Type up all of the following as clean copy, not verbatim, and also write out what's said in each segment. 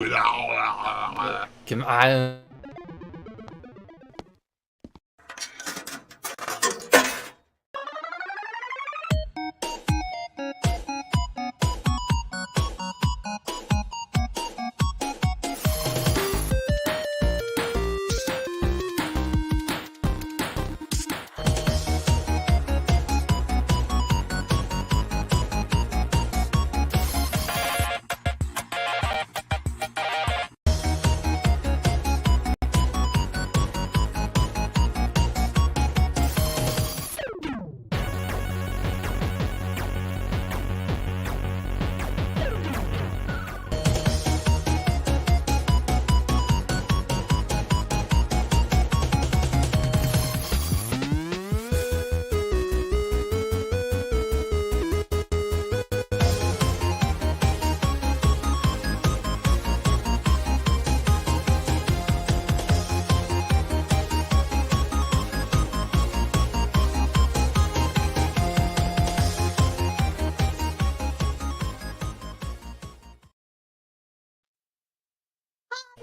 Can I?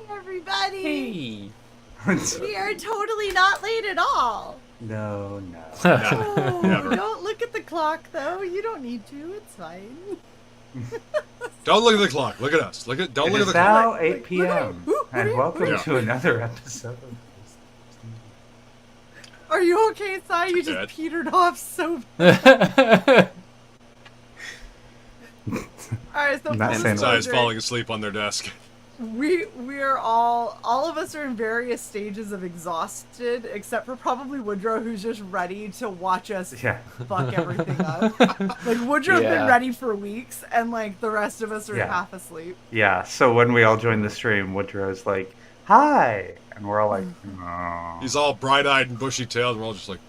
Everybody! Hey. We are totally not late at all. No. Oh, Never. don't look at the clock, though. You don't need to. It's fine. Don't look at the clock. Look at us. Don't look at the It's clock. now Look, 8 look, p.m. look, and look, welcome look. to another episode of Are you okay, Si? You just Good. petered off so bad. Alright, so Not full saying Sai is disclosure, falling asleep on their desk. we're all of us are in various stages of exhausted, except for probably Woodrow, who's just ready to watch us Yeah. fuck everything up. Like, Woodrow's been Yeah. ready for weeks, and like the rest of us are Yeah. half asleep. Yeah, so when we all joined the stream, Woodrow's like, hi! And we're all like, oh. He's all bright-eyed and bushy-tailed, and we're all just like...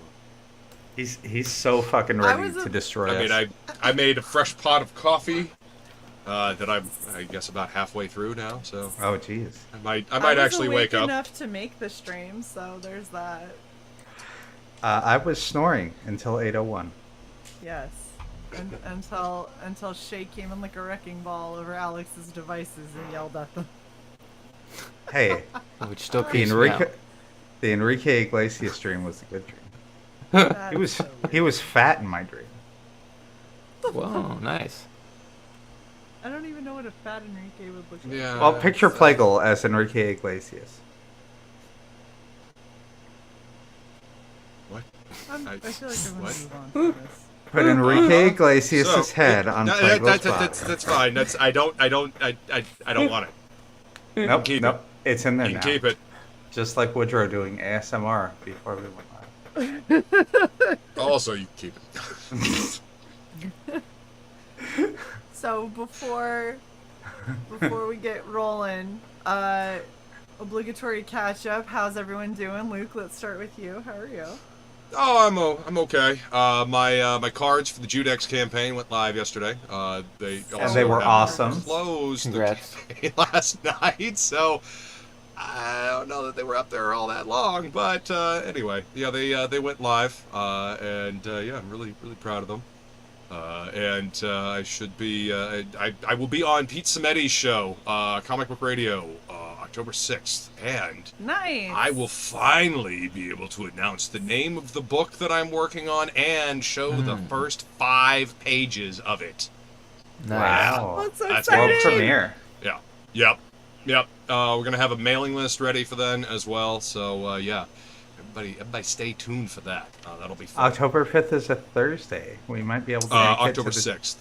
He's so fucking I ready was to a- destroy I mean, us. I made a fresh pot of coffee that I guess about halfway through now, so Oh, jeez. I might I was actually awake wake up. enough to make the stream, so there's that. I was snoring until 8:01. Yes. Until Shay came in like a wrecking ball over Alex's devices and yelled at them. Hey, Which still the creeps me out. Enrique Iglesias stream was a good dream. That's so weird. He was fat in my dream. Whoa, nice. I don't even know what a fat Enrique would look like. Yeah. Well, picture Plagle as Enrique Iglesias. What? I feel like I'm gonna What? move on from this. Put Enrique Iglesias' So, head on Plagle's body. that's fine. I don't want it. Nope, keep nope. It's in there You now. can keep it. Just like Woodrow doing ASMR before we went live. Also, you can keep it. So before we get rolling, obligatory catch up. How's everyone doing? Luke, let's start with you. How are you? Oh, I'm okay. My cards for the Judex campaign went live yesterday. They were had awesome. Closed Congrats. the campaign last night, so I don't know that they were up there all that long. But anyway, yeah, they went live, and yeah, I'm really proud of them. And I should be I will be on Pete Samedi's show, Comic Book Radio, October 6th, and Nice. I will finally be able to announce the name of the book that I'm working on and show the first 5 pages of it. Nice. Wow. That's so That's World exciting. premiere. Yeah. Yep. We're gonna have a mailing list ready for then as well. So yeah, everybody, stay tuned for that. That'll be fun. October 5th is a Thursday. We might be able to make it October to the... 6th.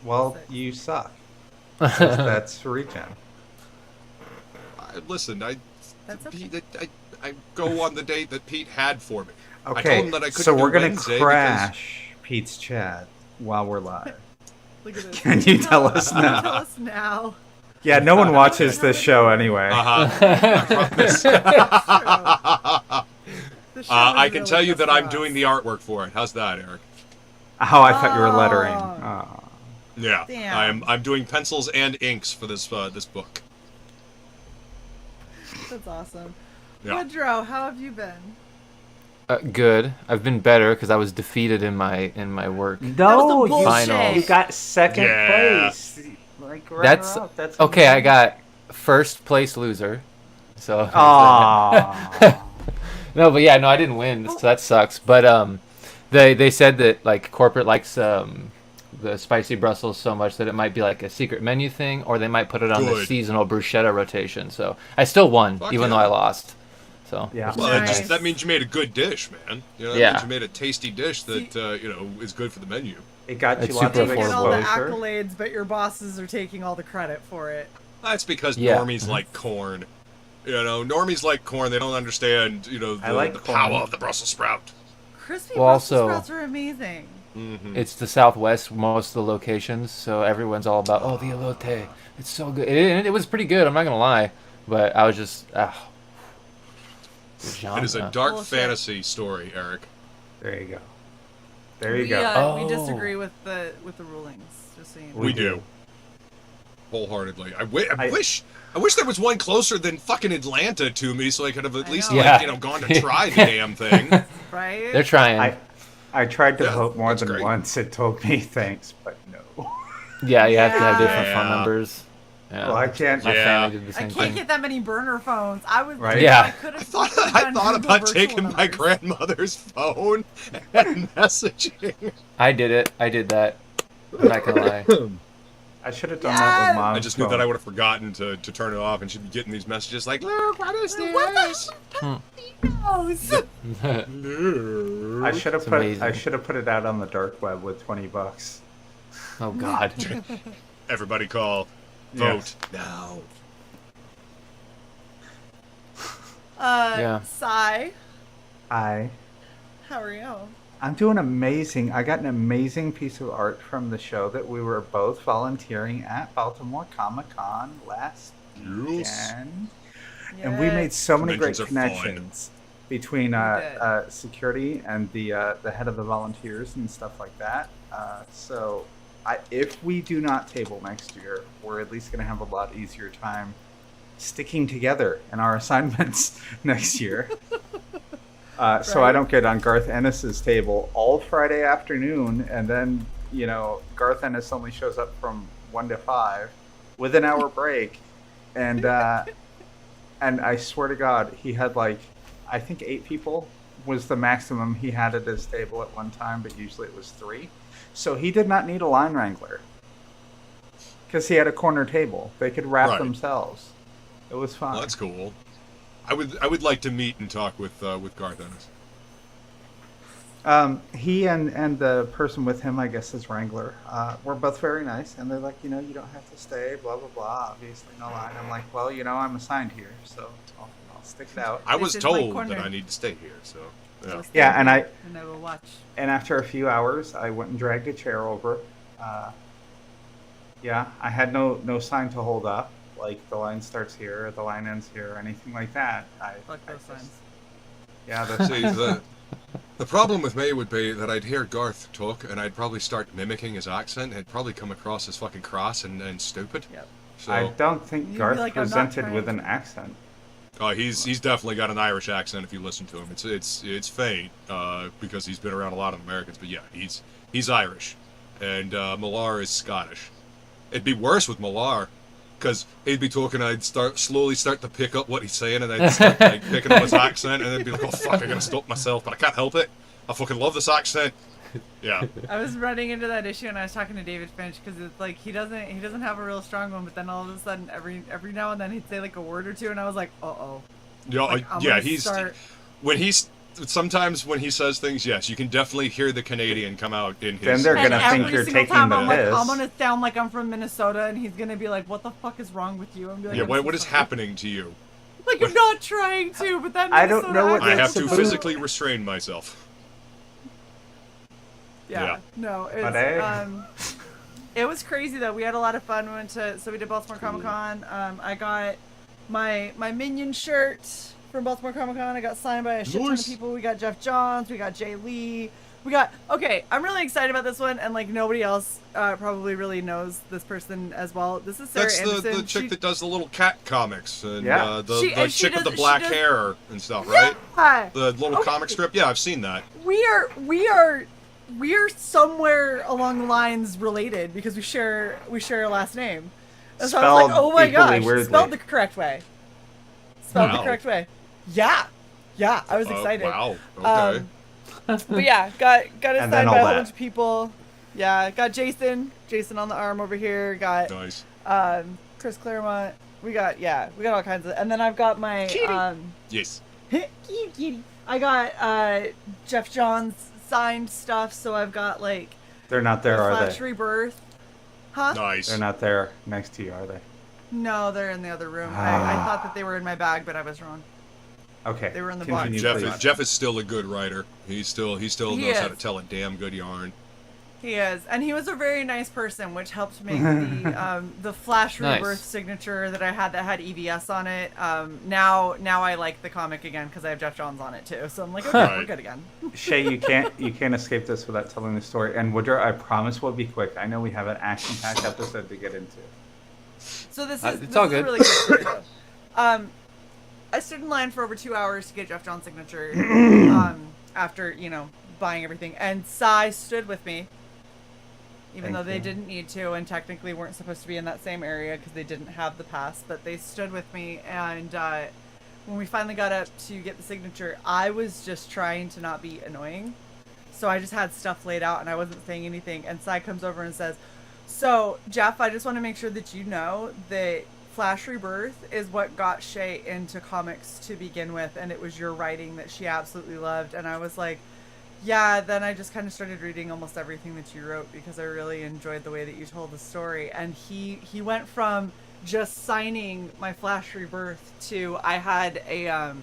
Well, you suck. That's regen. Listen, That's okay. Pete, I go on the date that Pete had for me. I Okay, told him that I couldn't so do we're gonna Wednesday crash Pete's chat while we're live. Look at this. Can you tell us now? Tell us now. Yeah, no one watches this show anyway. I promise. The show I is can really tell you just that for I'm us. doing the artwork for it. How's that, Eric? Oh, I thought you were lettering. Oh. Oh. Yeah, Damn. I'm doing pencils and inks for this book. That's awesome. Yeah. Woodrow, how have you been? Good. I've been better because I was defeated in my work. No, was the bullshit. you got second Yeah. place. Like That's runner-up. That's okay. I amazing. got first place loser. So Aww. no, but yeah, no, I didn't win, so that sucks. But they said that like corporate likes the spicy Brussels so much that it might be like a secret menu thing, or they might put it on the Good. seasonal bruschetta rotation. So I still won, Fuck even yeah. though I lost. So Yeah. Well, Nice. that means you made a good dish, man. You know, that Yeah. means you made a tasty dish that is good for the menu. It got It's you lots super of You get all the exposure. accolades, but your bosses are taking all the credit for it. That's because Yeah. normies like corn. You know, normies like corn. They don't understand, I like the corn. power of the Brussels sprout. Crispy Well, Brussels also- sprouts are amazing. Mm-hmm. it's the Southwest, most of the locations, so everyone's all about the elote. It's so good. It was pretty good. I'm not gonna lie, but I was just It is a genre. dark Bullshit. fantasy story, Eric. There you go. There you we, go. We Oh. disagree with the rulings. Just so you know. We We do. do. Wholeheartedly. I I- wish there was one closer than fucking Atlanta to me, so I could have at I least know. Yeah. gone to try the damn thing. Right? They're trying. I tried to Yeah, vote more that's than great. once. It told me thanks, but no. Yeah, you have to have different Yeah. phone numbers. Yeah. Well, I can't. My Yeah. family did the I same can't thing. get that many burner phones. I was Right? Yeah. I could have. I thought about taking my grandmother's phone and messaging. I did it. I did that. I'm not gonna lie. I should have done that with Yes! mom. I just knew that I would have forgotten to turn it off, and she'd be getting these messages like, "Luke, what is What this?" I should have It's put. amazing. I should have put it out on the dark web with $20. Oh God. Everybody call, vote now. Yeah. Sai, I'm how are you? doing amazing. I got an amazing piece of art from the show that we were both volunteering at Baltimore Comic Con last Yes. weekend. And we made so many great Conventions are fun. connections between did. security and the head of the volunteers and stuff like that. So if we do not table next year, we're at least going to have a lot easier time sticking together in our assignments next year. So I Right. don't get on Garth Ennis's table all Friday afternoon, and then Garth Ennis only shows up from 1 to 5 with an hour break, and I swear to God, he had I think 8 people was the maximum he had at his table at one time, but usually it was 3. So he did not need a line wrangler because he had a corner table. They could wrap Right. themselves. It was fun. Well, that's cool. I would like to meet and talk with Garth Ennis. He and the person with him, I guess his wrangler, were both very nice, and they're like, you don't have to stay, blah blah blah. Obviously, no line. I'm like, well, I'm assigned here, so I'll stick it out. I was This is my told corner. that I need to stay here, so yeah. Yeah, and I will watch. and after a few hours, I went and dragged a chair over. Yeah, I had no sign to hold up, like the line starts here, or the line ends here, or anything like that. Fuck those signs. Yeah, that's See, the problem with me would be that I'd hear Garth talk, and I'd probably start mimicking his accent. It'd probably come across as fucking cross and stupid. Yep. So I don't think You'd be Garth like, "I'm not presented with trying an accent. he's definitely got an Irish accent if you listen to him. It's faint because he's been around a lot of Americans, but yeah, he's Irish, and Millar is Scottish. It'd be worse with Millar, because he'd be talking, I'd slowly start to pick up what he's saying, and I'd start picking up his accent, and I'd be like, oh fuck, I gotta stop myself, but I can't help it. I fucking love this accent. Yeah. I was running into that issue, and I was talking to David Finch because it's like he doesn't have a real strong one, but then all of a sudden, every now and then he'd say like a word or two, and I was like, Yeah, Like, I'm yeah, gonna start- sometimes when he says things, yes, you can definitely hear the Canadian come out in his. Then they're and gonna think every you're single taking time the I'm like, piss. I'm gonna sound like I'm from Minnesota, and he's gonna be like, "What the fuck is wrong with you?" I'm be like, Yeah, "I'm so what is sorry." happening to you? Like I'm not trying to, but that I don't Minnesota know what I accent have It's to is supposed- physically restrain myself. Yeah. No, it But, was, it was crazy though. We had a lot of fun. We did Baltimore Comic Con. I got my Minion shirt from Baltimore Comic Con. I got signed by a shit ton of Nice. people. We got Jeff Johns. We got Jay Lee. Okay, I'm really excited about this one, and like nobody else probably really knows this person as well. This is Sarah That's Anderson. the chick that does the little cat comics and Yeah. the She chick with the does- black she does- hair and stuff, right? Yeah. The little Okay. comic strip. Yeah, I've seen that. We are somewhere along the lines related because we share a last name. And so I was like, oh my equally gosh, weirdly. spelled the correct way. Spelled the Wow. correct way. Yeah. Yeah, I was excited. Wow. Okay. But yeah, got it And signed then by all a whole that. bunch of people. Yeah, got Jason on the arm over here. Got Nice. Chris Claremont. We got all kinds of. And then I've got my Yes. kitty. I got Jeff Johns signed stuff. So I've got like They're not there, are Flash they? Rebirth. Huh? Nice. They're not there next to you, are they? No, they're in the other room. I thought that they were in my bag, but I was wrong. Okay. They were in the continue, box. please. Jeff is still a good writer. He still He knows how to is. tell a damn good yarn. He is, and he was a very nice person, which helped make the Flash Nice. Rebirth signature that I had that had EVS on it. Now I like the comic again because I have Jeff Johns on it too. So I'm like, okay, we're Right. good again. Shay, you can't escape this without telling the story. And Woodrow, I promise we'll be quick. I know we have an action-packed episode to get into. So this It's is all a good. really good story though. I stood in line for over 2 hours to get Jeff Johns' signature. After buying everything, and Sai stood with me. Even Thank though they you. didn't need to and technically weren't supposed to be in that same area because they didn't have the pass, but they stood with me. And when we finally got up to get the signature, I was just trying to not be annoying. So I just had stuff laid out and I wasn't saying anything. And Sai comes over and says, so, Jeff, I just want to make sure that you know that Flash Rebirth is what got Shay into comics to begin with. And it was your writing that she absolutely loved. And I was like, yeah, then I just kind of started reading almost everything that you wrote because I really enjoyed the way that you told the story. And he went from just signing my Flash Rebirth to I had a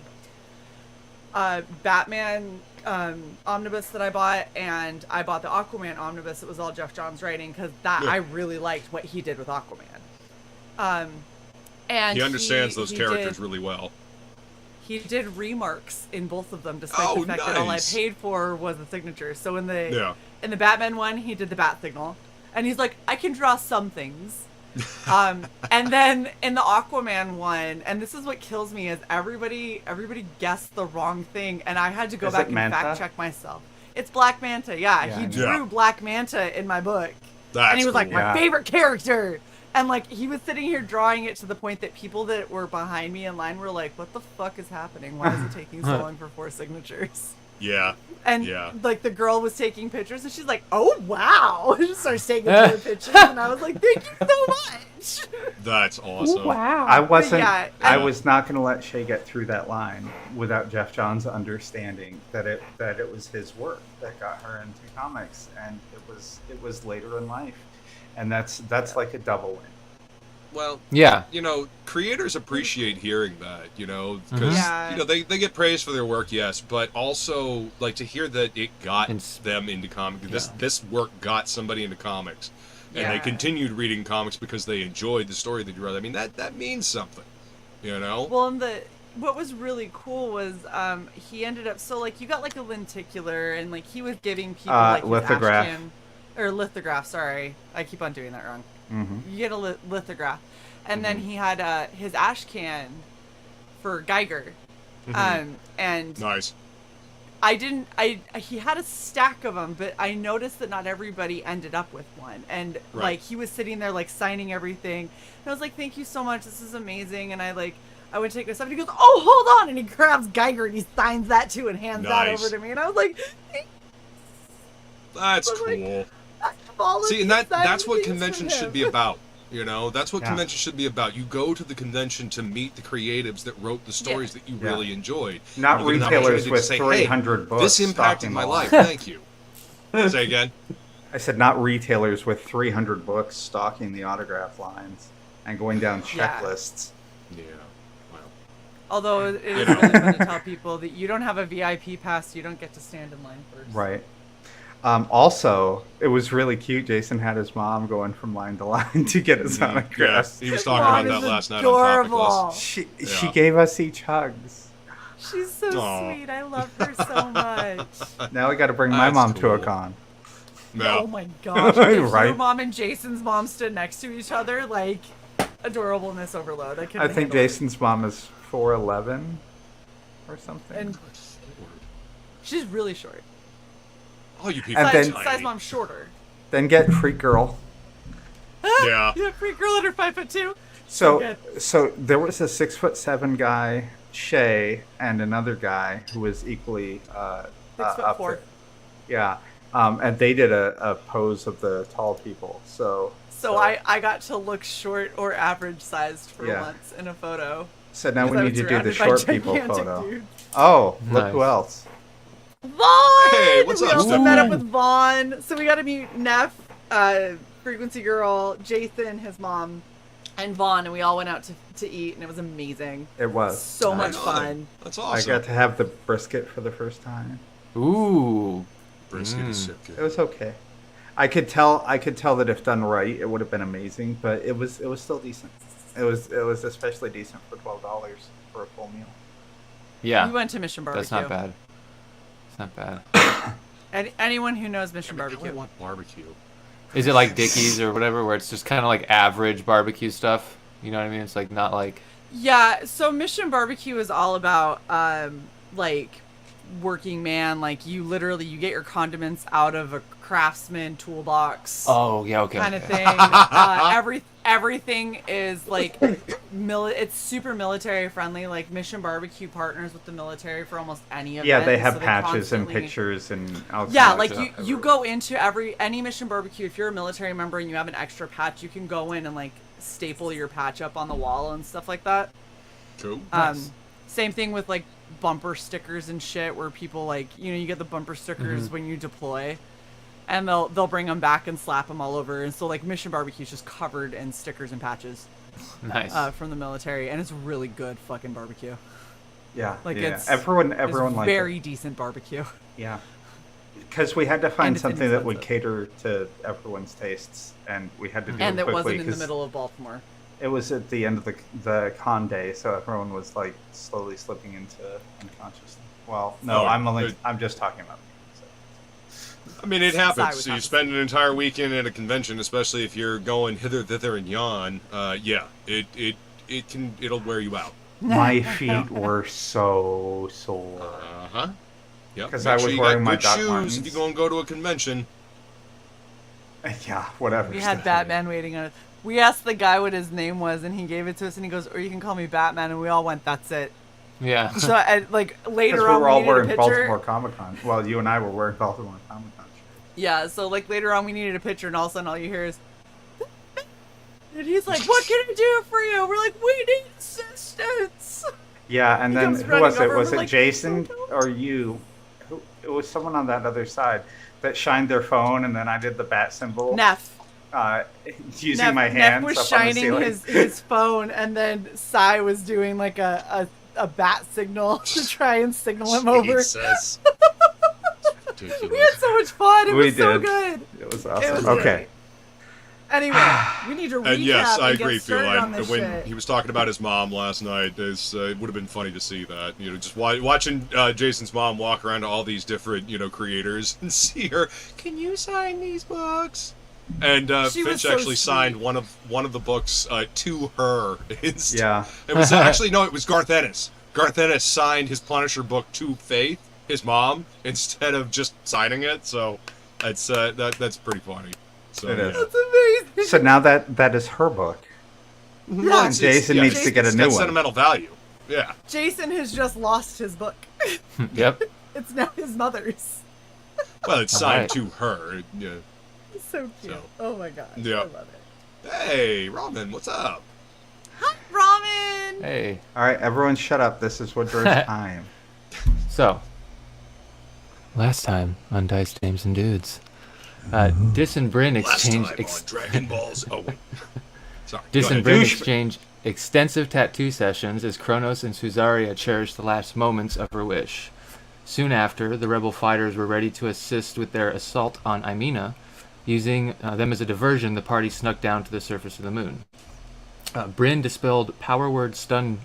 Batman omnibus that I bought, and I bought the Aquaman omnibus. It was all Jeff Johns writing because I really liked what he did with Aquaman. And He understands those he characters did- really well. He did remarks in both of them, despite Oh, the fact that all I nice. paid for was the signature. So in the Yeah. in the Batman one, he did the bat signal, and he's like, I can draw some things. And then in the Aquaman one, and this is what kills me, is everybody guessed the wrong thing, and I had to go Is back it and Manta? fact check myself. It's Black Manta, yeah. Yeah, He I know. drew Yeah. Black Manta in my book, That's and he was like, cool. my Yeah. favorite character. And like he was sitting here drawing it to the point that people that were behind me in line were like, "What the fuck is happening? Why is it taking so long for 4 signatures?" Yeah. And Yeah. like the girl was taking pictures, and she's like, "Oh wow!" She starts taking her pictures, and I was like, "Thank you so much." That's awesome. I wasn't. yeah, I and- was not going to let Shay get through that line without Jeff Johns understanding that it was his work that got her into comics, and it was later in life, and that's like a double win. Well, Yeah. creators appreciate hearing that, because, Yeah. they get praise for their work, yes, but also, like, to hear that it got Ins- them into comics. Yeah. This work got somebody into comics, and they Yeah. continued reading comics because they enjoyed the story that you wrote. I mean, that means something, Well, and what was really cool was he ended up you got like a lenticular, and like he was giving people like his lithograph. Ashcan, or lithograph. Sorry, I keep on doing that wrong. Mm-hmm. You get a lithograph, and then he had his ash can for Geiger, and Nice. he had a stack of them, but I noticed that not everybody ended up with one, and Right. like he was sitting there like signing everything, and I was like, thank you so much, this is amazing. And I went to take my stuff, and he goes, oh, hold on, and he grabs Geiger and he signs that too and hands that Nice. over to me, and I was like, That's I was like, cool. all of See, and these that's what things for conventions him. should be about. That's what Yeah. conventions should be about. You go to the convention to meet the creatives that wrote the stories that you Yeah. really enjoyed. Not You get an retailers opportunity to with say, 300 books. This impacted stocking my the life. line. Thank you. Say again. I said not retailers with 300 books stocking the autograph lines and going down Yeah. checklists. Yeah. Well, Although it is know. really fun to tell people that you don't have a VIP pass, you don't get to stand in line first. Right. Also, it was really cute. Jason had his mom going from line to line to get his yeah, autographs. he was His talking mom about that is last night on adorable. Topic List. She Yeah. gave us each hugs. She's so Aw. sweet. I love her so much. Now we got to bring my That's mom to a cool. con. Oh No. my gosh. If your Right. mom and Jason's mom stood next to each other, like adorableness overload. I couldn't I think handle it. Jason's mom is 4'11" or something. And she's really short. Oh, you people And are then- Size tiny. mom's shorter. Then get Freak Girl. Yeah. Yeah, pretty girl under 5'2". So, good. so there was a 6'7" guy, Shay, and another guy who was equally up 6'4". there. Yeah, and they did a pose of the tall people. So I got to look short or average sized for Yeah. once in a photo. So now 'Cause we I need was to do the surrounded by short people gigantic photo. dudes. Oh, look Nice. who else! Vaughn! Hey, what's we up, also Steph? met up with Vaughn. So we got to meet Neff, Frequency Girl, Jason, his mom, and Vaughn, and we all went out to eat, and it was amazing. It was So much Right on. fun. That's I awesome. got to have the brisket for the first time. Ooh. Brisket is so It good. was okay. I could tell that if done right, it would have been amazing. But it was still decent. It was especially decent for $12 for a full meal. Yeah. We went to Mission Barbecue. That's not bad. It's not bad. Anyone who knows Mission I Barbecue. want barbecue. Is it like Dickies or whatever, where it's just kind of like average barbecue stuff? You know what I mean? It's like not like. Yeah, so Mission Barbecue is all about like working man, like you get your condiments out of a Craftsman toolbox Oh yeah, okay. kind of okay. thing. Everything is like it's super military friendly. Like Mission Barbecue partners with the military for almost any event. Yeah, they have so patches and constantly- pictures and all Yeah, kinds like of you, stuff. you go into any Mission Barbecue, if you're a military member and you have an extra patch, you can go in and like staple your patch up on the wall and stuff like that. Cool. Same thing with like bumper stickers and shit, where people like, you get the bumper stickers when you deploy, and they'll bring them back and slap them all over. And so like Mission Barbecue is just covered in stickers and patches Nice. from the military, and it's really good fucking barbecue. Yeah, Like yeah. it's everyone it's liked very it. decent barbecue. Yeah, because we had to And find it's something that would inexpensive. cater to everyone's tastes, and we had to do And it it quickly wasn't in the 'cause middle of Baltimore. it was at the end of the con day, so everyone was like slowly slipping into unconsciousness. Well, no, Oh, I'm just talking about me. I mean, it Sai happens. was So you happy. spend an entire weekend at a convention, especially if you're going hither, thither, and yon. Yeah, it'll wear you out. My feet were so sore. Uh huh. Yep. 'Cause Make I sure was you wearing got my good Doc shoes Martens. if you go and go to a convention. Yeah, whatever. We had Stephanie. Batman waiting on us. We asked the guy what his name was, and he gave it to us, and he goes, "Or you can call me Batman," and we all went, "That's it." Yeah. So, like Because later we on, were we all needed a wearing picture. Baltimore Comic Con. Well, you and I were wearing Baltimore Comic Con shirts. Yeah, so like later on, we needed a picture, and all of a sudden, all you hear is, and he's like, "What can I do for you?" We're like, "We need assistance." Yeah, and He then comes who running was it? over, Was we're it like, Jason "So or you? It was someone on that other side that shined their phone, and then I did the bat symbol. Neff. Using Neff, my Neff hands was up shining on the ceiling. his phone, and then Sai was doing like a bat signal to try and signal him over. Jesus. We Ridiculous. had so much fun. It We was so did. good. It was It awesome. was Okay. great. Anyway, we need to recap And yes, I and get agree, Phil. started on this When shit. he was talking about his mom last night, it would have been funny to see that. Just watching Jason's mom walk around to all these different, creators and see her. Can you sign these books? And She was Finch so actually signed sweet. one of the books to her. Yeah. It was actually no, it was Garth Ennis. Garth Ennis signed his Punisher book to Faith, his mom, instead of just signing it. So that's pretty funny. So, It is. yeah. That's amazing. So now that is her book. Yeah, And Jason needs to get a it's new got one. sentimental value. Yeah. Jason has just lost his book. Yep. It's now his mother's. Well, it's All signed right. to her. Yeah. It's so cute. So, Oh my god. yeah. I love it. Hey, Robin, what's up? Hi, Ramen. Hey. All right, everyone, shut up. This is Woodruff's time. So, last time on Dice Dames and Dudes, Dis and Bryn Last exchange time on Dragon Balls. Oh, wait. Sorry. Dis go and ahead. Bryn exchange extensive tattoo sessions as Kronos and Suzaria cherished the last moments of her wish. Soon after, the rebel fighters were ready to assist with their assault on Imena. Using them as a diversion, the party snuck down to the surface of the moon. Bryn dispelled power word stun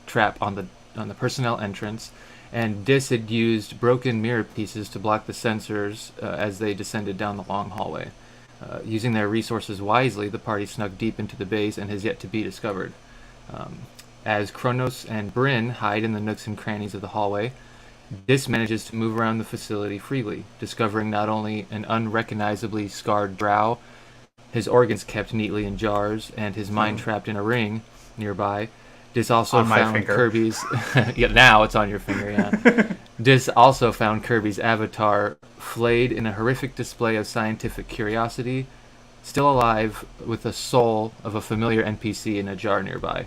trap on the personnel entrance, and Dis had used broken mirror pieces to block the sensors as they descended down the long hallway. Using their resources wisely, the party snuck deep into the base and has yet to be discovered. As Kronos and Bryn hide in the nooks and crannies of the hallway, Dis manages to move around the facility freely, discovering not only an unrecognizably scarred drow his organs kept neatly in jars, and his mind trapped in a ring nearby. Dis also On my found finger. Kirby's... yeah, now it's on your finger, yeah. Dis also found Kirby's avatar flayed in a horrific display of scientific curiosity, still alive with the soul of a familiar NPC in a jar nearby.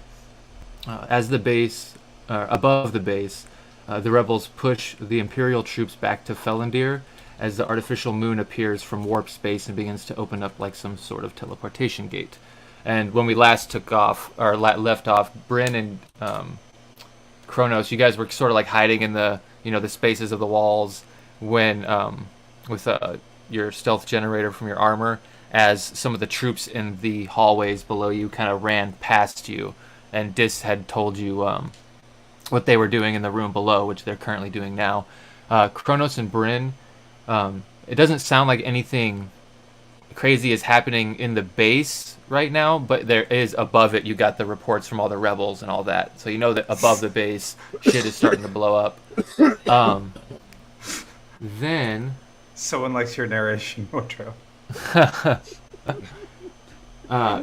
Above the base, the rebels push the Imperial troops back to Fellendir as the artificial moon appears from warp space and begins to open up like some sort of teleportation gate. And when we last left off, Bryn and Kronos, you guys were sort of like hiding in the the spaces of the walls when with your stealth generator from your armor, as some of the troops in the hallways below you kind of ran past you, and Dis had told you what they were doing in the room below, which they're currently doing now. Kronos and Bryn, it doesn't sound like anything crazy is happening in the base right now, but there is above it. You got the reports from all the rebels and all that, so you know that above the base shit is starting to blow up. Then Someone likes your narration, Motro.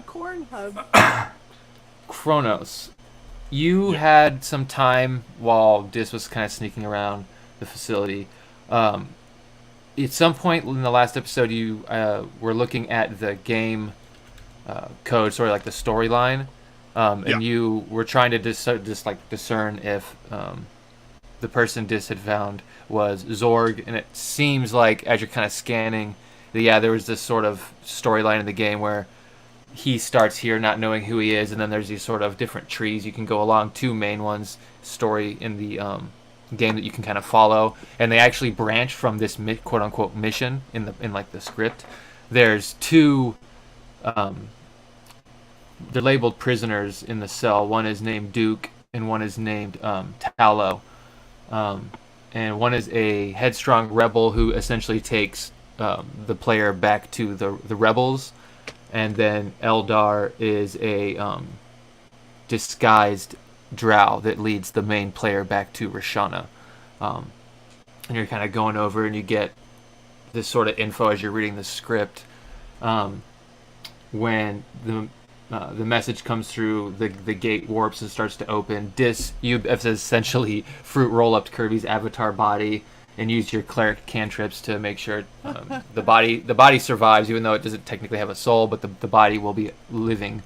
Corn hub. Kronos, you had some time while Dis was kind of sneaking around the facility. At some point in the last episode, you were looking at the game code, sort of like the storyline, and you were trying to discern if the person Dis had found was Zorg, and it seems like as you're kind of scanning, there was this sort of storyline in the game where he starts here not knowing who he is, and then there's these sort of different trees you can go along, two main ones, story in the game that you can kind of follow, and they actually branch from this quote-unquote mission in the script. There's two they're labeled prisoners in the cell. One is named Duke and one is named Tallow, and one is a headstrong rebel who essentially takes the player back to the rebels, and then Eldar is a disguised drow that leads the main player back to Rashana. And you're kind of going over and you get this sort of info as you're reading the script. When the message comes through, the gate warps and starts to open. You have essentially fruit roll up to Kirby's avatar body and use your cleric cantrips to make sure the body survives, even though it doesn't technically have a soul, but the body will be living.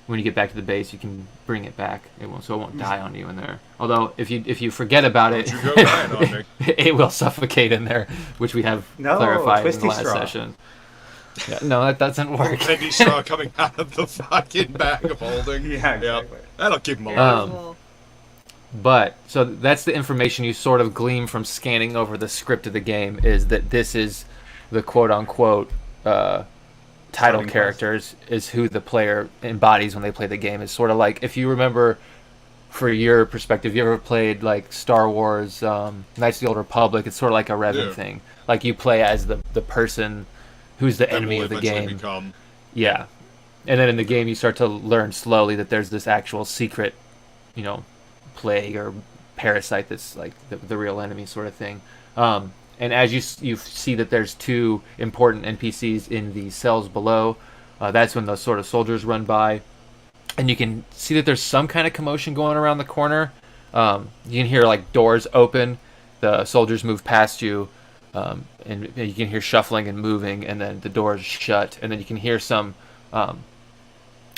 When you get back to the base, you can bring it back. It won't die on you in there. Although if you forget about it, Don't you go dying on me. it will suffocate in there, which we have clarified in the twisty last straw. session. Yeah, no, that doesn't work. Bendy straw coming out of the fucking bag of holding. Yeah, exactly. That'll keep him alive. Well, But so that's the information you sort of glean from scanning over the script of the game, is that this is the quote-unquote title Starting characters is who the player embodies when they play the game. It's sort of like, if you remember, for your perspective, you ever played like Star Wars Knights of the Old Republic? It's sort of like a Revan thing. Like you play as the person who's the That enemy will of the eventually game. become- Yeah. And then in the game you start to learn slowly that there's this actual secret, plague or parasite that's like the real enemy sort of thing. And as you see that there's two important NPCs in the cells below, that's when those sort of soldiers run by. And you can see that there's some kind of commotion going around the corner. You can hear like doors open, the soldiers move past you, and you can hear shuffling and moving, and then the doors shut, and then you can hear some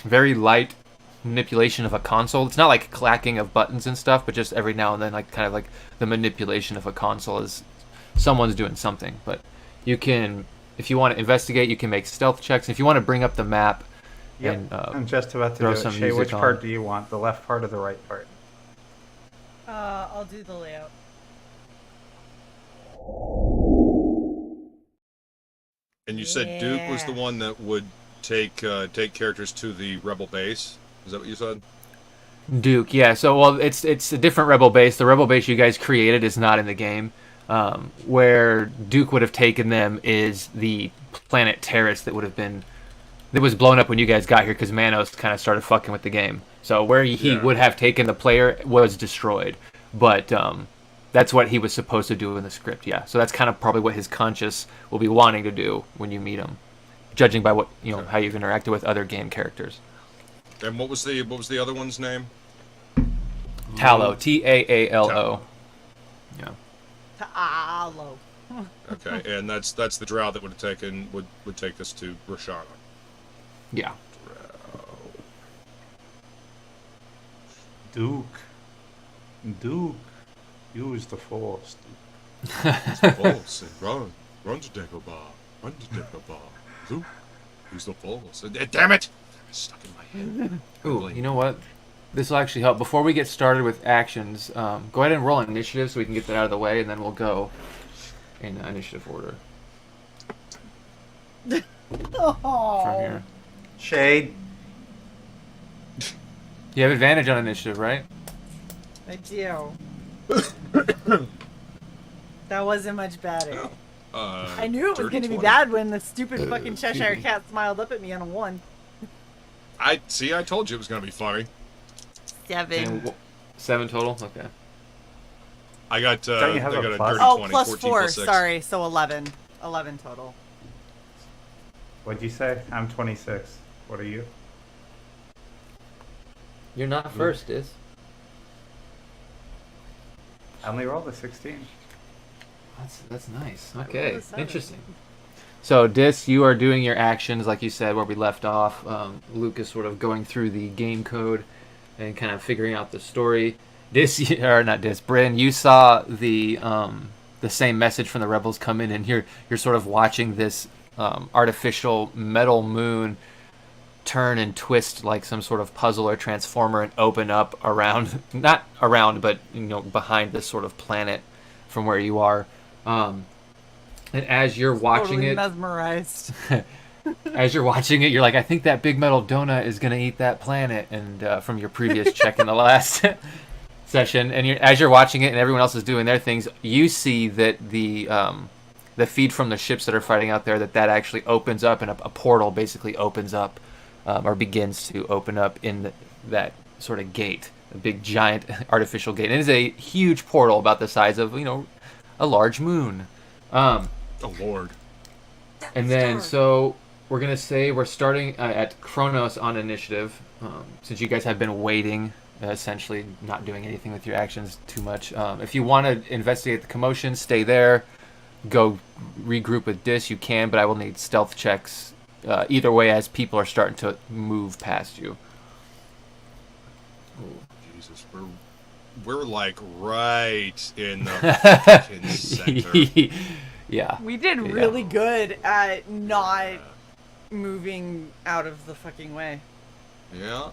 very light manipulation of a console. It's not like clacking of buttons and stuff, but just every now and then, like kind of like the manipulation of a console is someone's doing something. But you can, if you want to investigate, you can make stealth checks. If you want to bring up the map, Yep. and I'm just about to throw do it. some Shay, music which on. part do you want? The left part or the right part? I'll do the layout. And you said Duke was the Yeah. one that would take characters to the rebel base. Is that what you said? Duke, yeah. So, well, it's a different rebel base. The rebel base you guys created is not in the game. Where Duke would have taken them is the planet Terrace that was blown up when you guys got here because Manos kind of started fucking with the game. So where he Yeah. would have taken the player was destroyed, but that's what he was supposed to do in the script. Yeah. So that's kind of probably what his conscience will be wanting to do when you meet him. judging by what how you've interacted with other game characters. And what was the other one's name? Tallow, Taalo. Tallow. Yeah. Ta'alo. Okay, and that's the drow that would take us to Roshana. Yeah. Duke, use the Force. Use the Force and run to Dagobah. Luke, use the Force. Damn it! It's stuck in my head. Ooh, you know what? This will actually help. Before we get started with actions, go ahead and roll initiative so we can get that out of the way, and then we'll go in initiative order from here. Shade. You have advantage on initiative, right? I do. That wasn't much better. I knew it was going to be 20. bad when the stupid fucking Cheshire Cat smiled up at me on a 1. I told you it was gonna be funny. 7. And 7 total? Okay. I got Don't you have a dirty plus? 20, plus 14 4. plus 6. Sorry, so 11. 11 total. What'd you say? I'm 26. What are you? You're not first, Dis. I only rolled a 16. That's nice. rolled Okay, a 7. interesting. So, Dis, you are doing your actions, like you said, where we left off. Luke is sort of going through the game code and kind of figuring out the story. Bryn, you saw the same message from the rebels come in, and you're sort of watching this artificial metal moon turn and twist like some sort of puzzle or transformer and open up around, not around, but behind this sort of planet from where you are. And as you're watching Totally it, mesmerized. as you're watching it, you're like, I think that big metal donut is gonna eat that planet. And from your previous check in the last session, and as you're watching it, and everyone else is doing their things, you see that the feed from the ships that are fighting out there that actually opens up, and a portal basically opens up, or begins to open up in that sort of gate, a big giant artificial gate. And it is a huge portal about the size of a large moon. Oh Lord. And then, so we're going to say we're starting at Kronos on initiative, since you guys have been waiting, essentially not doing anything with your actions too much. If you want to investigate the commotion, stay there. Go regroup with Dis, you can, but I will need stealth checks either way as people are starting to move past you. Jesus, we're like right in the fucking center. Yeah. We did really good at not moving out of the fucking way. Yeah.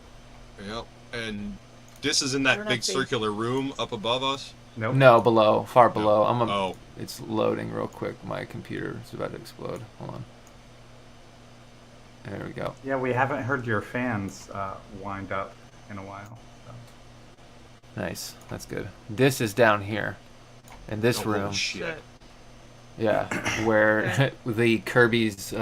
And this is in that We're big not safe. circular room up above us. Nope. No, below, far below. Oh. It's loading real quick. My computer is about to explode. Hold on. There we go. Yeah, we haven't heard your fans wind up in a while. So. Nice. That's good. This is down here, in this Oh, holy room. shit. Yeah, where the Kirby's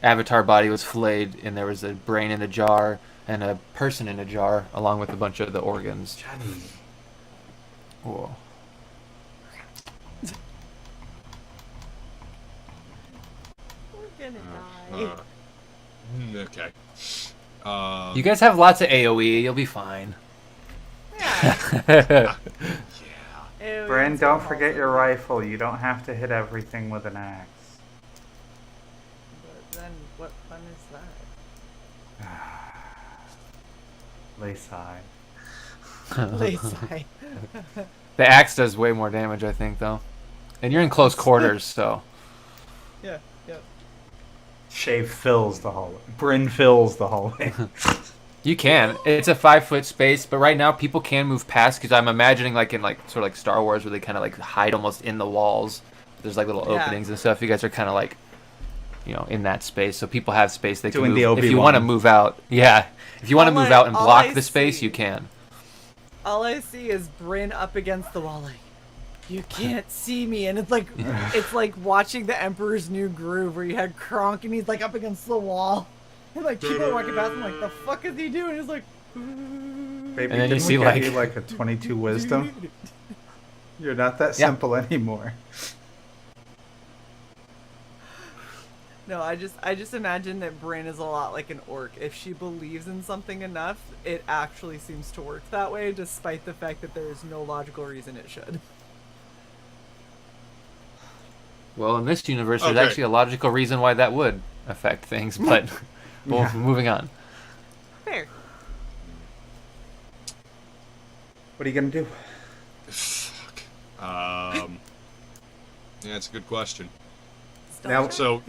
avatar body was flayed, and there was a brain in a jar and a person in a jar, along with a bunch of the organs. Johnny. Whoa. We're gonna die. Okay. You guys have lots of AoE. You'll be fine. Yeah. Ew, Bryn, it's don't so forget awesome. your rifle. You don't have to hit everything with an axe. But then what fun is that? Lay side. Layside. The axe does way more damage, I think, though. And you're in close quarters, so. Yeah. Shave fills the hallway. Bryn fills the hallway. You can. It's a 5-foot space, but right now people can move past, because I'm imagining like in sort of like Star Wars where they kind of like hide almost in the walls. There's like little Yeah. openings and stuff. You guys are kind of like, in that space, so people have space they can Doing move. the If you want to Obi-Wan. move out, yeah. If you want to All move I- out and all block I the space, see- you can. All I see is Bryn up against the wall, like, you can't see me, and it's like watching the Emperor's New Groove, where you had Kronk and he's like up against the wall, and like people are walking past him, like, the fuck is he doing? He's like, Baby, And then you didn't see, we get like- you like a 22 wisdom? You're not that Yeah. simple anymore. No, I just imagine that Bryn is a lot like an orc. If she believes in something enough, it actually seems to work that way, despite the fact that there is no logical reason it should. Well, in this universe, there's Okay. actually a logical reason why that would affect things, but well, moving on. Fair. What are you gonna do? Fuck. Yeah, it's a good question. Now, So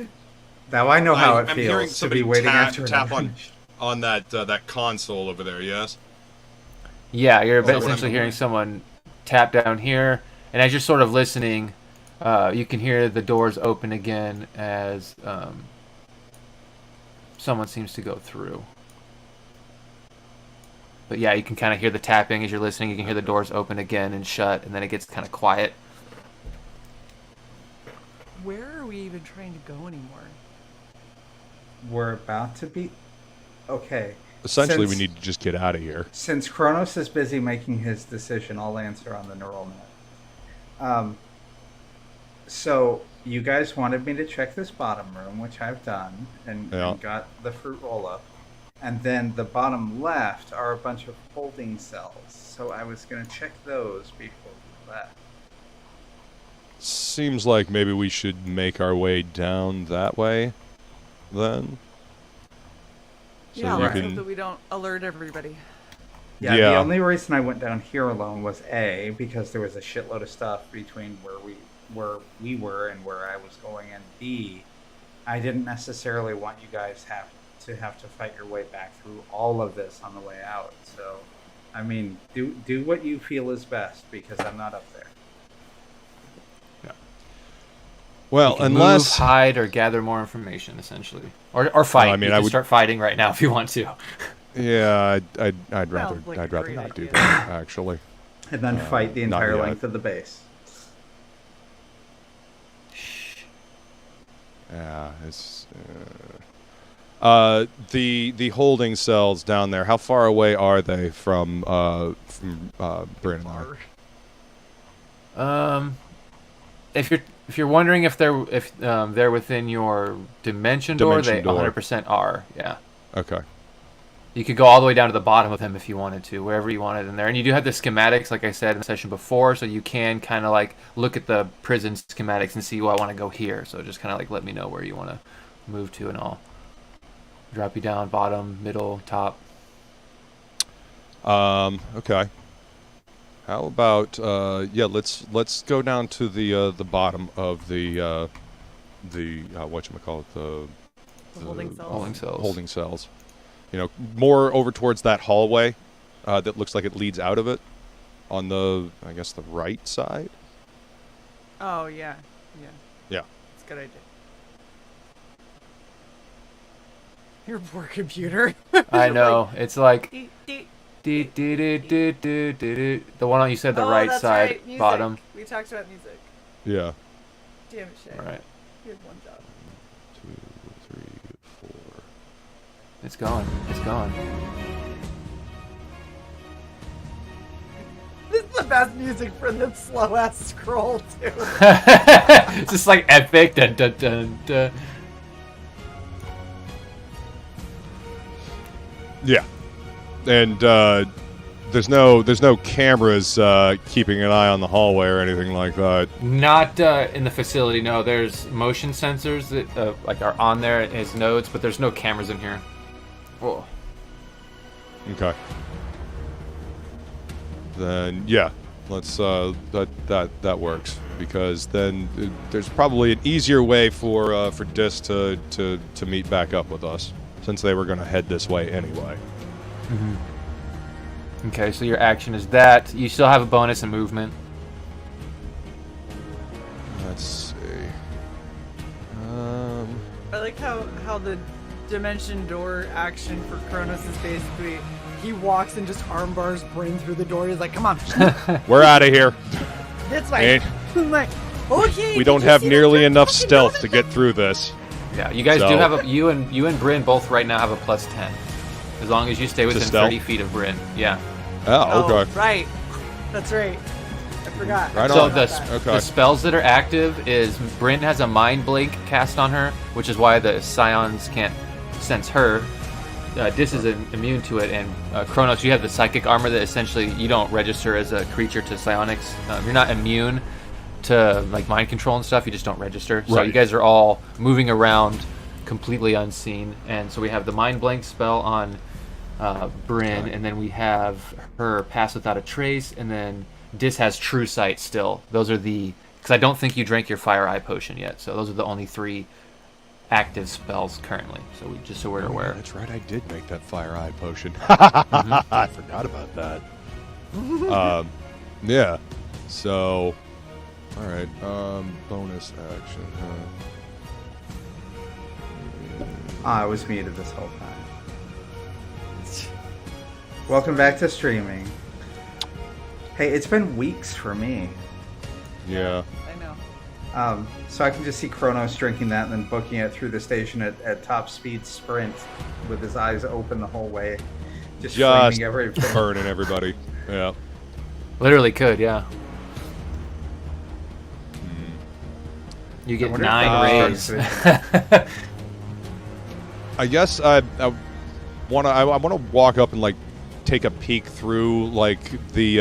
now I know how it I'm hearing feels to somebody be waiting after tap an on that console over there. Yes. Yeah, you're Is that what I'm essentially hearing doing? someone tap down here, and as you're sort of listening, you can hear the doors open again as someone seems to go through. But yeah, you can kind of hear the tapping as you're listening. You can hear the doors open again and shut, and then it gets kind of quiet. Where are we even trying to go anymore? We're about to be. Okay. Essentially, we Since- need to just get out of here. Since Kronos is busy making his decision, I'll answer on the neural net. So you guys wanted me to check this bottom room, which I've done, and got the fruit roll up. And then the bottom left are a bunch of holding cells. So I was going to check those before we left. Seems like maybe we should make our way down that way, then. So Yeah, you let's can- hope that we don't alert everybody. Yeah, Yeah. the only reason I went down here alone was A, because there was a shitload of stuff between where we were and where I was going, and B, I didn't necessarily want you guys have to fight your way back through all of this on the way out. So, I mean, do what you feel is best, because I'm not up there. Well, You can unless move, hide, or gather more information, essentially, or fight. I mean, you I can would- start fighting right now if you want to. yeah, I'd rather Sounds like a I'd rather great not do idea. that actually. And then fight the not entire yet. length of the base. Yeah, it's the holding cells down there. How far away are they from Bryn and I? If you're wondering if they're within your dimension door, they Dimension door. 100% are. Yeah. Okay. You could go all the way down to the bottom of them if you wanted to, wherever you wanted in there. And you do have the schematics, like I said in the session before, so you can kind of like look at the prison schematics and see, well, I want to go here. So just kind of like let me know where you want to move to, and I'll drop you down, bottom, middle, top. Okay. How about let's go down to the bottom of the whatchamacallit, The holding cells. Holding cells. holding cells. You know, more over towards that hallway that looks like it leads out of it on the, I guess, the right side. Oh, yeah. Yeah. Yeah. That's a good idea. Your poor computer. I know. It's like Doot, doot. the one you said the Oh, right that's side, right, music. bottom. We talked about music. Yeah. Damn it, Shay. All right. You had one job. 2, 3, 4. It's going. It's going. This is the best music for the slow ass scroll too. It's just like epic. Dun, dun, dun, dun. Yeah. And there's no cameras keeping an eye on the hallway or anything like that. Not in the facility. No, there's motion sensors that like are on there as nodes, but there's no cameras in here. Whoa. Okay. Then yeah, let's that works, because then there's probably an easier way for Dis to meet back up with us, since they were going to head this way anyway. Okay, so your action is that. You still have a bonus in movement. Let's see. I like how the dimension door action for Kronos is basically he walks and just arm bars Bryn through the door. He's like, "Come on, We're out of here. this way." And I'm like, "Okay." we did don't you have see that nearly fucking enough fucking stealth donut to get through this. Yeah, you guys do So- have you and Bryn both right now have a plus 10, as long as you stay within stealth? 30 feet of Bryn. Yeah. Oh, okay. Right. That's right. I forgot. Right So on. the Okay. spells that are active is Bryn has a mind blink cast on her, which is why the Scions can't sense her. Dis is immune to it, and Kronos, you have the psychic armor that essentially you don't register as a creature to psionics. You're not immune to like mind control and stuff. You just don't register. So Right. you guys are all moving around completely unseen, and so we have the mind blank spell on Bryn, and then we have her pass without a trace, and then Dis has true sight still. Those are the because I don't think you drank your fire eye potion yet, so those are the only 3 active spells currently. So we just so we're aware. That's right, I did make that fire eye potion. I forgot about that. Yeah. So, all right. Bonus action. I was muted this whole time. Welcome back to streaming. Hey, it's been weeks for me. Yeah. I know. So I can just see Kronos drinking that and then booking it through the station at top speed sprint with his eyes open the whole way. Just flaming everything. burning everybody. Yeah. Literally could, yeah. You I get wonder if 9 Kronos rays. starts I guess I wanna walk up and like take a peek through like the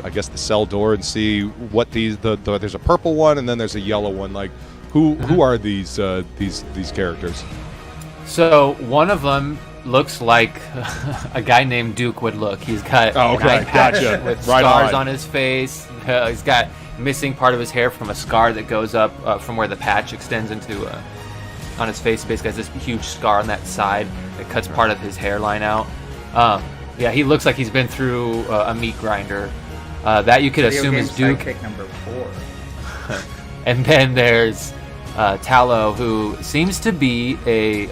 I guess the cell door and see what there's a purple one and then there's a yellow one. Like who are these characters? So one of them looks like a guy named Duke would look. He's got Oh, an okay, eye patch gotcha. with Right scars on. on his face. He's got missing part of his hair from a scar that goes up from where the patch extends into on his face. He basically has this huge scar on that side that cuts part of his hairline out. Yeah, he looks like he's been through a meat grinder. That you could Video assume game is Duke. sidekick number 4. And then there's Tallow, who seems to be a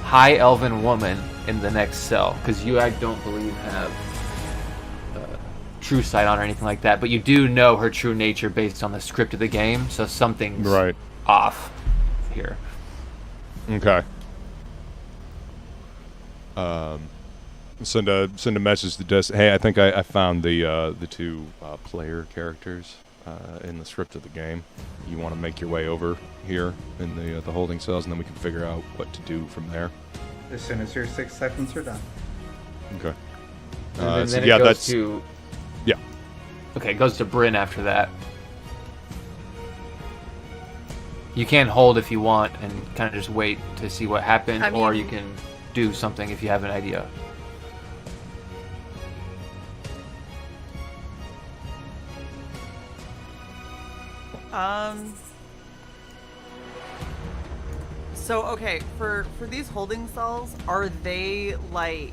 high elven woman in the next cell, because you, I don't believe, have true sight on or anything like that, but you do know her true nature based on the script of the game, so something's Right. off here. Okay. Send a message to Des. Hey, I think I found the 2 player characters in the script of the game. You want to make your way over here in the holding cells, and then we can figure out what to do from there. As soon as your 6 seconds are done. Okay. And So then yeah, it goes that's to... yeah. Okay, it goes to Bryn after that. You can hold if you want and kind of just wait to see what happens, I mean- or you can do something if you have an idea. So okay, for these holding cells, are they like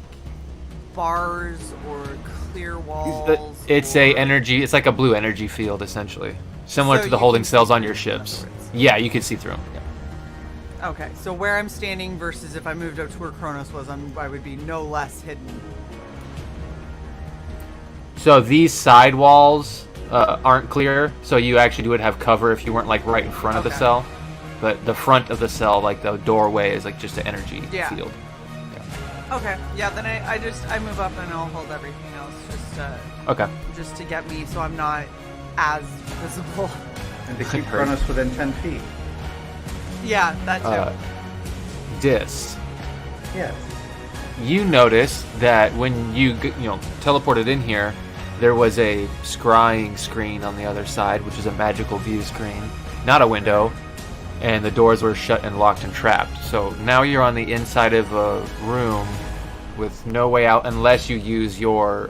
bars or clear walls? It's or... a energy. It's like a blue energy field, essentially, similar So to the you holding can see cells on through your them, in other ships. words. Yeah, you can see through them. Yeah. Okay, so where I'm standing versus if I moved up to where Kronos was, I would be no less hidden. So these side walls aren't clear, so you actually would have cover if you weren't like right in front of the Okay. cell. But the front of the cell, like the doorway, is like just an energy Yeah. field. Okay, yeah, then I move up and I'll hold everything else Okay. just to get me so I'm not as visible. And to keep Kronos within 10 feet. Yeah, that too. Dis. Yes. You notice that when you teleported in here, there was a scrying screen on the other side, which is a magical view screen, not a window, and the doors were shut and locked and trapped. So now you're on the inside of a room with no way out unless you use your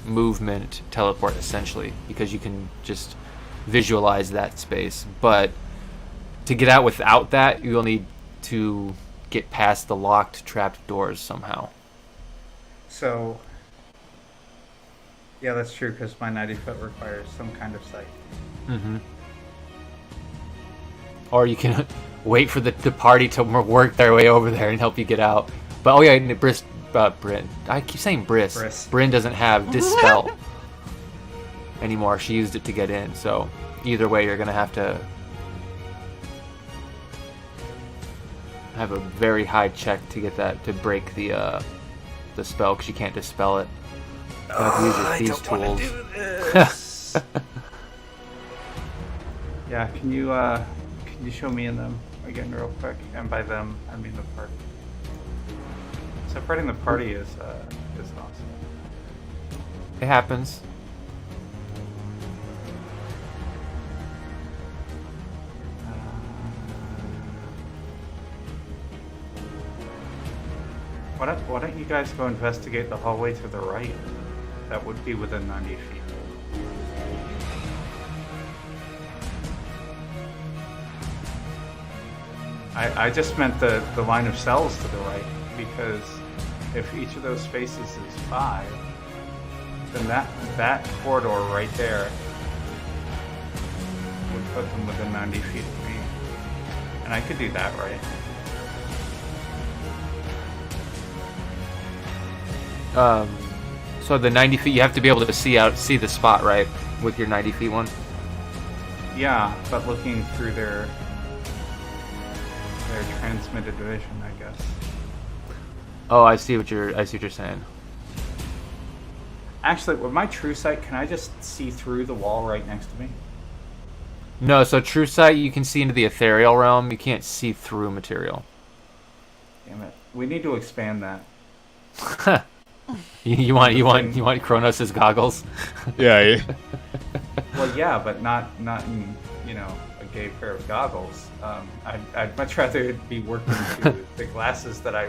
movement teleport, essentially, because you can just visualize that space. But to get out without that, you'll need to get past the locked, trapped doors somehow. So, yeah, that's true, because my 90 foot requires some kind of sight. Mm-hmm. Or you can wait for the party to work their way over there and help you get out. But oh yeah, Bryn. I keep saying Briss. Bryn doesn't have Dispel anymore. She used it to get in. So either way, you're gonna have to have a very high check to get that to break the spell, because you can't dispel it. You have to use your thieves' tools. Nice. Yeah, can you show me and them again real quick? And by them, I mean the party. Separating the party is awesome. It happens. Why don't you guys go investigate the hallway to the right? That would be within 90 feet. I just meant the line of cells to the right, because if each of those spaces is 5, then that corridor right there would put them within 90 feet of me. And I could do that, right? So the 90 feet, you have to be able to see the spot, right, with your 90 feet one? Yeah, but looking through their transmitted vision, I guess. Oh, I see what you're saying. Actually, with my true sight, can I just see through the wall right next to me? No, so true sight, you can see into the ethereal realm. You can't see through material. Damn it. We need to expand that. you want Kronos' goggles? Yeah. Well, yeah, but not in, a gay pair of goggles. I'd much rather be working through the glasses that I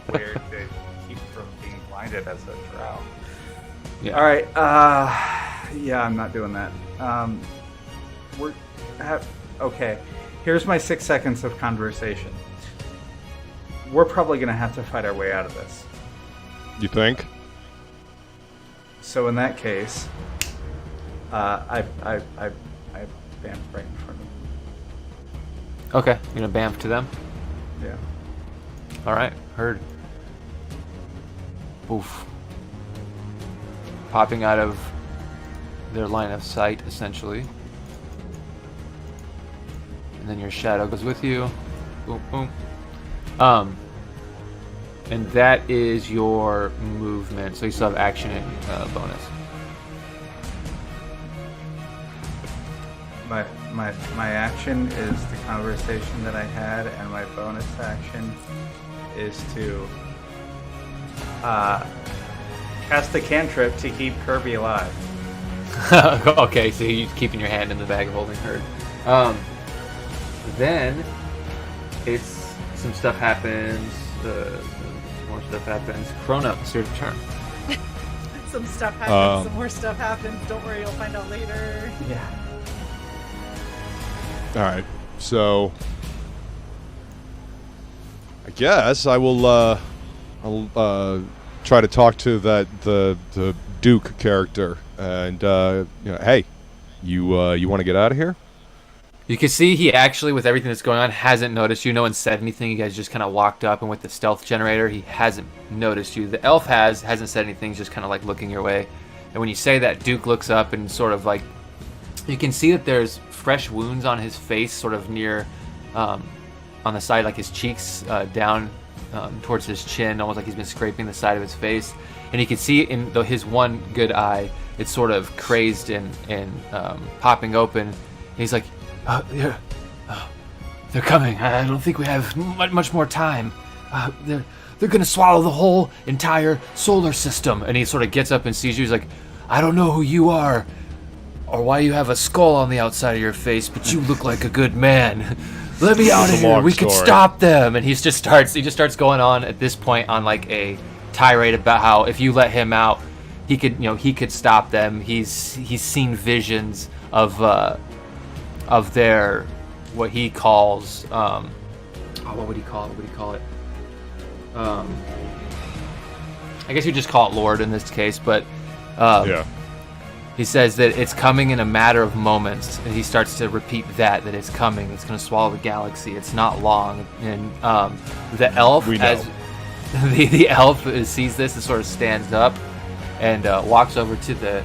wear to keep from being blinded as a drow. Yeah. All right. Yeah, I'm not doing that. Okay. Here's my 6 seconds of conversation. We're probably gonna have to fight our way out of this. You think? So in that case, I bamf right in front of them. Okay, you're gonna bamf to them? Yeah. Alright, heard. Oof. Popping out of their line of sight, essentially. And then your shadow goes with you. Boom, boom. And that is your movement, so you still have action and bonus. My action is the conversation that I had, and my bonus action is to cast a cantrip to keep Kirby alive. Okay, so you're keeping your hand in the bag of holding herd. Then it's some stuff happens. Some more stuff happens. Kronos, it's your turn. Some stuff happens, some more stuff happens. Don't worry, you'll find out later. Yeah. All right. So I guess I will. I'll try to talk to the Duke character, and hey, you want to get out of here? You can see he actually, with everything that's going on, hasn't noticed you. No one said anything. You guys just kind of walked up, and with the stealth generator, he hasn't noticed you. The elf hasn't said anything, he's just kind of like looking your way. And when you say that, Duke looks up and sort of like, you can see that there's fresh wounds on his face, sort of near, on the side, like his cheeks down towards his chin, almost like he's been scraping the side of his face. And you can see in his one good eye, it's sort of crazed and popping open. And he's like, they're coming. I don't think we have much more time. They're gonna swallow the whole entire solar system. And he sort of gets up and sees you. He's like, I don't know who you are or why you have a skull on the outside of your face, but you look like a good man. Let me out of here. We can stop them. And he just starts going on at this point on like a tirade about how if you let him out, he could stop them. He's seen visions of their, what he calls, what would he call it? I guess you just call it Lord in this case, but Yeah. He says that it's coming in a matter of moments, and he starts to repeat that it's coming. It's going to swallow the galaxy. It's not long. And the elf, as the elf sees this and sort of stands up and walks over to the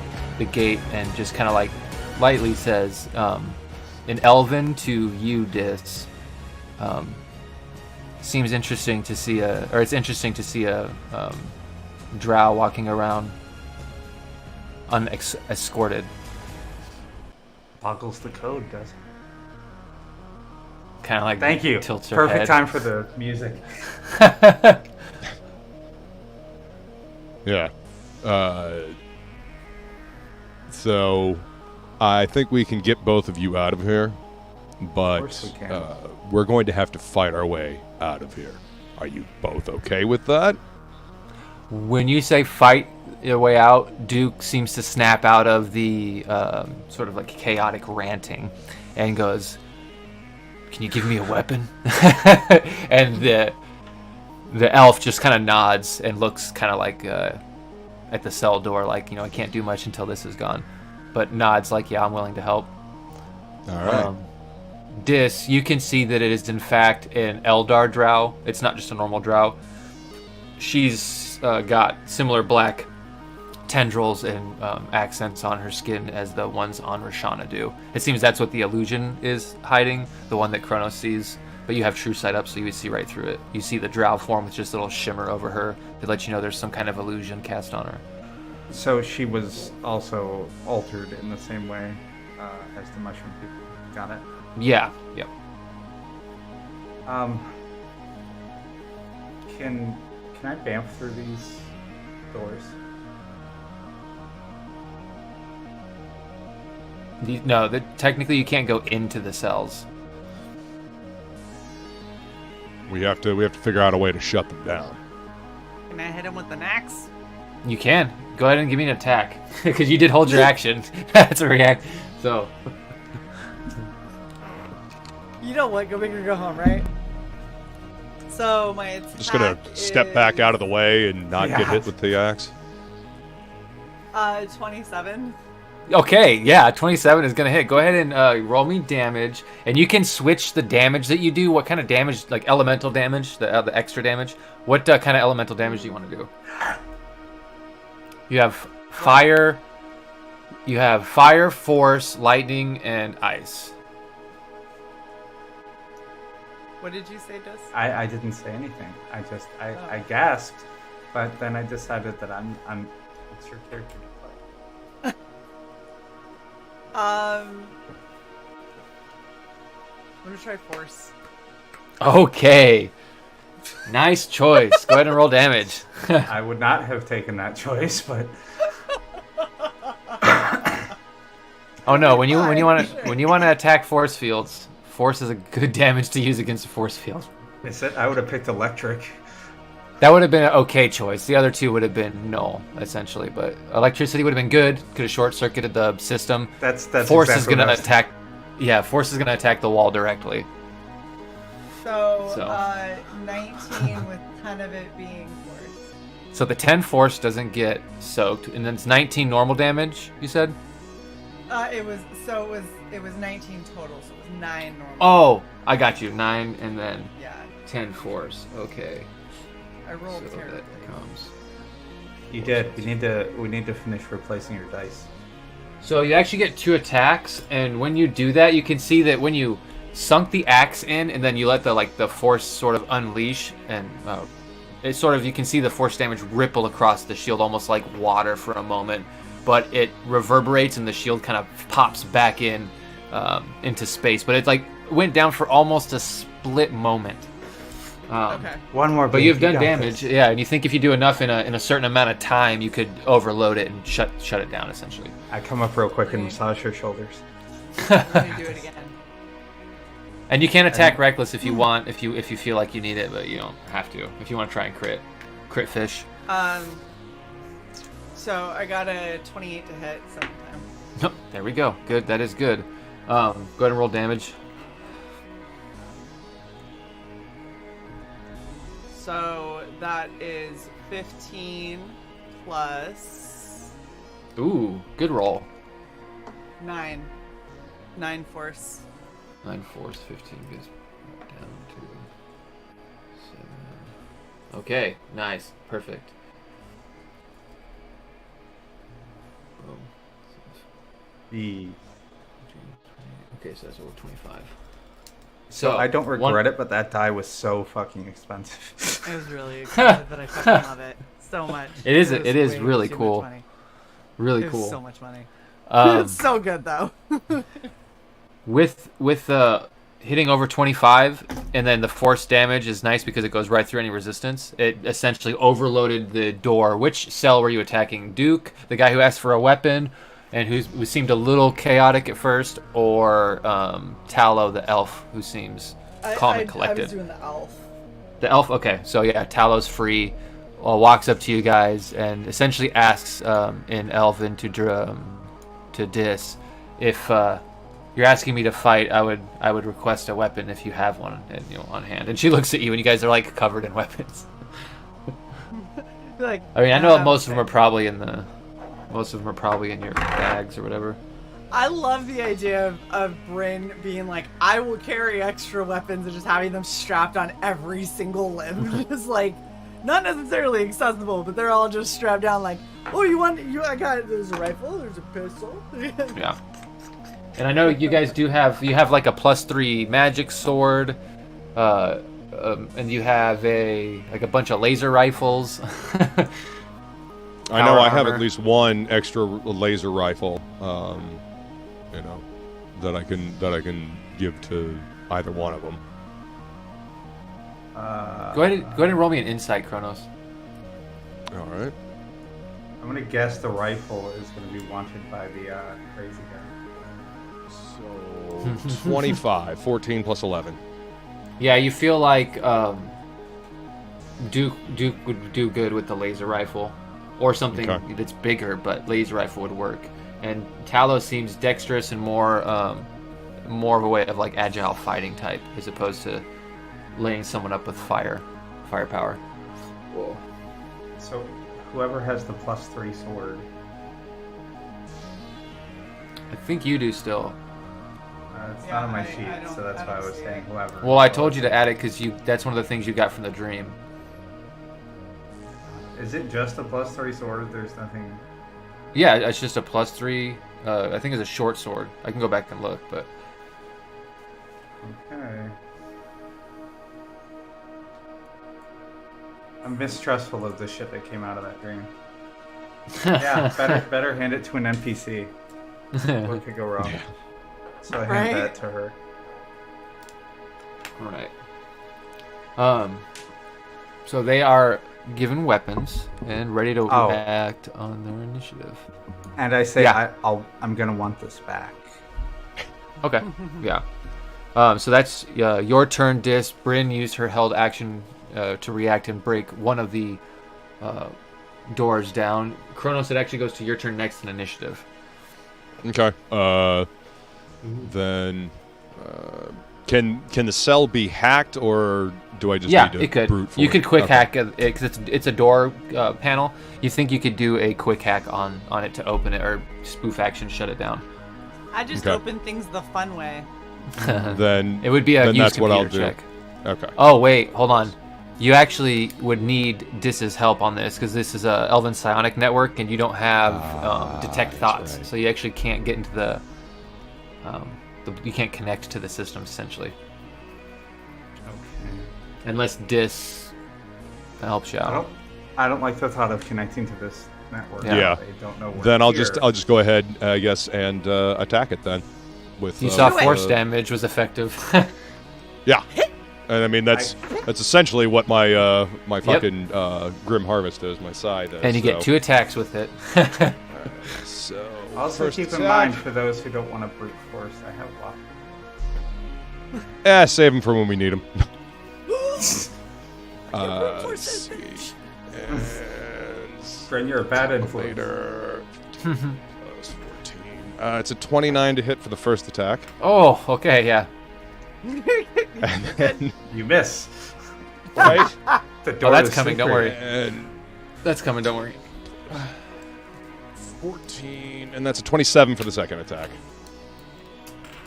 gate and just kind of like lightly says, in Elven to you, Dis, seems interesting to see it's interesting to see a drow walking around unescorted. Boggles the code, does it? Kind of like Thank you. tilts her Perfect head. time for the music. Yeah. So I think we can get both of you out of here, but course we can. we're going to have to fight our way out of here. Are you both okay with that? When you say fight your way out, Duke seems to snap out of the sort of like chaotic ranting and goes, "Can you give me a weapon?" And the elf just kind of nods and looks kind of like at the cell door, like, I can't do much until this is gone, but nods like, yeah, I'm willing to help. All right. Dis, you can see that it is in fact an Eldar drow. It's not just a normal drow. She's got similar black tendrils and accents on her skin as the ones on Rashana do. It seems that's what the illusion is hiding, the one that Kronos sees. But you have true sight up, so you would see right through it. You see the drow form with just a little shimmer over her to let you know there's some kind of illusion cast on her. So she was also altered in the same way as the mushroom people. Got it. Yeah, yep. Can I bamf through these doors? No, technically you can't go into the cells. We have to figure out a way to shut them down. Can I hit him with an axe? You can. Go ahead and give me an attack. Because you did hold your action. That's a react. So, You know what? Go big or go home, right? So my attack Just gonna step back out of the way and not get Yeah. hit with the axe. 27. okay, yeah, 27 is going to hit. Go ahead and roll me damage. And you can switch the damage that you do. What kind of damage? Like elemental damage? The extra damage? What kind of elemental damage do you want to do? You have fire. You have fire, force, lightning, and ice. What did you say, Dis? I didn't say anything. I gasped, but then I decided that I'm it's your character to play. I'm gonna try force. Okay. Nice choice. Go ahead and roll damage. I would not have taken that choice, but Oh no! When you want Sure. to attack force fields, force is a good damage to use against a force field. I said I would have picked electric. That would have been an okay choice. The other two would have been null, essentially. But electricity would have been good. Could have short circuited the system. That's Force exactly is gonna what I was attack. Yeah, force is gonna attack the wall directly. So, So. 19 with 10 of it being force. So the 10 force doesn't get soaked, and then it's 19 normal damage. You said? It was 19 total, so it was 9 normal. Oh, I got you. 9 and then Yeah, 10 force. Okay. I rolled So terribly. that comes. You did. We need to finish replacing your dice. So you actually get 2 attacks, and when you do that, you can see that when you sunk the axe in, and then you let the force sort of unleash, and it sort of, you can see the force damage ripple across the shield, almost like water for a moment, but it reverberates, and the shield kind of pops back in into space. But it went down for almost a split moment. Okay. One more. But beat, you've you done got damage, this. yeah, and you think if you do enough in a certain amount of time, you could overload it and shut it down, essentially. I come up real quick and massage her shoulders. Let me do it again. And you can attack reckless if you want, if you feel like you need it, but you don't have to. If you want to try and crit fish. So I got a 28 to hit second time. Nope, there we go. Good, that is good. Go ahead and roll damage. So that is 15 plus Ooh, good roll. 9. 9 force. 9 force, 15 goes down to 7. Okay, nice, perfect. Boom. The Okay, so that's over 25. So I don't regret it, but that die was so fucking expensive. It was really expensive, but I fucking love it so much. It is was really way cool. too much money. Really It cool. was so much money. It's so good though. With hitting over 25, and then the force damage is nice because it goes right through any resistance. It essentially overloaded the door. Which cell were you attacking? Duke, the guy who asked for a weapon, and who seemed a little chaotic at first, or Tallow, the elf, who seems calm and collected? I was doing the elf. The elf, okay. So yeah, Tallow's free, walks up to you guys, and essentially asks in Elven to Dis, if you're asking me to fight, I would request a weapon if you have one, on hand. And she looks at you, and you guys are like covered in weapons. Like, I mean, I know most of them are probably in your bags or whatever. I love the idea of Bryn being like, I will carry extra weapons, and just having them strapped on every single limb. Just like, not necessarily accessible, but they're all just strapped down like, oh, there's a rifle, there's a pistol. Yeah. And I know you guys you have like a +3 magic sword, and you have a bunch of laser rifles. I know I have armor. at least one extra laser rifle, that I can give to either one of them. Go ahead and roll me an insight, Kronos. All right. I'm gonna guess the rifle is gonna be wanted by the crazy guy. So 25, 14 plus 11. Yeah, you feel like Duke would do good with the laser rifle, or something that's bigger, but laser rifle would work. And Tallow seems dexterous and more of a way of like agile fighting type, as opposed to laying someone up with firepower. Whoa. So whoever has the +3 sword. I think you do still. It's Yeah, not on my I sheet, don't- so that's I why I don't was see saying it. whoever. Well, I told you to add it because that's one of the things you got from the dream. Is it just a +3 sword? There's nothing. Yeah, it's just a +3. I think it's a short sword. I can go back and look, but Okay. I'm mistrustful of the shit that came out of that dream. Yeah, better hand it to an NPC. What could go wrong? Yeah. So I hand Right? that to her. Right. So they are given weapons and ready to Oh. act on their initiative. And I say, Yeah. I'm gonna want this back. Okay. Yeah. So that's your turn, Dis. Bryn used her held action to react and break one of the doors down. Kronos, it actually goes to your turn next in initiative. Okay. Then can the cell be hacked, or do I just Yeah, need to it could. brute force You could quick Okay. hack it because it's a door panel. You think you could do a quick hack on it to open it, or spoof action shut it down? I just Okay. open things the fun way. Then It would be a then use that's what I'll computer do. check. Okay. Oh wait, hold on. You actually would need Dis's help on this because this is a Elven Psionic network, and you don't have detect that's thoughts, right. so you actually can't get into the you can't connect to the system essentially, Okay. unless Dis helps you out. I don't like the thought of connecting to this network. Yeah. They don't know. Then I'll here. just go ahead, I guess, and attack it then. With You saw Do it. force damage was effective. Yeah. And I mean that's essentially what my my fucking Grim Harvest is, my scythe is. And you get so. 2 attacks with it. So Also first keep in attack. mind, for those who don't want to brute force, I have luck. Save them for when we need them. Let's see. And Friend, you're a bad influence. later. Plus 14. It's a 29 to hit for the first attack. Oh, okay, yeah. And then, You miss. right? The door that's to coming, don't secret. worry. And That's coming, don't worry. 14. And that's a 27 for the second attack.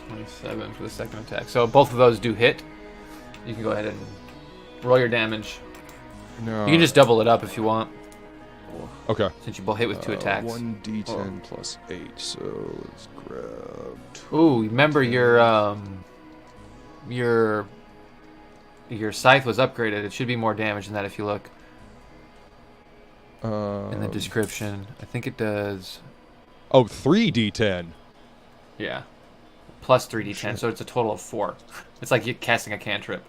27 for the second attack. So both of those do hit. You can go ahead and roll your damage. No. You can just double it up if you want, Okay. since you both hit with 2 attacks. 1d10 plus 8. So let's grab. Ooh, remember your scythe was upgraded. It should be more damage than that if you look in the description. I think it does Oh, 3d10. Yeah. Plus 3d10, so it's a total of 4. It's like you're casting a cantrip.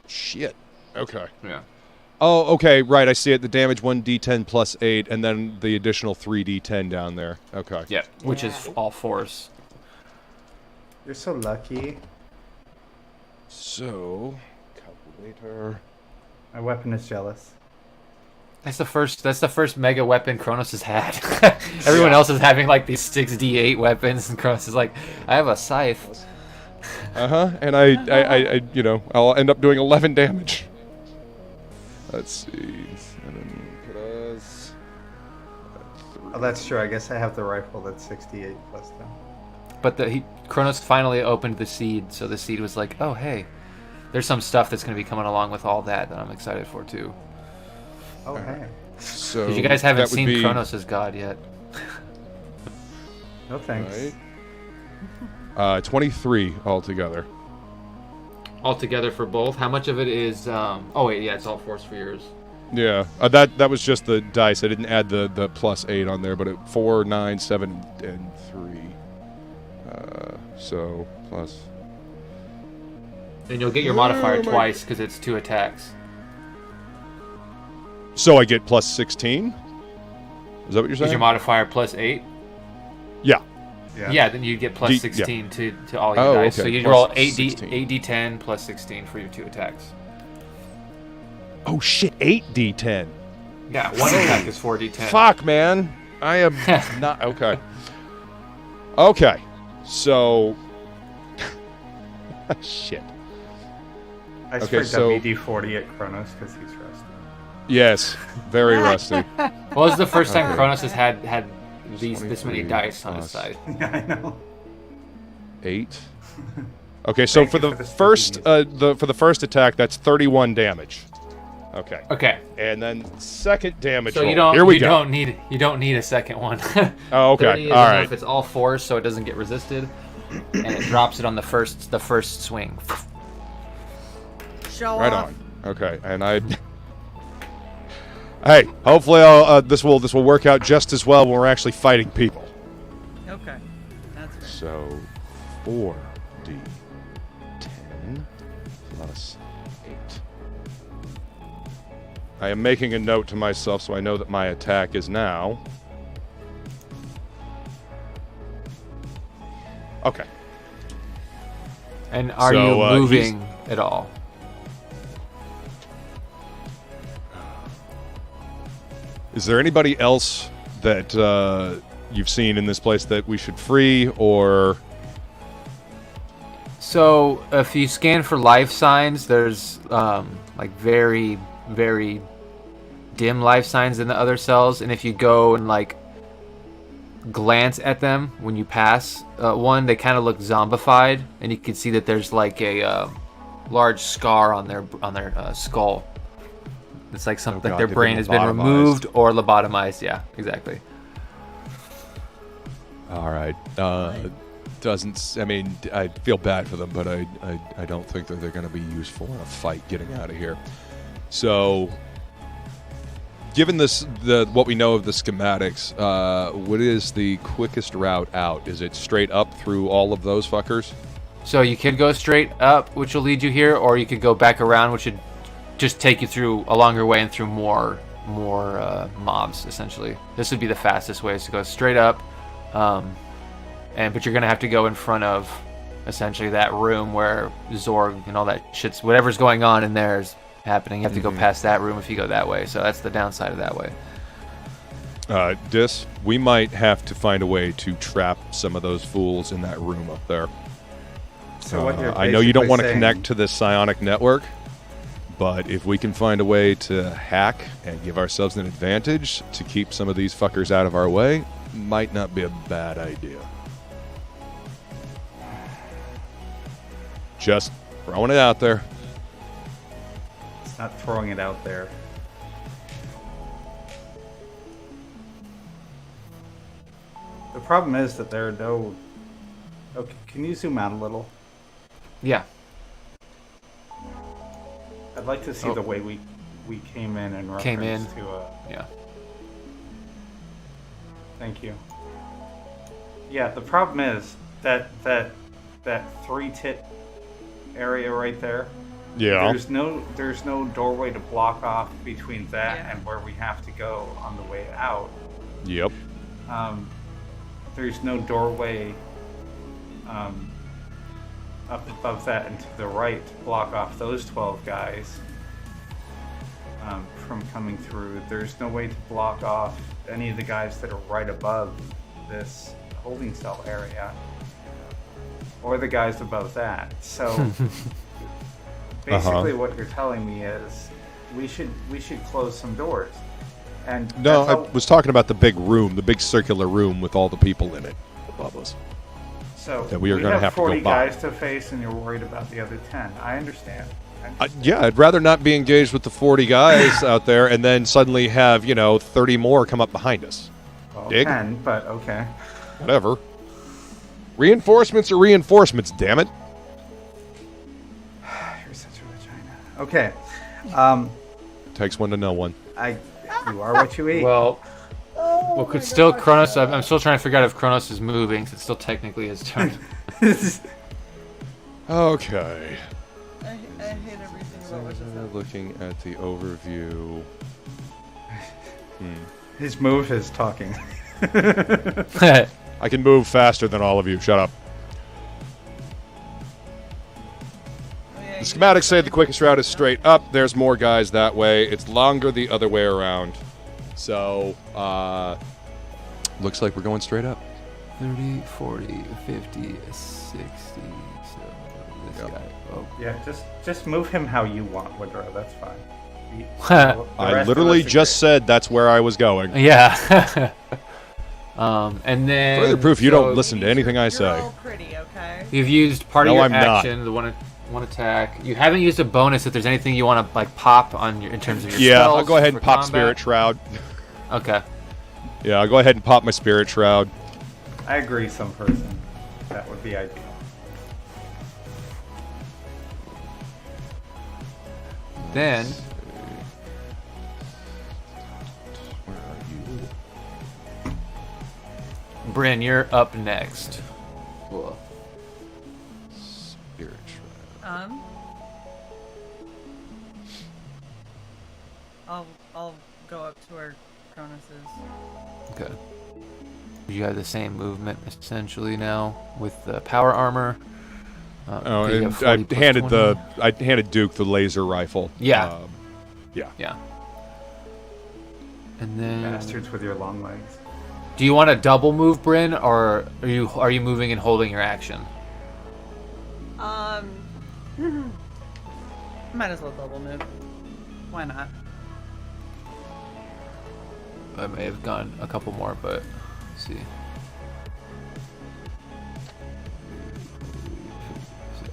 Shit. Okay. Yeah. Oh, okay, right. I see it. The damage 1d10 plus 8, and then the additional 3d10 down there. Okay. Yeah, which is all force. You're so lucky. So, calculator. My weapon is jealous. That's the first mega weapon Kronos has had. Everyone else is having like these 6d8 weapons, and Kronos is like, I have a scythe. And I I'll end up doing 11 damage. Let's see. 7 plus. Oh, that's true. I guess I have the rifle that's 68 plus 10. But Kronos finally opened the seed, so the seed was like, oh hey, there's some stuff that's going to be coming along with all that I'm excited for too. Oh, hey. So Because you guys haven't that would seen be, Kronos as God yet. No thanks. Right. 23 altogether. Altogether for both, how much of it is? Oh wait, yeah, it's all force for yours. Yeah, that was just the dice. I didn't add the plus 8 on there, but 4, 9, 7, and 3. So plus. And you'll get your modifier twice because it's 2 attacks. So I get plus 16. Is that what you're saying? Is your modifier plus 8? Yeah. Yeah, then you get plus D- 16 to all your dice. Okay. So you Plus roll 16. 8d10 plus 16 for your 2 attacks. Oh shit! 8d10. Yeah, one attack is 4d10. Fuck, man. I am not okay. Okay, so shit. I Okay, okay, so- WD-40 at Kronos because he's rusty. Yes, very rusty. Well, this is the first time Okay. Kronos has had this many 23 dice on his plus- side. Yeah, I know. 8. Okay, so Thank for you the for this first convenience. for the first attack, that's 31 damage. Okay, Okay, and then second damage. so roll. you don't Here we you go. don't need a second one. Oh, okay. 30 is All enough. right. It's all force, so it doesn't get resisted, and it drops it on the first swing. Show Right off. on. Okay, and I. Hey, hopefully this will work out just as well when we're actually fighting people. Okay, that's fair. So, 4d10 plus 8. I am making a note to myself so I know that my attack is now. Okay. And are So, you he's- moving at all? Is there anybody else that you've seen in this place that we should free, or So if you scan for life signs, there's like very, very dim life signs in the other cells, and if you go and like glance at them when you pass one, they kind of look zombified, and you can see that there's like a large scar on their skull. It's like something God, like their they've brain been has been lobotomized. removed or lobotomized. Yeah, exactly. all right? Doesn't. I mean, I feel bad for them, but I don't think that they're going to be useful in a fight getting out of here. So, given what we know of the schematics, what is the quickest route out? Is it straight up through all of those fuckers? So you could go straight up, which will lead you here, or you could go back around, which would just take you through a longer way and through more mobs. Essentially, this would be the fastest way, is to go straight up, but you're gonna have to go in front of essentially that room where Zorg and all that shit's whatever's going on in there is happening. You have to go past that room if you go that way. So that's the downside of that way. Dis, we might have to find a way to trap some of those fools in that room up there. So what you're I know you don't basically want to saying- connect to this psionic network, but if we can find a way to hack and give ourselves an advantage to keep some of these fuckers out of our way, might not be a bad idea. Just throwing it out there. It's not throwing it out there. The problem is that there are no... Okay, can you zoom out a little? Yeah. I'd like to see Oh. the way we came in and reference Came in. to... Yeah. Thank you. Yeah, the problem is that 3-tit area right there. Yeah. There's no doorway to block off between that Yeah. and where we have to go on the way out. Yep. There's no doorway up above that and to the right to block off those 12 guys from coming through. There's no way to block off any of the guys that are right above this holding cell area, or the guys above that. So basically, what you're telling me is we should close some doors. And No, that's I all- was talking about the big room, the big circular room with all the people in it above us. so that we are gonna have to go 40 by. guys to face, and you're worried about the other 10. I understand. Yeah, I'd rather not be engaged with the 40 guys out there and then suddenly have, 30 more come up behind us. Well, Dig? 10, but okay. Whatever. Reinforcements are reinforcements, damn it. You're such a vagina. Okay. Takes one to know one. You are what you eat. Well, Oh could still Kronos. I'm still trying to figure out if Kronos is moving. 'Cause it's still technically his turn. Okay. I hate everything about what just happened. Looking at the overview. His move is talking. I can move faster than all of you. Shut up. Oh, yeah, The schematics say the quickest route is straight up. There's more guys that way. It's longer the other way around. So, looks like we're going straight up. 30, 40, 50, 60. So this Yep. guy. Oh. Yeah, just move him how you want, Woodrow. That's fine. I literally just said that's where I was going. Yeah. And then Further proof you so don't listen to anything I You're say. all pretty, okay? You've used part of No, your I'm not. action, the one attack. You haven't used a bonus if there's anything you want to like pop on your in terms of your Yeah, spells I'll go ahead and for pop combat. Spirit Shroud. Okay. Yeah, I'll go ahead and pop my Spirit Shroud. I agree, some person. That would be ideal. Then Where are you? Bryn, you're up next. Cool. Spirit Shroud. I'll go up to where Cronus is. Okay. You have the same movement essentially now with the power armor. Oh, 'cause you and have 40 plus I 20. handed Duke the laser rifle. Yeah. Yeah. Yeah. And then Bastards with your long legs. do you want to double move, Bryn, or are you moving and holding your action? Might as well double move. Why not? I may have gone a couple more, but let's see.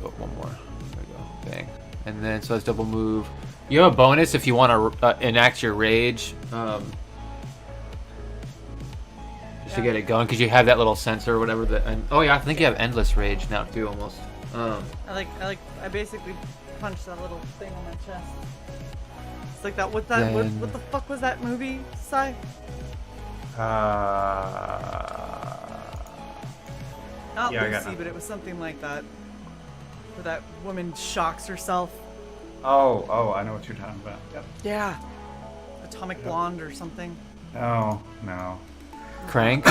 Oh, one more. There we go. Bang. And then so that's double move. You have a bonus if you want to enact your rage. Just to get it going, because you have that little sensor or whatever. Oh yeah, I think you have endless rage now too, almost. I basically punched that little thing on my chest. It's like that. What Then- the fuck was that movie, Sai? Not Yeah, I got Lucy, nothing. but it was something like that. Where that woman shocks herself. Oh, I know what you're talking about. Yep. Yeah. Atomic Blonde or something. No. Crank.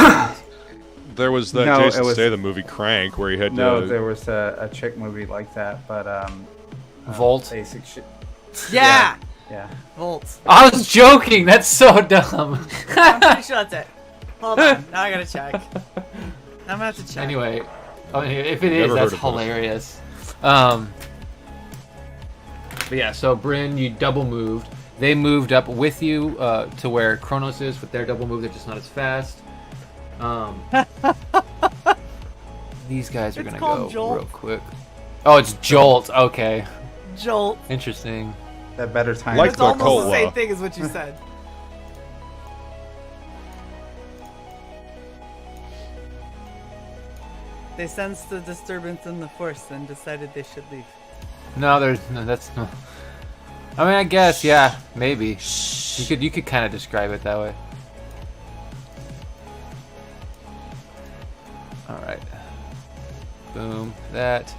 There was that No, Jason it was- Statham movie Crank where he had No, to. there was a chick movie like that, but Volt. basic shit. Yeah! Yeah. Volt. I was joking. That's so dumb. I'm pretty sure that's it. Hold on. Now I gotta check. I'm gonna have to check. Anyway, if it is, Never that's heard of those. hilarious. But yeah, so Bryn, you double moved. They moved up with you to where Kronos is with their double move. They're just not as fast. These guys are It's gonna called go Jolt. real quick. Oh, it's Jolt. Okay, Jolt. interesting. That better time. Like It's the almost cola. the same thing as what you said. They sensed the disturbance in the force and decided they should leave. No, that's no. I mean, I guess, yeah, maybe. You could kind of describe it that way. All right. Boom. That.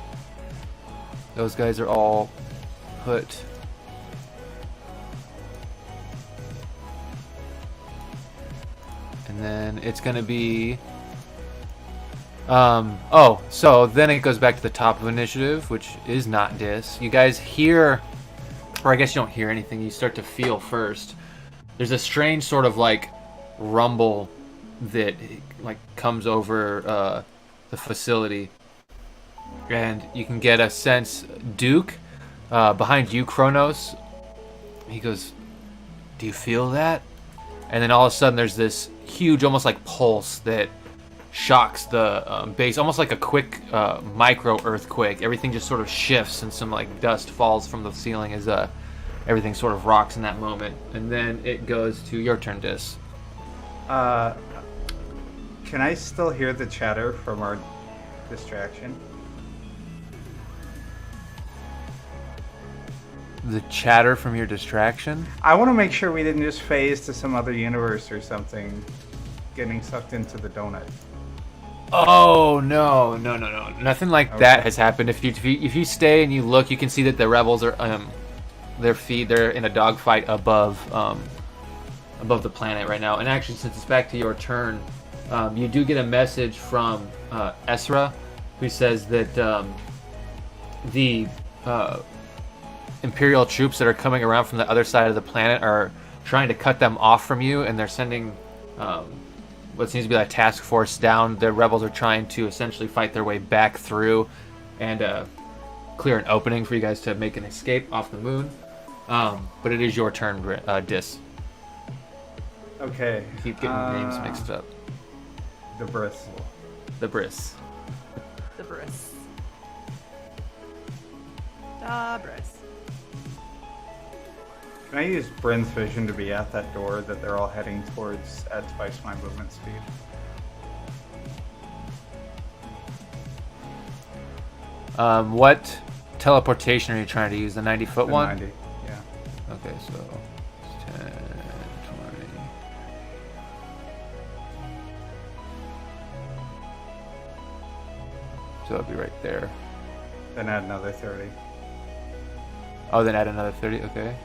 Those guys are all put. And then it's going to be... so then it goes back to the top of initiative, which is not Dis. You guys hear... Or I guess you don't hear anything. You start to feel first. There's a strange sort of like rumble that like comes over the facility. And you can get a sense... Duke, behind you, Kronos, he goes, "Do you feel that?" And then all of a sudden there's this huge, almost like pulse that shocks the base, almost like a quick micro earthquake. Everything just sort of shifts and some like dust falls from the ceiling as everything sort of rocks in that moment. And then it goes to your turn, Dis. Can I still hear the chatter from our distraction? The chatter from your distraction? I want to make sure we didn't just phase to some other universe or something, getting sucked into the donut. Oh no, nothing like that has happened. If you stay and you look, you can see that the rebels are they're in a dogfight above the planet right now. And actually, since it's back to your turn, you do get a message from Esra, who says that the Imperial troops that are coming around from the other side of the planet are trying to cut them off from you, and they're sending what seems to be like a task force down. The rebels are trying to essentially fight their way back through and clear an opening for you guys to make an escape off the moon. But it is your turn, Dis. Okay. I keep getting names mixed up. The Briss. The Briss. The Briss. Da Briss. Can I use Bryn's vision to be at that door that they're all heading towards at twice my movement speed? What teleportation are you trying to use? The 90-foot one? 90, yeah. Okay, so it's 10, 20. So it'll be right there. Then add another 30. Oh, then add another 30. Okay.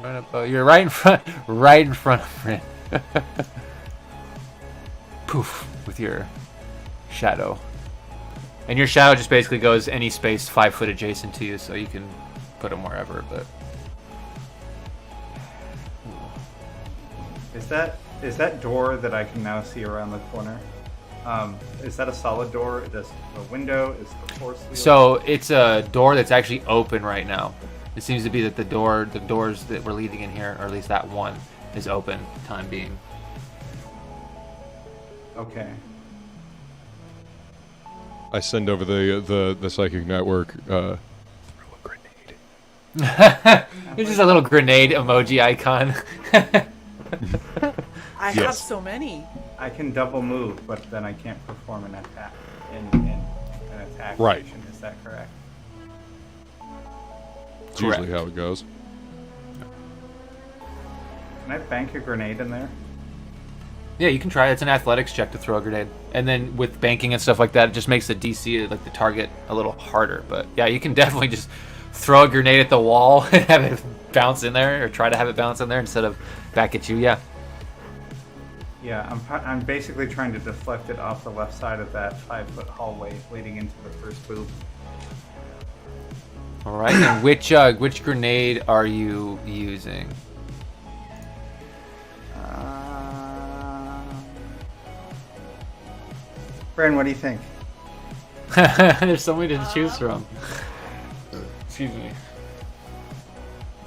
Right up, you're right in front of Bryn. Poof, with your shadow. And your shadow just basically goes any space 5 foot adjacent to you, so you can put them wherever. But Is that door that I can now see around the corner? Is that a solid door? Is this a window? Is the floor sealed? so it's a door that's actually open right now. It seems to be that the doors that we're leading in here, or at least that one, is open. Time being. Okay. I send over the psychic network. Throw a grenade. It's just a little grenade emoji icon. I have Yes. so many. I can double move, but then I can't perform an attack in an attack Right. station. Is that correct? It's usually Correct. how it goes. Can I bank a grenade in there? Yeah, you can try. It's an athletics check to throw a grenade, and then with banking and stuff like that, it just makes the DC, like the target, a little harder. But yeah, you can definitely just throw a grenade at the wall and have it bounce in there, or try to have it bounce in there instead of back at you. Yeah. Yeah, I'm basically trying to deflect it off the left side of that 5-foot hallway leading into the first booth. All right. And which grenade are you using? Bryn, what do you think? There's so many to choose from. Excuse me.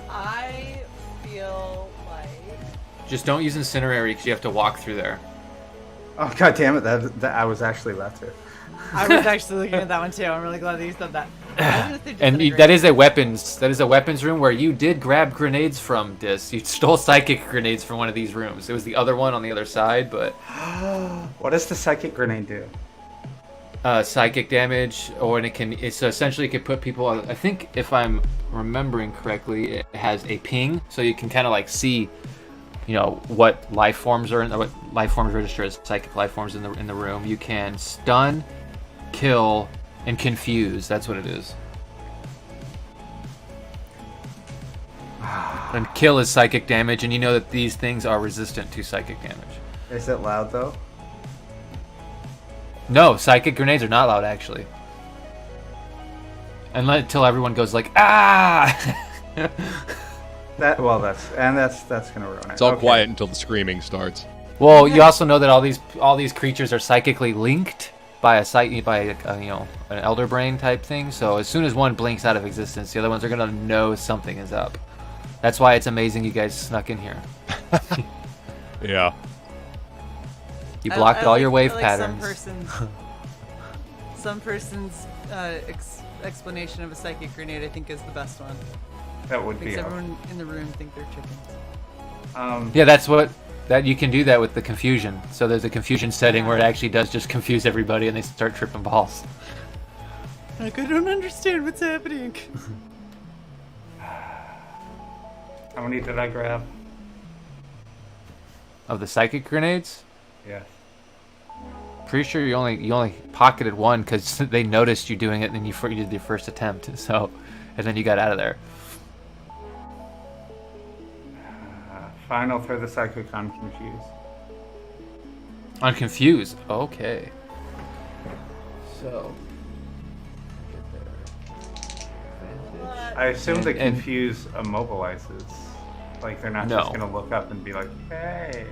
I feel like Just don't use incinerary because you have to walk through there. Oh god damn it! That I was actually left here. I was actually looking at that one too. I'm really glad that you said that. I was gonna say And disintegrate. that is a weapons room where you did grab grenades from, Dis. You stole psychic grenades from one of these rooms. It was the other one on the other side, but What does the psychic grenade do? psychic damage, or it's essentially it can put people on. I think if I'm remembering correctly, it has a ping, so you can kind of like see what life forms are what life forms register as psychic life forms in the room. You can stun, kill, and confuse. That's what it is. And kill is psychic damage, and you know that these things are resistant to psychic damage. Is it loud though? No, psychic grenades are not loud actually. Until everyone goes like, ah! That's gonna ruin it. It's all Okay. quiet until the screaming starts. Well, you also know that all these creatures are psychically linked by an elder brain type thing. So as soon as one blinks out of existence, the other ones are gonna know something is up. That's why it's amazing you guys snuck in here. Yeah. You blocked all your wave I like patterns. Some person's explanation of a psychic grenade, I think, is the best one. That would Makes be. everyone in the room think they're chickens. Yeah, that you can do that with the confusion. So there's a confusion setting where it actually does just confuse everybody and they start tripping balls. Like, I don't understand what's happening. How many did I grab? Of the psychic grenades, Yes. pretty sure you only pocketed one because they noticed you doing it and then you did your first attempt. So, and then you got out of there. Fine, I'll throw the psychic on confuse. On confuse. Okay. So. I assume the And- confuse immobilizes. Like they're not No. just gonna look up and be like, "Hey."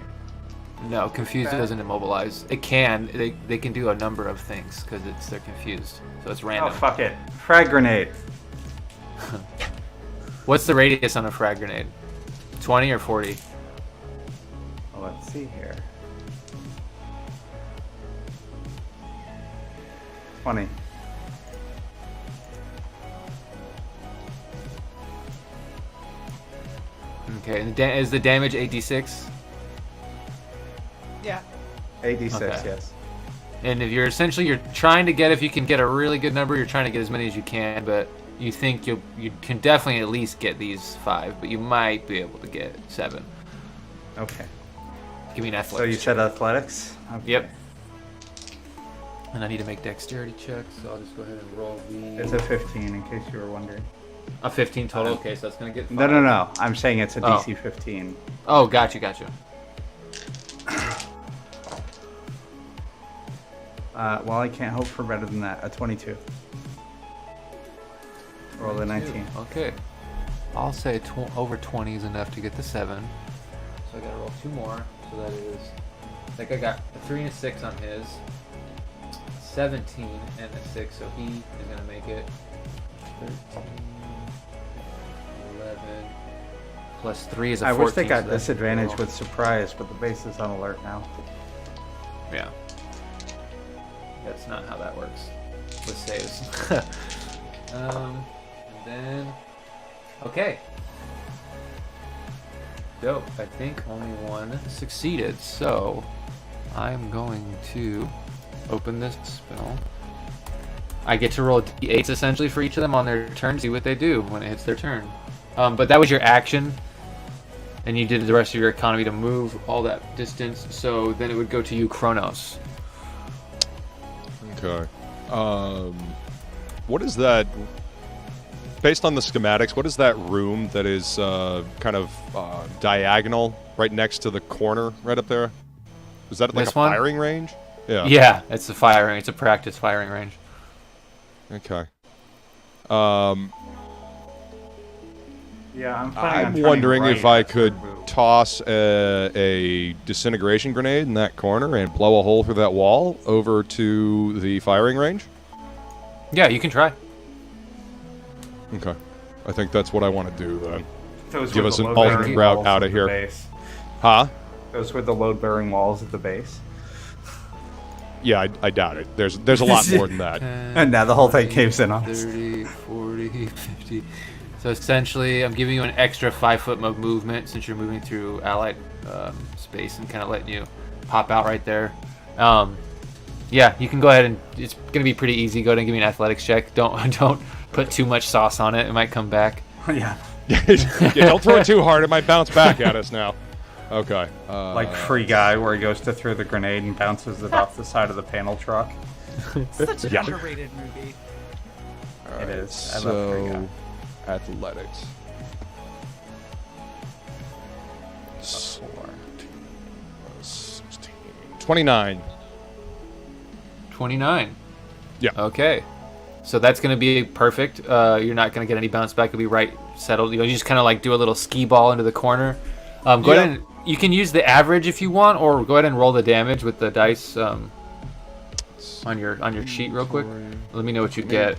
No, confused Okay. doesn't immobilize. It can. They can do a number of things because they're confused. So it's Oh random. fuck it! Frag grenade. What's the radius on a frag grenade? 20 or 40? Well, let's see here. 20. Okay. And is the damage 8d6? Yeah. 86, Okay. yes. And if you're trying to get, if you can get a really good number, you're trying to get as many as you can, but you think you can definitely at least get these 5, but you might be able to get 7. Okay. Give me an So athletics. you said athletics? Okay. Yep. And I need to make dexterity checks, so I'll just go ahead and roll It's a 15, in case you were wondering. a 15 total. Okay, so that's gonna get 5. No. I'm saying it's a Oh. DC 15. Oh, gotcha. Well, I can't hope for better than that. A 22. Roll a 19. Okay. I'll say over 20 is enough to get the 7. So I gotta roll 2 more. So that is, I think I got a 3 and a 6 on his. 17 and a 6, so he is gonna make it 13, 11, plus 3 is a 14. I wish they got so that's disadvantage roll. with surprise, but the base is on alert now. Yeah. That's not how that works with saves. And then, okay. Dope. I think only one succeeded, so I'm going to open this spell. I get to roll d8s essentially for each of them on their turn, see what they do when it hits their turn. But that was your action, and you did the rest of your economy to move all that distance, so then it would go to you, Kronos. Okay. What is that? Based on the schematics, what is that room that is kind of diagonal right next to the corner right up there? Is that like This a one? firing range? Yeah. Yeah, it's a firing. It's a practice firing range. Okay. Yeah, I'm planning on I'm turning wondering right if I as we could move. toss a disintegration grenade in that corner and blow a hole through that wall over to the firing range. Yeah, you can try. Okay. I think that's what I want to do then. Those give were us the an load-bearing alternate route walls out at of the here. base. Huh? Those were the load-bearing walls at the base. Yeah, I doubt it. There's a lot more than that. And now the whole thing caves in on us. 30, 40, 50. So essentially, I'm giving you an extra 5-foot movement since you're moving through allied space and kind of letting you pop out right there. Yeah, you can go ahead and it's gonna be pretty easy. Go ahead and give me an athletics check. Don't put too much sauce on it. It might come back. Yeah. Yeah, don't throw it too hard. It might bounce back at us now. Okay. Like Free Guy, where he goes to throw the grenade and bounces it off the side of the panel truck. Such an Yeah. underrated movie. It is. I love Free Guy. So, athletics. 16. 29. 29. Yeah. Okay. So that's going to be perfect. You're not going to get any bounce back. It'll be right settled. You just kind of like do a little skee ball into the corner. Go ahead and you can use the average if you want, or go ahead and roll the damage with the dice on your sheet real quick. Let me know what you get.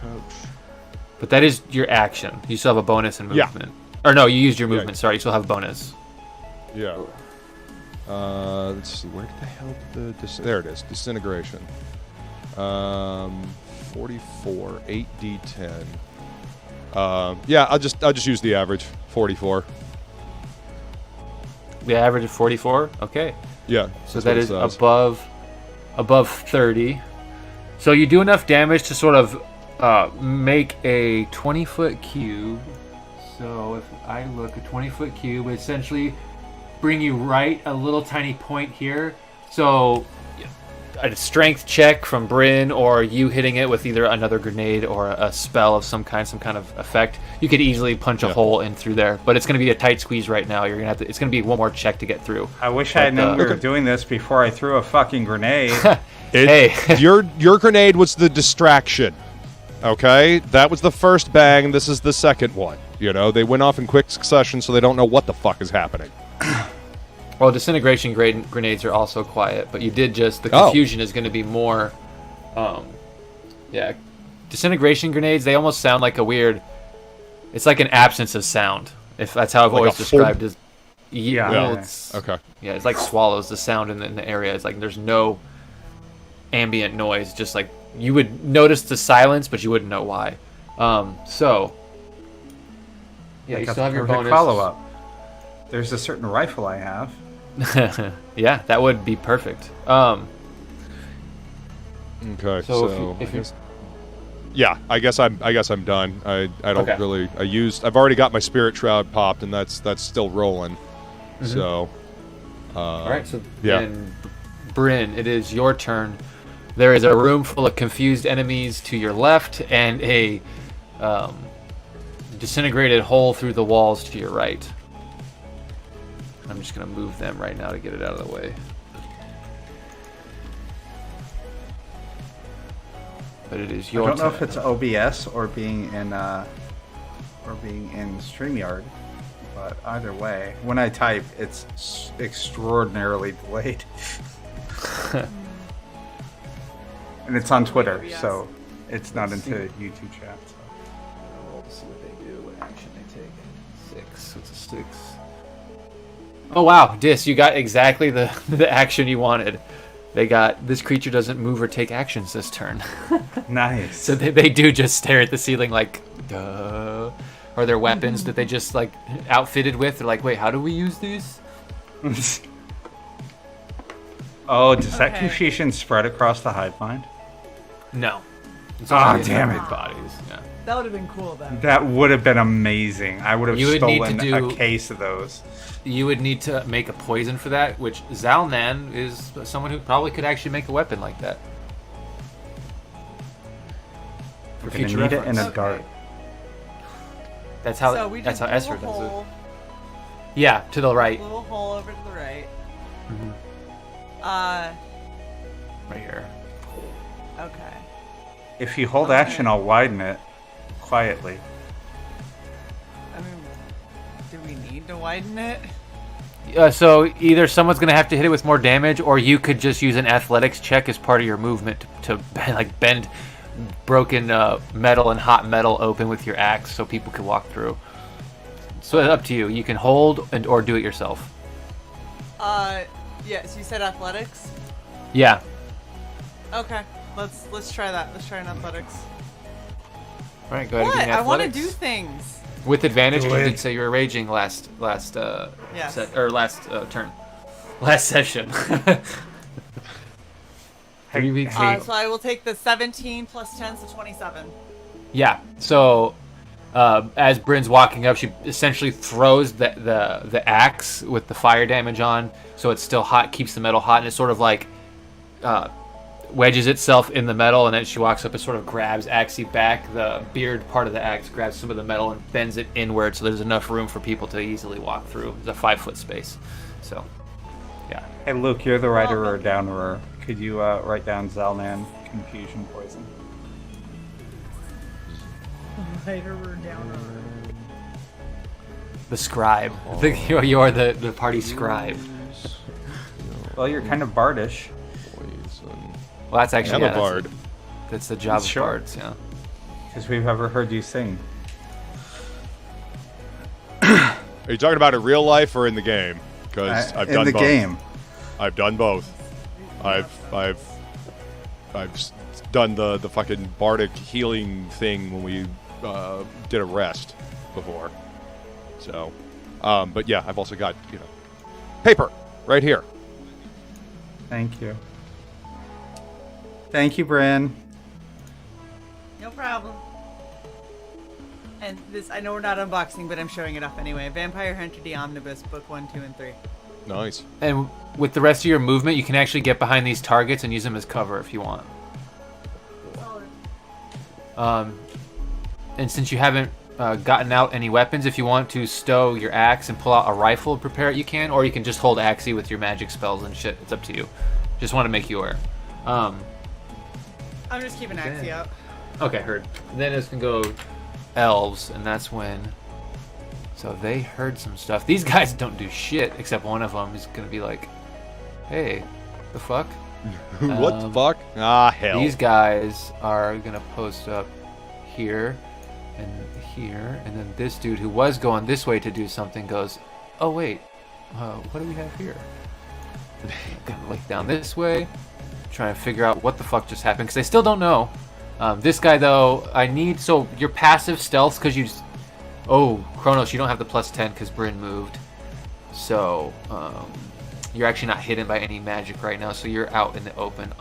But that is your action. You still have a bonus in Yeah. movement. Or no, you used your movement. Sorry, you still have a bonus. Yeah. Let's see. Where the hell did there it is. Disintegration. 44. 8d10. Yeah, I'll just use the average. 44. The average of 44. Okay. Yeah. So that's that what it is says. above 30. So you do enough damage to sort of make a 20-foot cube. So if I look, a 20-foot cube would essentially bring you right a little tiny point here. So a strength check from Bryn, or you hitting it with either another grenade or a spell of some kind of effect, you could easily punch a hole in through there. But it's going to be a tight squeeze right now. You're gonna have to. It's going to be one more check to get through. I wish I had known we were doing this before I threw a fucking grenade. Hey, your grenade was the distraction. Okay, that was the first bang. This is the second one. You know, they went off in quick succession, so they don't know what the fuck is happening. well, disintegration grenades are also quiet, but you did just the confusion is going to be more. Disintegration grenades, they almost sound like a weird. It's like an absence of sound. If that's how I've Like always a described it. Yeah. Yeah. It's, Okay. Yeah, it's like swallows the sound in the area. It's like there's no ambient noise. Just like you would notice the silence, but you wouldn't know why. So yeah, you Like still a have your perfect bonus. follow-up. There's a certain rifle I have. Yeah, that would be perfect. Okay. So So, if you- yeah, I guess I'm done. I don't Okay. really. I've already got my spirit shroud popped, and that's still rolling. So. All right, so yeah. then, Bryn, it is your turn. There is a room full of confused enemies to your left, and a disintegrated hole through the walls to your right. I'm just gonna move them right now to get it out of the way. But it is I your don't know turn. if it's OBS or being in StreamYard, but either way, when I type, it's extraordinarily delayed. And it's on Twitter, OBS. so it's not into YouTube chat. So. Roll to see what they do, what action they take. 6. It's a 6. Oh wow, Dis, you got exactly the action you wanted. They got this creature doesn't move or take actions this turn. Nice. So they do just stare at the ceiling like, duh. Or their weapons that they just like outfitted with. They're like, wait, how do we use these? Oh, does that Okay. confusion spread across the hive mind? No. It's Ah, only in damn their it. bodies. Yeah. That would have been cool, though. That would have been amazing. I would have You would need to stolen do- a case of those. You would need to make a poison for that, which Zalnan is someone who probably could actually make a weapon like that. For We're gonna future need it reference. in a Okay. dart. That's how So we that's just how blew Esther a does it. hole, Yeah, to the right. little hole over to the right. Mhm. Right here. Okay. If you hold Okay. action, I'll widen it quietly. I mean, do we need to widen it? So either someone's gonna have to hit it with more damage, or you could just use an athletics check as part of your movement to like bend broken metal and hot metal open with your axe, so people could walk through. So it's up to you. You can hold and or do it yourself. Yeah. So you said athletics. Yeah. Okay. Let's try that. Let's try an athletics. All right, go ahead. What? And give me I want to athletics. do things. With advantage, Do because you it. did say you were raging last Yes. turn, last session. 3 weeks. Hey, So I will take the 17 plus 10, so 27. Yeah. So, as Bryn's walking up, she essentially throws the axe with the fire damage on, so it's still hot, keeps the metal hot, and it sort of like wedges itself in the metal, and then she walks up and sort of grabs Axie back. The beard part of the axe grabs some of the metal and bends it inward, so there's enough room for people to easily walk through. There's a 5-foot space. So, yeah. Hey, Luke, you're the writer or downerer. Could you write down Zalman confusion poison? Later we're down on The scribe. I think you're the party scribe. Well, you're kind of bardish. Well, that's actually I'm a bard. That's the job of Sure. bards, yeah. Because we've ever heard you sing. Are you talking about in real life or in the game? Because I've done in the both. game. I've done both. I've done the fucking bardic healing thing when we did a rest before. So, but yeah, I've also got paper right here. Thank you. Thank you, Bran. No problem. And this, I know we're not unboxing, but I'm showing it off anyway. Vampire Hunter D Omnibus, book 1, 2, and 3. Nice. And with the rest of your movement, you can actually get behind these targets and use them as cover if you want. And since you haven't gotten out any weapons, if you want to stow your axe and pull out a rifle and prepare it, you can. Or you can just hold Axie with your magic spells and shit. It's up to you. Just want to make you aware. I'm just keeping Axie out. Okay, heard. Then it's going to go elves, and that's when... So they heard some stuff. These guys don't do shit, except one of them is going to be like, hey, the fuck? What the fuck? Ah, hell. These guys are going to post up here and here, and then this dude who was going this way to do something goes, oh, wait, what do we have here? Kind of look down this way, trying to figure out what the fuck just happened, because they still don't know. This guy, though, so your passive stealth, because you... Oh, Kronos, you don't have the +10 because Bryn moved. So, you're actually not hidden by any magic right now, so you're out in the open.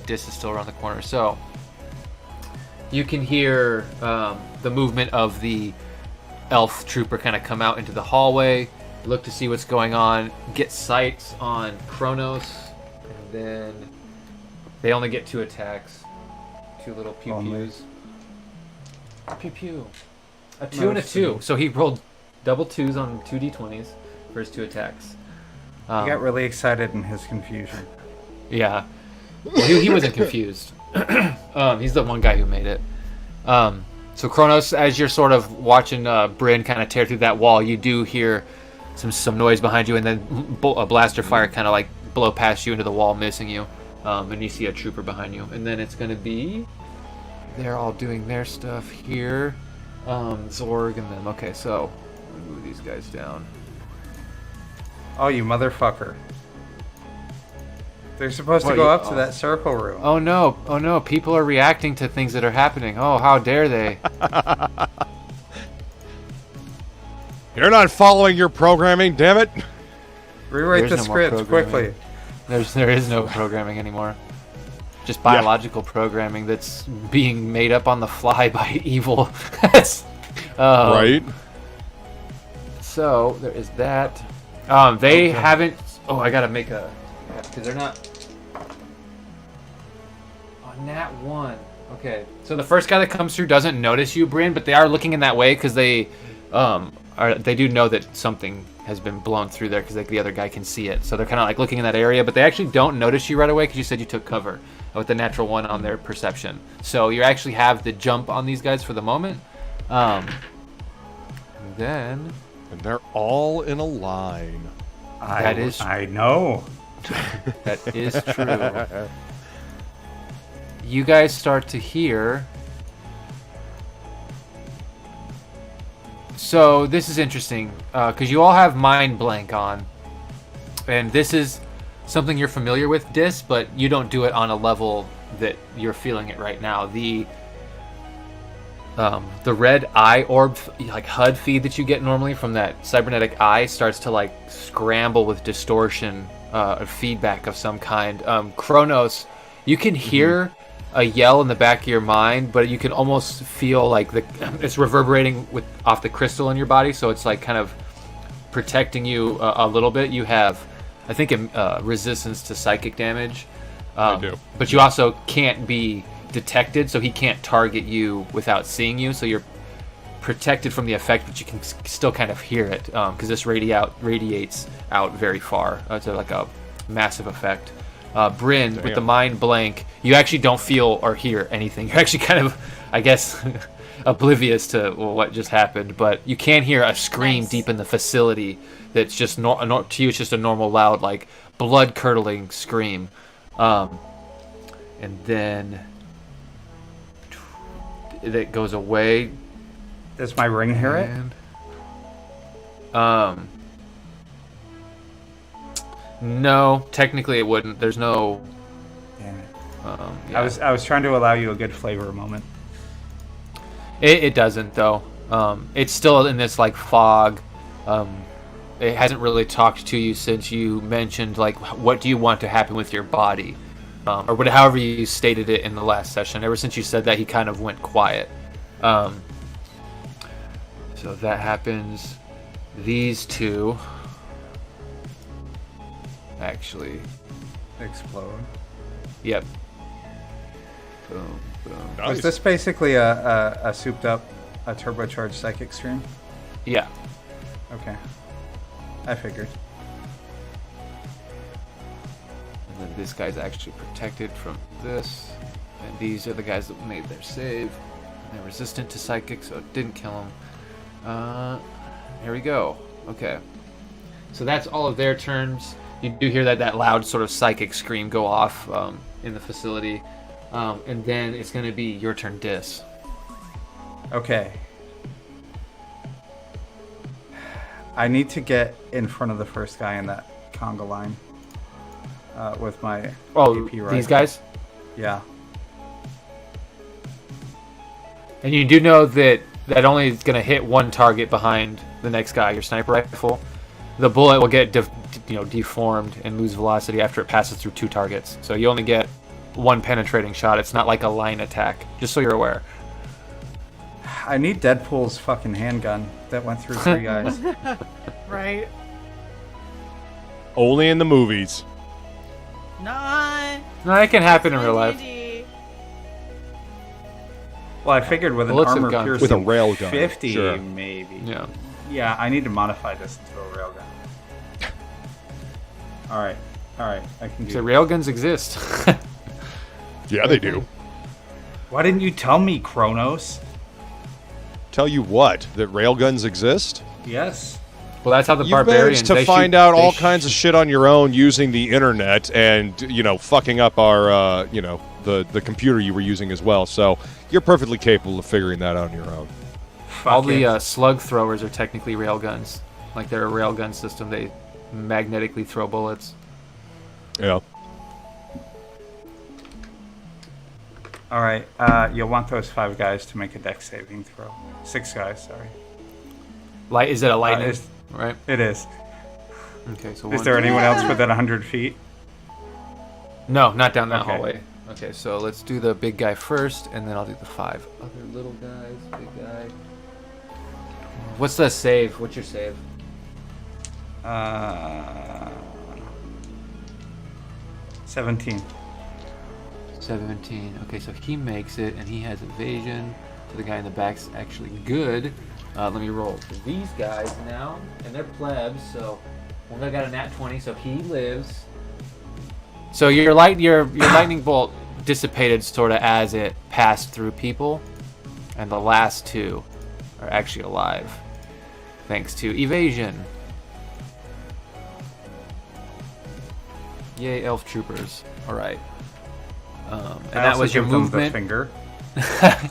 Dis is still around the corner. So, you can hear the movement of the elf trooper kind of come out into the hallway, look to see what's going on, get sights on Kronos, and then they only get 2 attacks. 2 little pew-pews. Pew-pew. A 2 and a 2. So he rolled double 2s on 2 d20s for his 2 attacks. He got really excited in his confusion. Yeah. Well, he wasn't confused. He's the one guy who made it. So Kronos, as you're sort of watching Bryn kind of tear through that wall, you do hear some noise behind you, and then a blaster fire kind of like blow past you into the wall, missing you. And you see a trooper behind you. And then it's going to be... They're all doing their stuff here. Zorg and them. Okay, so move these guys down. Oh, you motherfucker. They're supposed to go up to that circle room. Oh no, people are reacting to things that are happening. Oh, how dare they? You're not following your programming, damn it! Rewrite There's the no more script quickly. There is no programming anymore. Just biological programming that's being made up on the fly by evil. Right? So, there is that. They haven't... Oh, I gotta make a... Because they're not... On that one. Okay. So the first guy that comes through doesn't notice you, Bryn, but they are looking in that way because they do know that something has been blown through there because the other guy can see it. So they're kind of like looking in that area, but they actually don't notice you right away because you said you took cover with the natural 1 on their perception. So you actually have the jump on these guys for the moment. And they're all in a line. I know. That is true. You guys start to hear... So this is interesting, because you all have Mind Blank on. And this is something you're familiar with, Dis, but you don't do it on a level that you're feeling it right now. The red eye orb, like HUD feed that you get normally from that cybernetic eye starts to like scramble with distortion, feedback of some kind. Kronos, you can hear a yell in the back of your mind, but you can almost feel like it's reverberating off the crystal in your body, so it's like kind of protecting you a little bit. You have, I think, resistance to psychic damage. I do. But you also can't be detected, so he can't target you without seeing you, so you're protected from the effect, but you can still kind of hear it, because this radiates out very far. It's like a massive effect. Bryn, with the mind blank, you actually don't feel or hear anything. You're actually kind of, I guess, oblivious to what just happened, but you can hear a scream deep in the facility that's just to you it's just a normal loud, like, blood curdling scream. And then it goes away. Does my ring hear it? No, technically it wouldn't. There's no. Damn it. Yeah. I was trying to allow you a good flavor moment. It doesn't though. It's still in this like fog. It hasn't really talked to you since you mentioned like what do you want to happen with your body, or however you stated it in the last session. Ever since you said that, he kind of went quiet. So that happens. These two actually Explode. Yep. Boom, boom. Nice. Is this basically a souped up, a turbocharged psychic stream? Yeah. Okay. I figured. And then this guy's actually protected from this. And these are the guys that made their save. And they're resistant to psychic, so it didn't kill them. Here we go. Okay. So that's all of their turns. You do hear that loud sort of psychic scream go off in the facility. And then it's going to be your turn, Dis. Okay. I need to get in front of the first guy in that conga line with my AP rifle. These guys? Yeah. And you do know that only is going to hit one target behind the next guy, your sniper rifle. The bullet will get deformed and lose velocity after it passes through two targets. So you only get one penetrating shot. It's not like a line attack, just so you're aware. I need Deadpool's fucking handgun that went through 3 guys. Right? Only in the movies. Not. No, it can happen in real life. Well, I figured with an Bullets have armor gone- piercing With a rail gun, 50, sure. maybe. Yeah. Yeah, I need to modify this into a railgun. All right, I can do. So railguns exist. Yeah, they do. Why didn't you tell me, Kronos? Tell you what, that railguns exist? Yes. Well, that's how the You've barbarians managed to find out all kinds of shit on your own using the internet and, fucking up our, the computer you were using as well. So you're perfectly capable of figuring that out on your own. All the slug throwers are technically railguns. Like they're a railgun system. They magnetically throw bullets. Yeah. All right, you'll want those 5 guys to make a dex saving throw. 6 guys, sorry. Is it a lightning? It's- Right. It is. Okay. So Is there anyone else within 100 feet? No, not down that Okay. hallway. Okay, so let's do the big guy first, and then I'll do the 5 other little guys. Big guy. What's the save? What's your save? 17. 17. Okay, so he makes it, and he has evasion. So the guy in the back's actually good. Let me roll for these guys now, and they're plebs. So one guy got a nat 20, so he lives. So your lightning bolt dissipated sort of as it passed through people, and the last 2 are actually alive, thanks to evasion. Yay, elf troopers! All right. And that was your movement. The finger.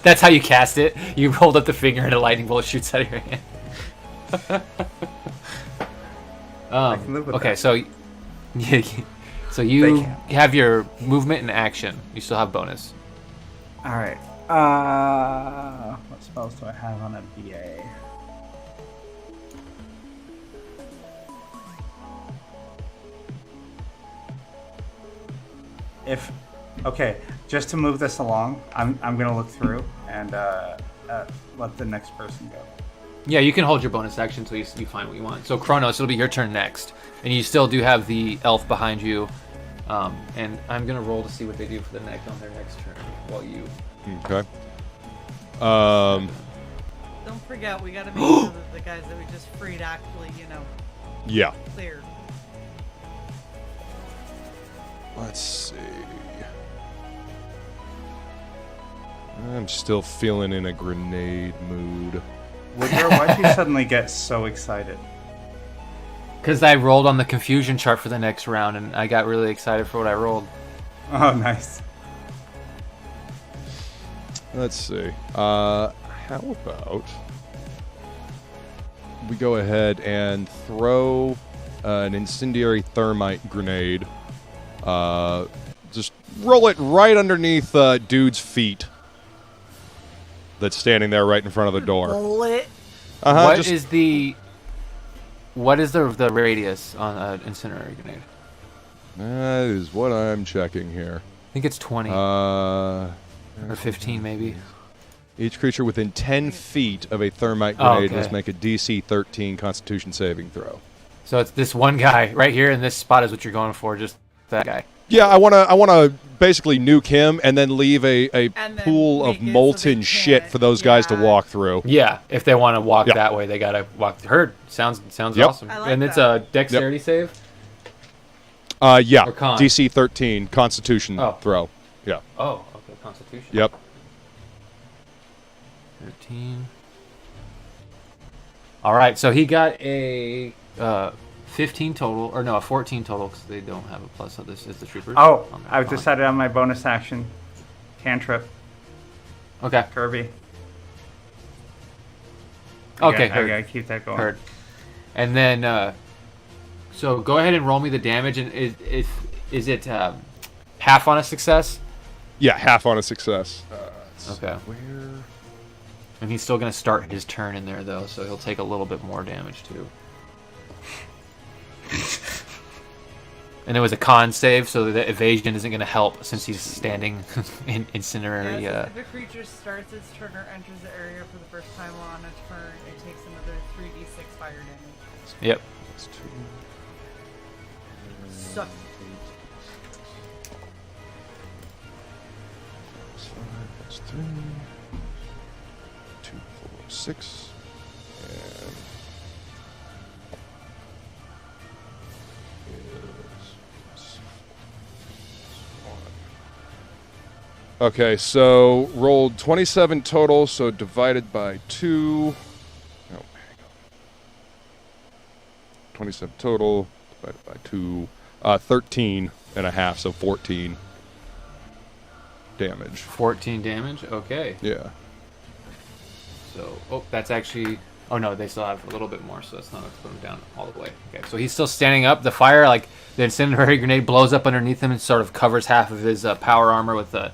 That's how you cast it. You hold up the finger and a lightning bolt shoots out of your hand. I can live with okay, that. so you have your movement and action. You still have bonus. All right. What spells do I have on a BA? Okay, just to move this along, I'm gonna look through and let the next person go. Yeah, you can hold your bonus action until you find what you want. So Kronos, it'll be your turn next, and you still do have the elf behind you. And I'm gonna roll to see what they do for the next on their next turn while you. Okay. Don't forget, we gotta make sure that the guys that we just freed actually, Yeah. cleared. Let's see. I'm still feeling in a grenade mood. Woodrow, why'd you suddenly get so excited? Because I rolled on the confusion chart for the next round, and I got really excited for what I rolled. Oh, nice. Let's see. How about we go ahead and throw an incendiary thermite grenade. Just roll it right underneath dude's feet. That's standing there right in front of the door. Bullet. What is the radius on an incendiary grenade? That is what I'm checking here. I think it's 20 Or or 15 maybe. Each creature within 10 feet of a thermite grenade okay. must make a DC 13 Constitution saving throw. So it's this one guy right here in this spot is what you're going for, just that guy. Yeah, I wanna basically nuke him and then leave a And then pool make of it so molten they shit can't- for those guys to yeah. walk through. Yeah, if they want to walk Yeah. that way, they gotta walk. Heard sounds Yep. awesome. I like and it's that. a dexterity save. Yeah, Or con? DC 13 Constitution Oh. throw. Yeah. Oh, okay, Constitution. Yep. 13. All right, so he got a 15 total, or no, a 14 total because they don't have a plus. So this is the troopers. Oh, on their I've con. decided on my bonus action. Cantrip, Okay. Kirby. Okay. I Heard. gotta keep that going. Heard. And then, so go ahead and roll me the damage. And is it half on a success? Yeah, half on a success. Okay. Where? And he's still going to start his turn in there, though, so he'll take a little bit more damage, too. And it was a con save, so the evasion isn't going to help since he's standing in incendiary. Yes, if a creature starts its turn or enters the area for the first time on a turn, it takes another 3d6 fire damage. Yep. That's 2. Suck. That's 3. 2, 4, 6. And is 1. Okay, so rolled 27 total, so divided by 2. Oh, hang on. 27 total, divided by 2. 13 and a half, so 14 damage. 14 damage? Okay. Yeah. So, that's actually... Oh, no, they still have a little bit more, so that's not going to put him down all the way. Okay, so he's still standing up. The fire, like, the incendiary grenade blows up underneath him and sort of covers half of his power armor with the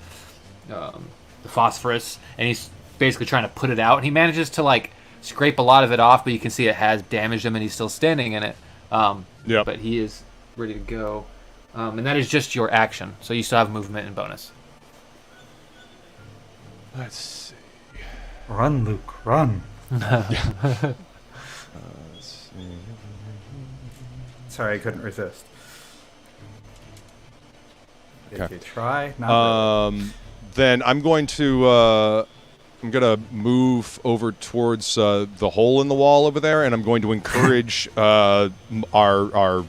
phosphorus, and he's basically trying to put it out. And he manages to, like, scrape a lot of it off, but you can see it has damaged him, and he's still standing in it. Yep. But he is ready to go. And that is just your action, so you still have movement and bonus. Let's see. Run, Luke, run. Let's see. Sorry, I couldn't resist. If Okay. you try, not Then I'm going to move over towards the hole in the wall over there, and I'm going to encourage our other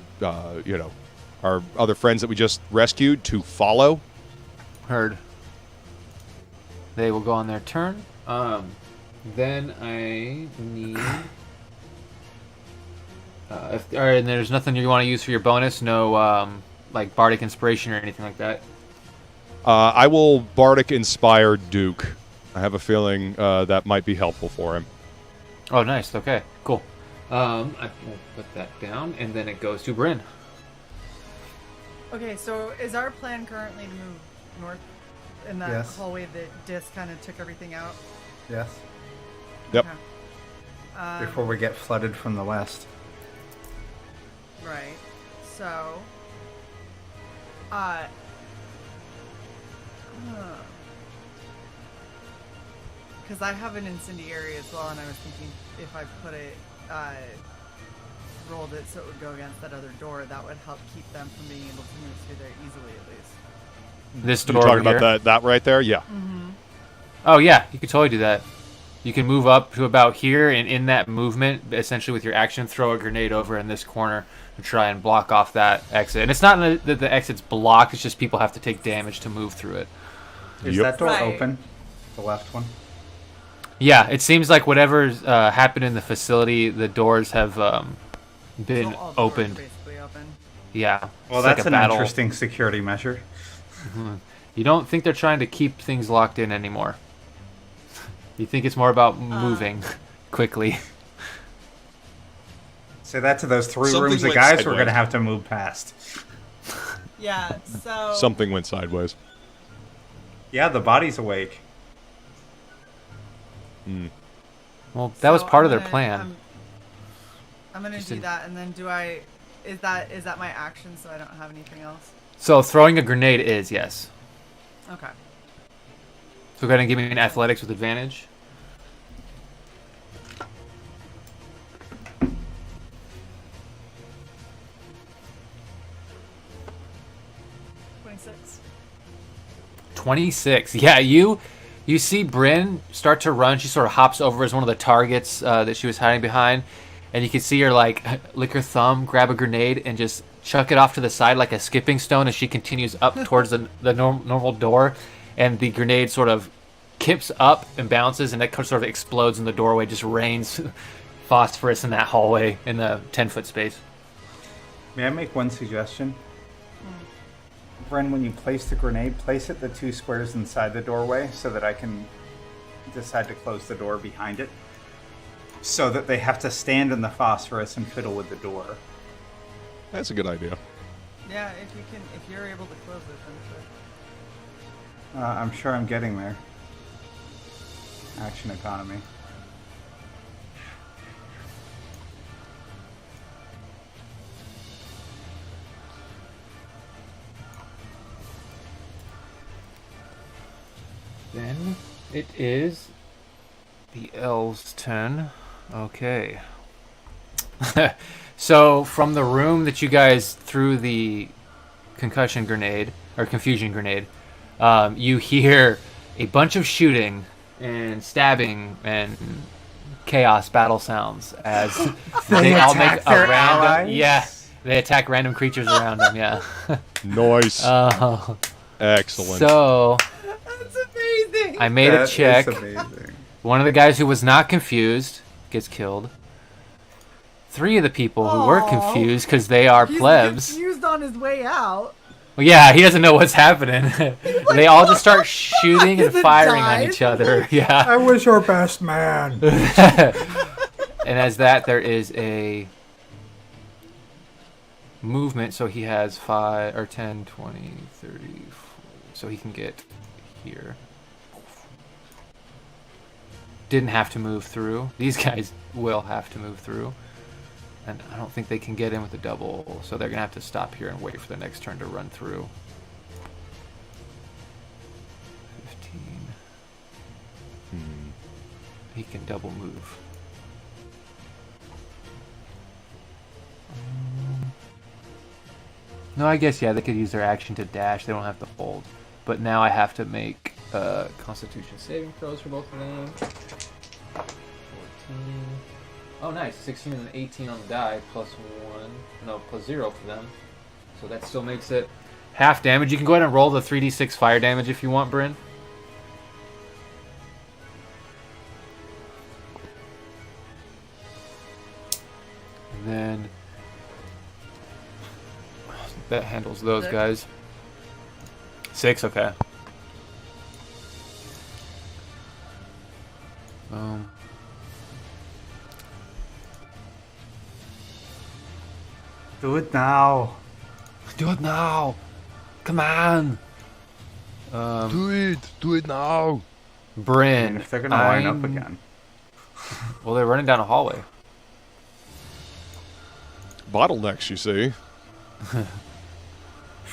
friends that we just rescued to follow. Heard. They will go on their turn. Then I need... and there's nothing you want to use for your bonus? No, like Bardic Inspiration or anything like that? I will Bardic Inspire Duke. I have a feeling that might be helpful for him. Oh, nice. Okay, cool. I will put that down, and then it goes to Bryn. Okay, so is our plan currently to move north in that Yes. hallway that Dis kind of took everything out? yes. Yep. Okay. Before we get flooded from the west. Right. So, because I have an incendiary as well, and I was thinking if I put it, rolled it so it would go against that other door, that would help keep them from being able to move through there easily at least. This door You're talking over about here? that right there? Yeah. Oh yeah, you could totally do that. You can move up to about here, and in that movement, essentially with your action, throw a grenade over in this corner to try and block off that exit. And it's not that the exit's blocked; it's just people have to take damage to move through it. Is Yep. that door Right. open? The left one? Yeah, it seems like whatever's happened in the facility, the doors have been So all doors opened. basically open. Yeah. Well, it's like that's a an battle. interesting security measure. You don't think they're trying to keep things locked in anymore. You think it's more about moving quickly. Say that to those three Something rooms of went guys we're sideways. going to have to move past. Yeah, so... Something went sideways. Yeah, the body's awake. Well, that was so part I'm of their gonna- plan. I'm gonna Just do in- that, and then do I... Is that my action, so I don't have anything else? So throwing a grenade is, yes. Okay. So go ahead and give me an athletics with advantage. $26. 26. Yeah, you see Bryn start to run. She sort of hops over as one of the targets that she was hiding behind. And you can see her, like, lick her thumb, grab a grenade, and just chuck it off to the side like a skipping stone as she continues up towards the normal door. And the grenade sort of kips up and bounces, and that sort of explodes in the doorway, just rains phosphorus in that hallway in the 10-foot space. May I make one suggestion? Bren, when you place the grenade, place it the 2 squares inside the doorway so that I can decide to close the door behind it. So that they have to stand in the phosphorus and fiddle with the door. That's a good idea. Yeah, if you're able to close it, then sure. I'm sure I'm getting there. Action economy. Then it is the elves' turn. Okay. So from the room that you guys threw the concussion grenade or confusion grenade, you hear a bunch of shooting and stabbing and chaos battle sounds as they all make attack a their random. allies? Yeah, they attack random creatures around them. Yeah. Nice. Oh. Excellent. So That's amazing! I made That a is check. amazing. One of the guys who was not confused gets killed. 3 of the people who were Aw. confused because they are He's plebs. confused on his way out. Well, yeah, he doesn't know what's happening. They all just start shooting and Then firing on dies. each other. Yeah. I was your best man. And as that, there is a movement. So he has 5 or 10, 20, 30. 40, so he can get here. Didn't have to move through. These guys will have to move through. And I don't think they can get in with a double, so they're going to have to stop here and wait for the next turn to run through. 15. He can double move. No, I guess, yeah, they could use their action to dash. They don't have to hold. But now I have to make Constitution saving throws for both of them. 14. Oh, nice. 16 and 18 on the die, plus 1. No, plus 0 for them. So that still makes it half damage. You can go ahead and roll the 3d6 fire damage if you want, Bryn. And then that handles those 6. guys. 6, okay. Do it now. Do it now! Come on! Do it now. Bryn. And if they're going to line up I'm- again. Well, they're running down a hallway. Bottlenecks, you see.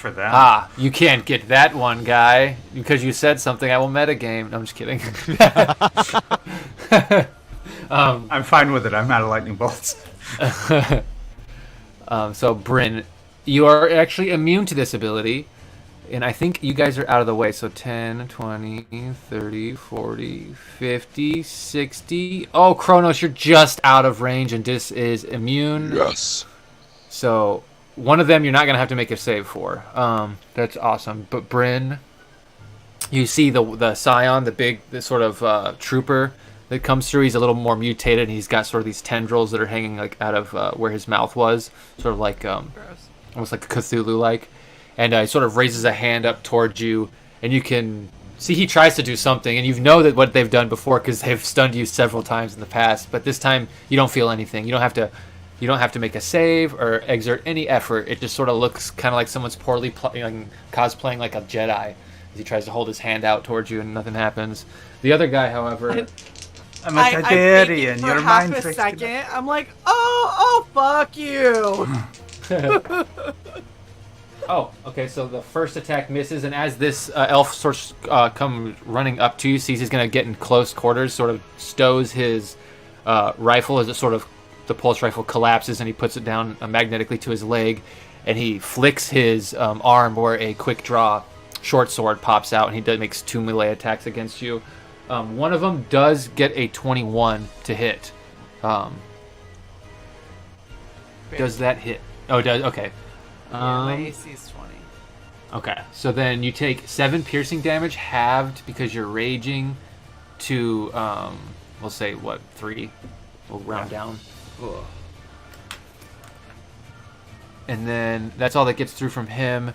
For them. Ah, you can't get that one, guy, because you said something. I will metagame. No, I'm just kidding. I'm fine with it. I'm out of lightning bolts. So, Bryn, you are actually immune to this ability. And I think you guys are out of the way. So 10, 20, 30, 40, 50, 60. Oh, Kronos, you're just out of range, and Dis is immune. Yes. So one of them you're not going to have to make a save for. That's awesome. But Bryn, you see the Scion, the sort of trooper that comes through. He's a little more mutated, and he's got sort of these tendrils that are hanging like out of where his mouth was. Sort of like almost like Cthulhu-like. And he sort of raises a hand up towards you, and you can see he tries to do something, and you know that what they've done before because they've stunned you several times in the past. But this time you don't feel anything. You don't have to make a save or exert any effort. It just sort of looks kind of like someone's poorly cosplaying like a Jedi as he tries to hold his hand out towards you, and nothing happens. The other guy, however, I'm like, I did, Ian. Your mind half a tricks. second, I'm like, oh, fuck you. Oh, okay, so the first attack misses, and as this elf sort of comes running up to you, sees he's going to get in close quarters, sort of stows his rifle as it sort of, the pulse rifle collapses, and he puts it down magnetically to his leg, and he flicks his arm where a quick draw short sword pops out, and he makes 2 melee attacks against you. One of them does get a 21 to hit. Does that hit? Oh, it does? Okay. My AC is 20. Okay, so then you take 7 piercing damage, halved because you're raging, to, we'll say, 3? We'll round down. Ugh. And then that's all that gets through from him.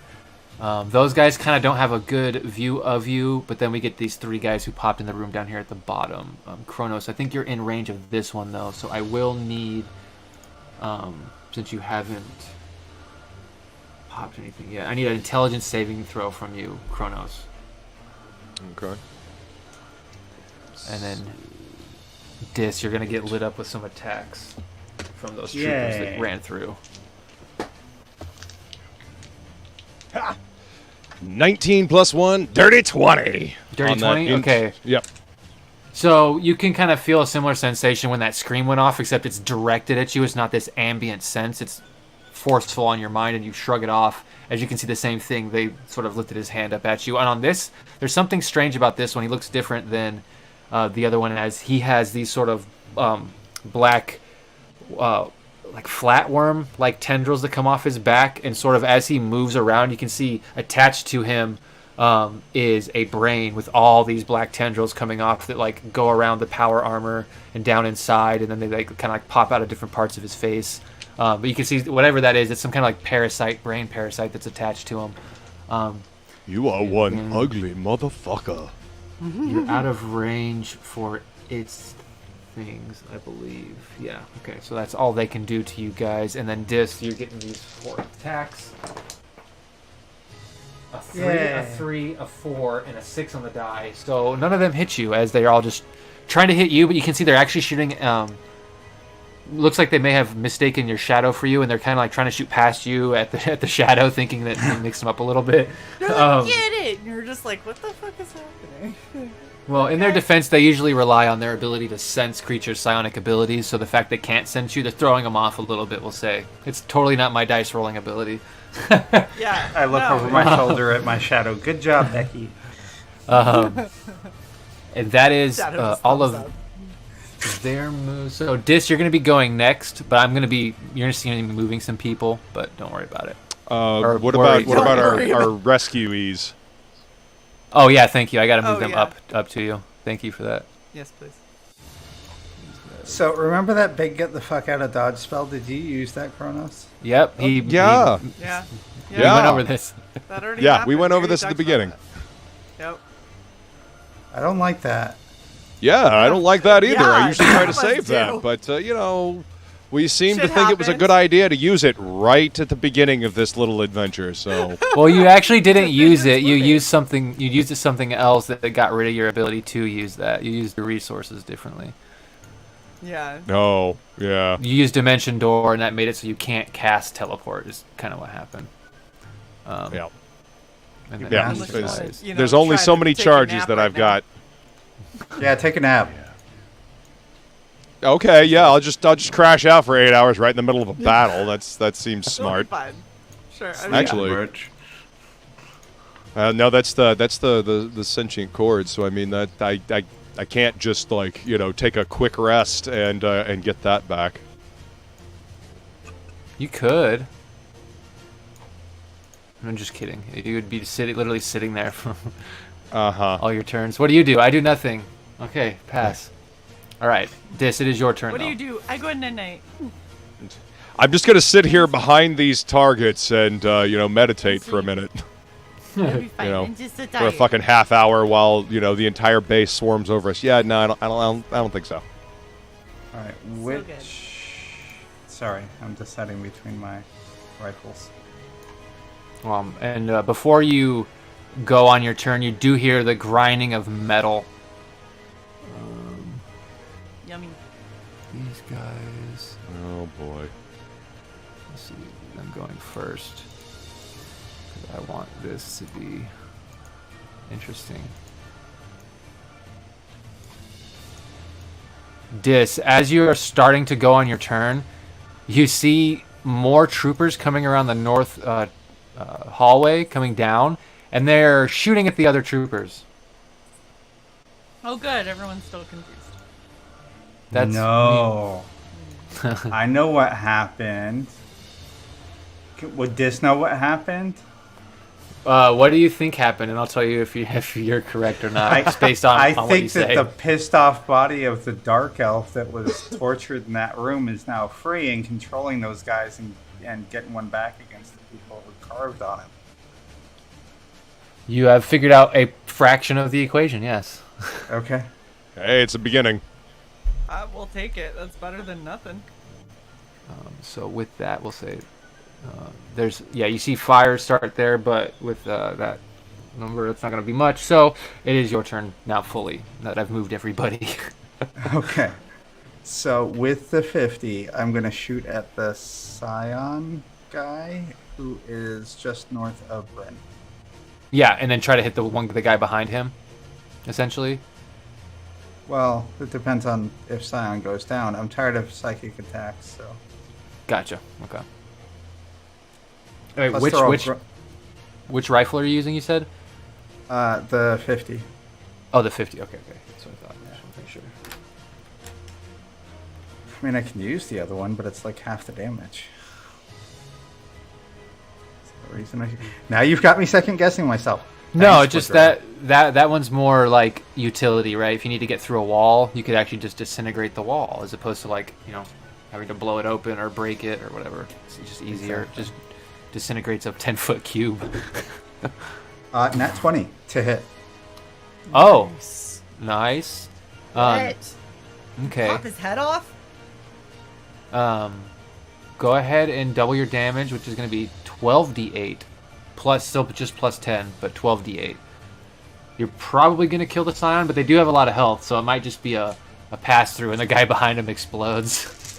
Those guys kind of don't have a good view of you, but then we get these 3 guys who popped in the room down here at the bottom. Kronos, I think you're in range of this one, though, so I will need, since you haven't popped anything yet, I need an intelligence saving throw from you, Kronos. Okay. And then Dis, you're gonna get lit up with some attacks from those troopers that ran through. 19 plus 1, dirty 20. Dirty 20? Okay. Yep. So you can kind of feel a similar sensation when that scream went off, except it's directed at you. It's not this ambient sense. It's forceful on your mind, and you shrug it off. As you can see, the same thing. They sort of lifted his hand up at you. And on this, there's something strange about this one. He looks different than the other one, as he has these sort of black, like flatworm, like tendrils that come off his back. And sort of as he moves around, you can see attached to him is a brain with all these black tendrils coming off that like go around the power armor and down inside, and then they like kind of like pop out of different parts of his face. But you can see whatever that is, it's some kind of like parasite, brain parasite that's attached to him. You are one ugly motherfucker. You're out of range for its things, I believe. Yeah, okay, so that's all they can do to you guys. And then Dis, you're getting these 4 attacks. A 3, a 3, a 4, and a 6 on the die. So none of them hit you, as they're all just trying to hit you, but you can see they're actually shooting... looks like they may have mistaken your shadow for you, and they're kind of like trying to shoot past you at the shadow, thinking that it mixed them up a little bit. You're like, get it! And you're just like, what the fuck is happening? Well, in their defense, they usually rely on their ability to sense creatures' psionic abilities, so the fact they can't sense you, they're throwing them off a little bit, we'll say. It's totally not my dice rolling ability. Yeah. I look over my shoulder at my shadow. Good job, Becky. And that is Shadow just all thumbs of up. their moves. So, Dis, you're going to be going next, but you're going to see me moving some people, but don't worry about it. What worry. about Don't worry our rescuees? Oh, yeah, thank you. I got to move Oh, them yeah. up to you. Thank you for that. Yes, please. So remember that big get the fuck out of Dodge spell? Did you use that, Kronos? Yep. Yeah. He Yeah. went over this. That already Yeah, happened. we went over already this at the talked about beginning. that. Yep. I don't like that. Yeah, I don't like that either. I Yeah, usually try to none of us save that, do. but we seem to Shit think it was a happens. good idea to use it right at the beginning of this little adventure. So Well, you actually didn't use it. You Moving. used something. You used it something else that got rid of your ability to use that. You used your resources differently. Yeah. no, yeah, You used Dimension Door, and that made it so you can't cast Teleport. Is kind of what happened. Yeah. And then Yeah. these Unless guys. you know, There's only try so to many take a charges nap that right I've now. got. Yeah, take a nap. Okay, yeah, I'll just crash out for 8 hours right in the middle of a battle. That seems It'll be smart. fine. Sure. I mean, Actually- Merch. No, that's the sentient cord. So I mean that I can't just like take a quick rest and get that back. You could. I'm just kidding. You would be literally sitting there for all your turns. What do you do? I do nothing. Okay, pass. All right, Dis, it is your turn. what do though. you do? I go night night. I'm just gonna sit here behind these targets and meditate for a minute. It'll be fine. You know, I'm just so For a tired. fucking half hour while the entire base swarms over us. Yeah, no, I don't think so. All right, good. Sorry, I'm deciding between my rifles. And before you go on your turn, you do hear the grinding of metal. Yummy. These guys. Oh boy. Let's see. I'm going first. 'Cause I want this to be interesting. Dis, as you are starting to go on your turn, you see more troopers coming around the north hallway, coming down, and they're shooting at the other troopers. Oh, good. Everyone's still confused. That's no. I know what happened. Would Dis know what happened? What do you think happened? And I'll tell you if you're correct or not. It's based on, I on what think you that say. the pissed off body of the dark elf that was tortured in that room is now free and controlling those guys and getting one back against the people who carved on him. You have figured out a fraction of the equation, yes. Okay. Hey, it's a beginning. We'll take it. That's better than nothing. So with that, we'll say you see fire start there, but with that number, it's not going to be much. So it is your turn now fully, now that I've moved everybody. Okay. So with the 50, I'm going to shoot at the Scion guy who is just north of Bryn. Yeah, and then try to hit the guy behind him, essentially. Well, it depends on if Scion goes down. I'm tired of psychic attacks, so... Gotcha. Okay. Wait, Plus they're all which rifle are you using, you said? the 50. Oh, the 50. Okay. That's what I thought. Just want to make sure. I mean, I can use the other one, but it's like half the damage. That's the reason Now you've got me second guessing myself. No, Thanks, it's just Woodrow. that one's more like utility, right? If you need to get through a wall, you could actually just disintegrate the wall, as opposed to having to blow it open or break it or whatever. It's just easier. Exactly. Just disintegrates a 10-foot cube. Nat 20 to hit. Oh, nice. What? Okay. Pop his head off? Go ahead and double your damage, which is going to be 12d8 plus, still just plus 10, but 12d8. You're probably going to kill the Scion, but they do have a lot of health, so it might just be a pass through and the guy behind him explodes.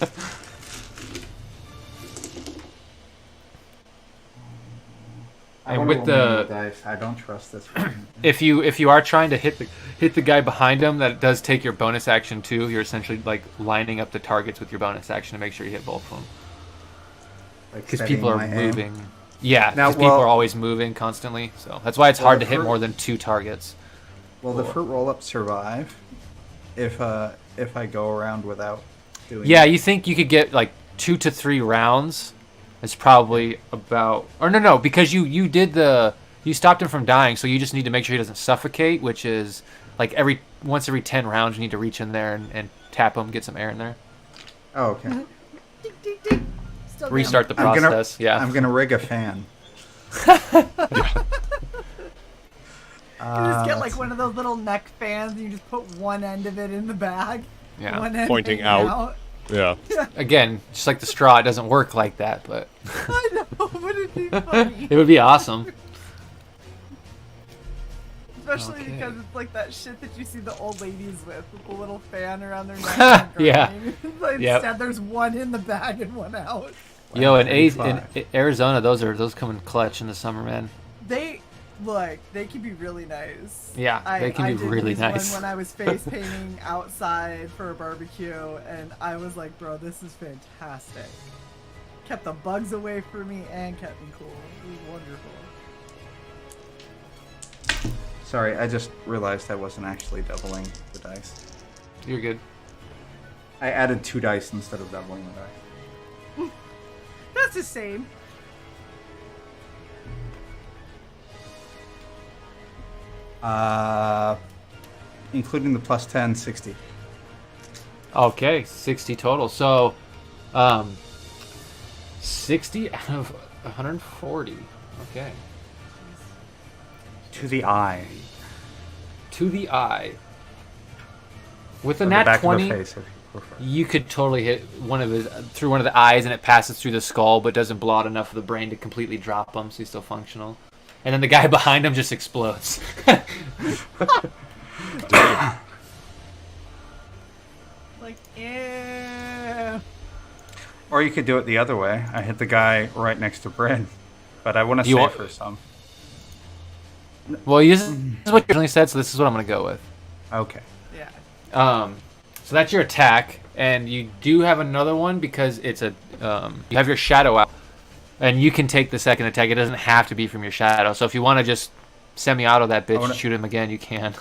And with the dice, I don't trust this one. if you are trying to hit the guy behind him, that does take your bonus action too. You're essentially like lining up the targets with your bonus action to make sure you hit both of them. Because people are moving. Yeah, Now, because people are always moving constantly. So that's why it's hard to hit more than 2 targets. Will the fruit roll-up survive if I go around without doing? Yeah, you think you could get like 2 to 3 rounds? It's probably about, or no, because you stopped him from dying, so you just need to make sure he doesn't suffocate, which is like once every 10 rounds you need to reach in there and tap him, get some air in there. Oh, okay. Ding, ding, ding. Still Restart the I'm gonna- process. Yeah. I'm gonna rig a fan. You just get like one of those little neck fans and you just put one end of it in the bag. Yeah. One end Pointing hanging out. Yeah. Again, just like the straw, it doesn't work like that, but I know, but it'd be funny. it would be awesome. Especially Okay. because it's like that shit that you see the old ladies with the little fan around their neck. and Yeah. grinding. Like, Yep. instead, there's one in the bag and one out. Yo, in, in 35. Arizona, those come in clutch in the summer, man. They can be really nice. Yeah, they can I be did really use nice. one when I was face painting outside for a barbecue, and I was like, bro, this is fantastic. Kept the bugs away from me and kept me cool. It was wonderful. Sorry, I just realized I wasn't actually doubling the dice. You're good. I added 2 dice instead of doubling the dice. That's the same. Including the plus 10, 60. Okay, 60 total. So, 60 out of 140. Okay. To the eye. To the eye. With a Or the nat back 20, of the face, if you prefer. you could totally hit through one of the eyes, and it passes through the skull, but doesn't blow out enough of the brain to completely drop him, so he's still functional. And then the guy behind him just explodes. Like, ew. Or you could do it the other way. I hit the guy right next to Bryn. But I want to You save want- for some. Well, this is what you originally said, so this is what I'm going to go with. Okay. Yeah. So that's your attack, and you do have another one because it's a you have your shadow out, and you can take the second attack. It doesn't have to be from your shadow. So if you want to just semi-auto that bitch, wanna- shoot him again, you can.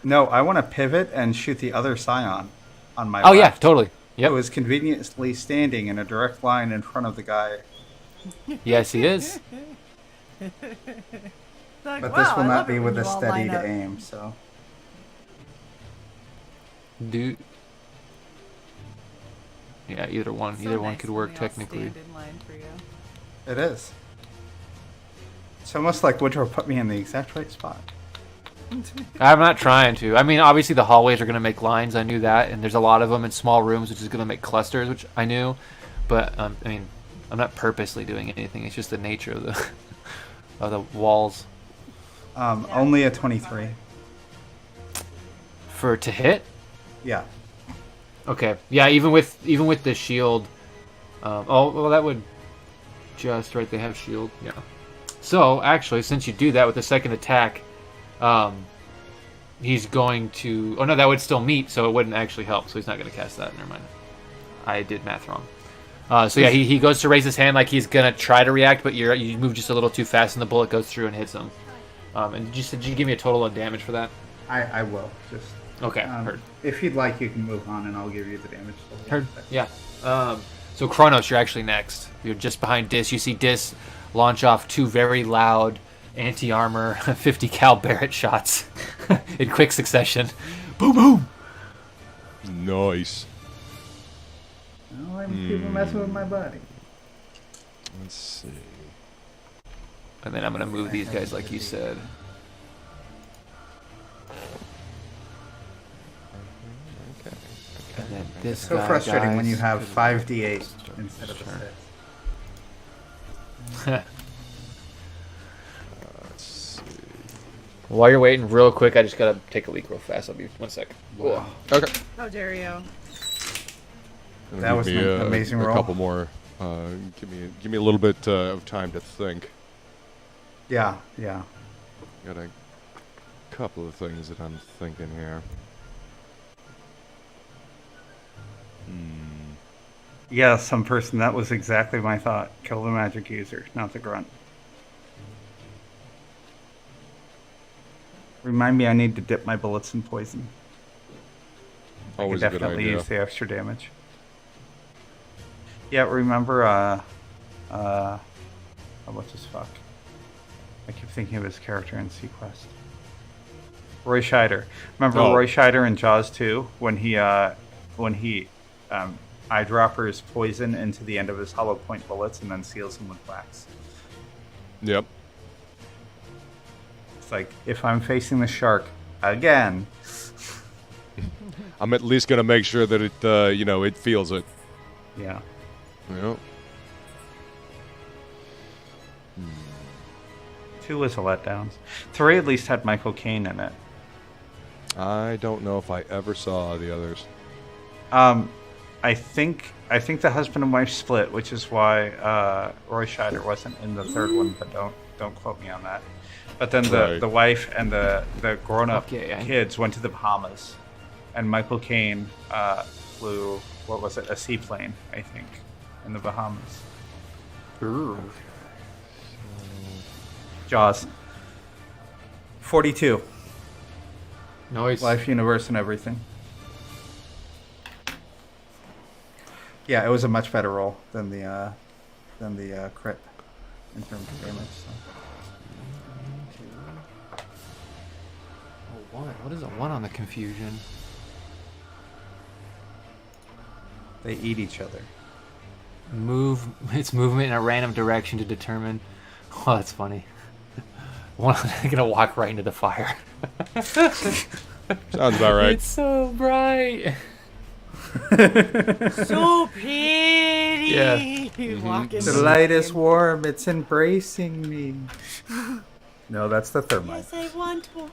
No, I want to pivot and shoot the other scion on my Oh yeah, left. totally. It Yep. was conveniently standing in a direct line in front of the guy. Yes, he is. Like, But wow, this will I not love be it with when a you all steady line to up. aim, so. Dude. Yeah, either one. So Either one nice could when work they all technically. stand in line for you. It is. It's almost like Woodrow put me in the exact right spot. I'm not trying to. I mean, obviously the hallways are going to make lines. I knew that, and there's a lot of them in small rooms, which is going to make clusters, which I knew. But I mean, I'm not purposely doing anything. It's just the nature of the of the walls. Only a 23. For to hit. Yeah. Okay. Yeah. Even with the shield. Oh well, that would just right. They have shield. Yeah. So actually, since you do that with the second attack, he's going to. Oh no, that would still meet, so it wouldn't actually help. So he's not going to cast that. Never mind. I did math wrong. So yeah, he goes to raise his hand like he's gonna try to react, but you move just a little too fast, and the bullet goes through and hits him. And did you give me a total of damage for that? I will. Just. Okay, heard. If you'd like, you can move on and I'll give you the damage. Heard. Yeah. So Kronos, you're actually next. You're just behind Dis. You see Dis launch off 2 very loud anti-armor 50 cal Barrett shots in quick succession. Boom, boom. Nice. Oh, people messing with my body. Let's see. And then I'm gonna move these guys like you said. Okay. And then this So guy frustrating when dies you have because 5d8 Start instead of a turn. 6. Let's see. While you're waiting, real quick, I just gotta take a leak real fast. I'll be 1 sec. Wow. Okay. How dare you? That was Give an me amazing a roll. couple more. Give me a little bit of time to think. Yeah, yeah. Got a couple of things that I'm thinking here. Yeah, some person, that was exactly my thought. Kill the magic user, not the grunt. Remind me I need to dip my bullets in poison. Always I a could good definitely idea. use the extra damage. Yeah, remember, what's his fuck? I keep thinking of his character in Sequest. Roy Scheider. Remember Oh. Roy Scheider in Jaws 2 when he eyedroppers poison into the end of his hollow point bullets and then seals them with wax? Yep. It's like, if I'm facing the shark again, I'm at least gonna make sure that it, it feels it. yeah. Yep. 2 was a letdown. 3 at least had Michael Caine in it. I don't know if I ever saw the others. I think the husband and wife split, which is why Roy Scheider wasn't in the third one. But don't quote me on that. But then the wife and the grown up kids went to the Bahamas, and Michael Caine flew, what was it, a seaplane, I think, in the Bahamas. Ooh. Jaws. 42. Noise. Life, universe, and everything. Yeah, it was a much better roll than the crit in terms of damage. So. Oh, one. What is a 1 on the confusion? They eat each other. Move its movement in a random direction to determine. Oh, that's funny. One, I'm gonna walk right into the fire. Sounds about right. It's so bright. So pretty. Yeah. Walking The light is warm. It's embracing me. No, that's the thermite. Yes,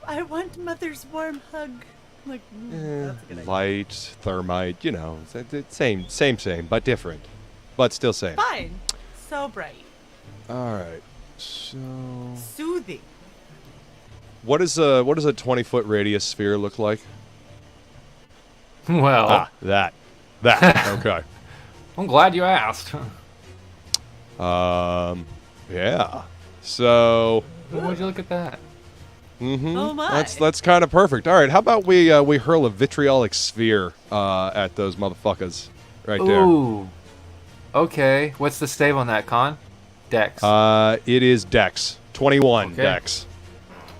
I want mother's warm hug. Like, that's a good idea. Light, thermite, you know, same, but different. But still same. Fine. So bright. All right. So, Soothing. what does a 20-foot radius sphere look like? Well, That. Okay. I'm glad you asked. Yeah. So, Would you look at that? Oh my. that's kind of perfect. All right. How about we hurl a vitriolic sphere at those motherfuckers right there. Ooh. Okay. What's the stave on that, Con? Dex. It is Dex. 21 Okay. Dex.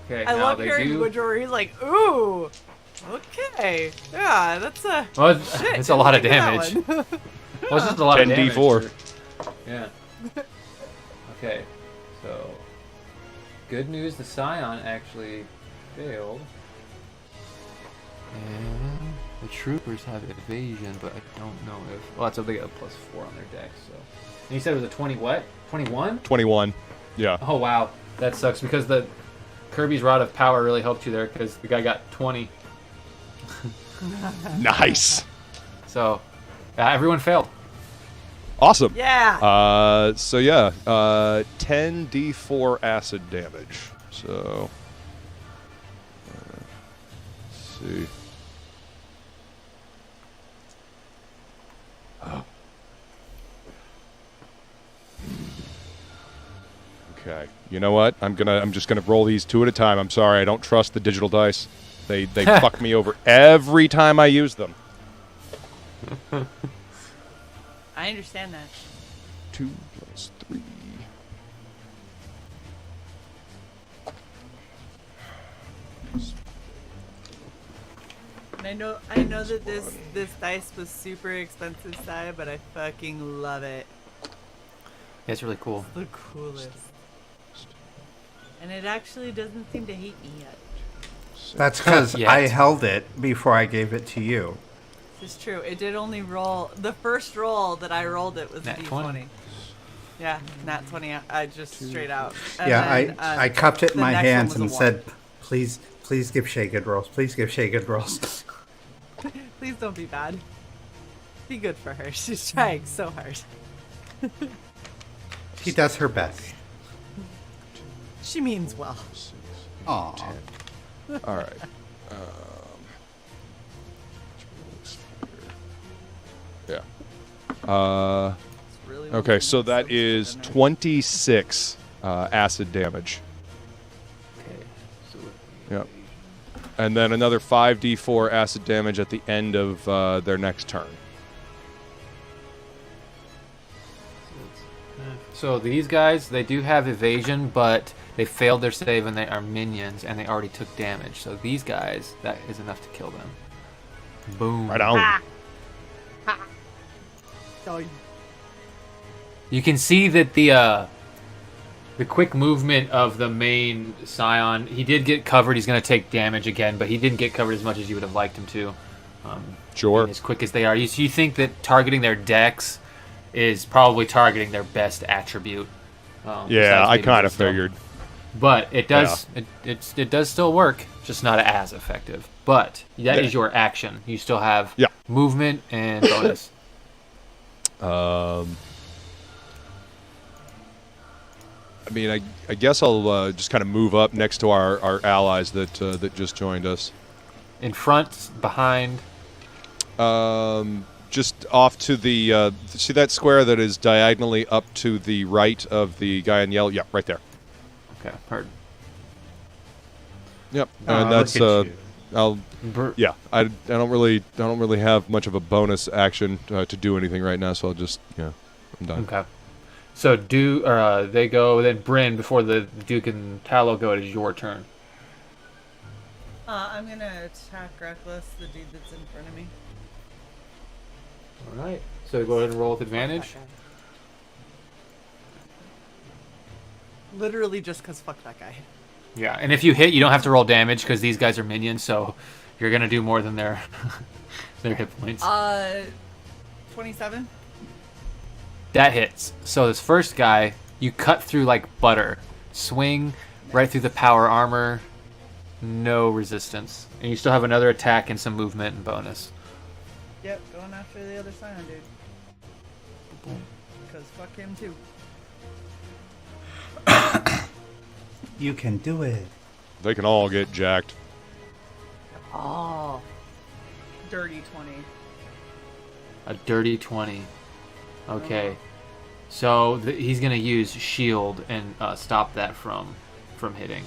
Okay. I now love they hearing do. Woodrow where he's like, ooh. Okay. Yeah, that's a. Well, Shit, it's a lot of didn't think damage. of that one. Well, it's just a lot of 10d4. damage. Yeah. Okay. So, good news. The Scion actually failed. And the troopers have evasion, but I don't know if. Well, that's they got a +4 on their dex. So, and you said it was a 20 what? 21? 21. Yeah. Oh wow, that sucks because the Kirby's Rod of Power really helped you there because the guy got 20. Nice. So, everyone failed. Awesome. Yeah. So yeah, 10d4 acid damage. So, let's see. Okay. You know what? I'm just gonna roll these 2 at a time. I'm sorry, I don't trust the digital dice. They fuck me over every time I use them. I understand that. 2 plus 3. And I know that this dice was super expensive, Sai, but I fucking love it. Yeah, it's really cool. It's the coolest. And it actually doesn't seem to hate me yet. That's because Yet. I held it before I gave it to you. This is true. It did only roll. The first roll that I rolled it was a Nat D20. 20. Yeah, nat 20. I just straight out. And Yeah, then, I cupped it in the my next one hands was and a one. said, please give Shay good rolls. Please give Shay good rolls. Please don't be bad. Be good for her. She's trying so hard. She does her best. She means well. Aw. All right. Yeah. It's really Okay, so that is 26 acid damage. Okay. So Yep. And then another 5d4 acid damage at the end of their next turn. So these guys, they do have evasion, but they failed their save and they are minions, and they already took damage. So these guys, that is enough to kill them. Boom. Right on. So You can see that the quick movement of the main Scion, he did get covered. He's going to take damage again, but he didn't get covered as much as you would have liked him to. Sure. Being as quick as they are. You think that targeting their dex is probably targeting their best attribute. Yeah, besides I maybe kind of wisdom. figured. But it does it does still work, just not as effective. But that is your action. You still have Yeah. movement and bonus. I mean, I guess I'll just kind of move up next to our allies that just joined us. In front, behind. Just off to the see that square that is diagonally up to the right of the guy in yellow? Yeah, right there. Okay, heard. Yep, Oh, and that's look at you. I'll yeah. I don't really have much of a bonus action to do anything right now, so I'll just I'm done. Okay. So they go, then Bryn, before the Duke and Tallow go, it is your turn. I'm gonna attack Reckless, the dude that's in front of me. All right. So go ahead and roll with advantage. Literally just because fuck that guy. Yeah, and if you hit, you don't have to roll damage because these guys are minions, so you're gonna do more than their their hit points. 27. That hits. So this first guy, you cut through like butter, swing right through the power armor, no resistance, and you still have another attack and some movement and bonus. Yep, going after the other Scion dude. Because fuck him too. You can do it. They can all get jacked. Oh. Dirty 20. A dirty 20. Okay. So he's gonna use shield and stop that from hitting.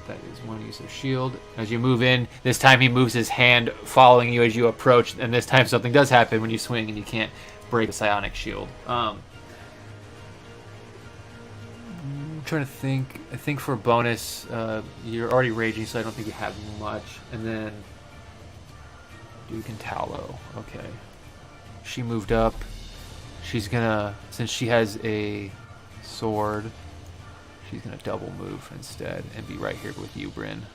That is one use of shield. As you move in, this time he moves his hand following you as you approach, and this time something does happen when you swing and you can't break the psionic shield. I'm trying to think. I think for bonus, you're already raging, so I don't think you have much. And then Duke and Tallow. Okay. She moved up. She's gonna, since she has a sword, she's gonna double move instead and be right here with you, Bryn.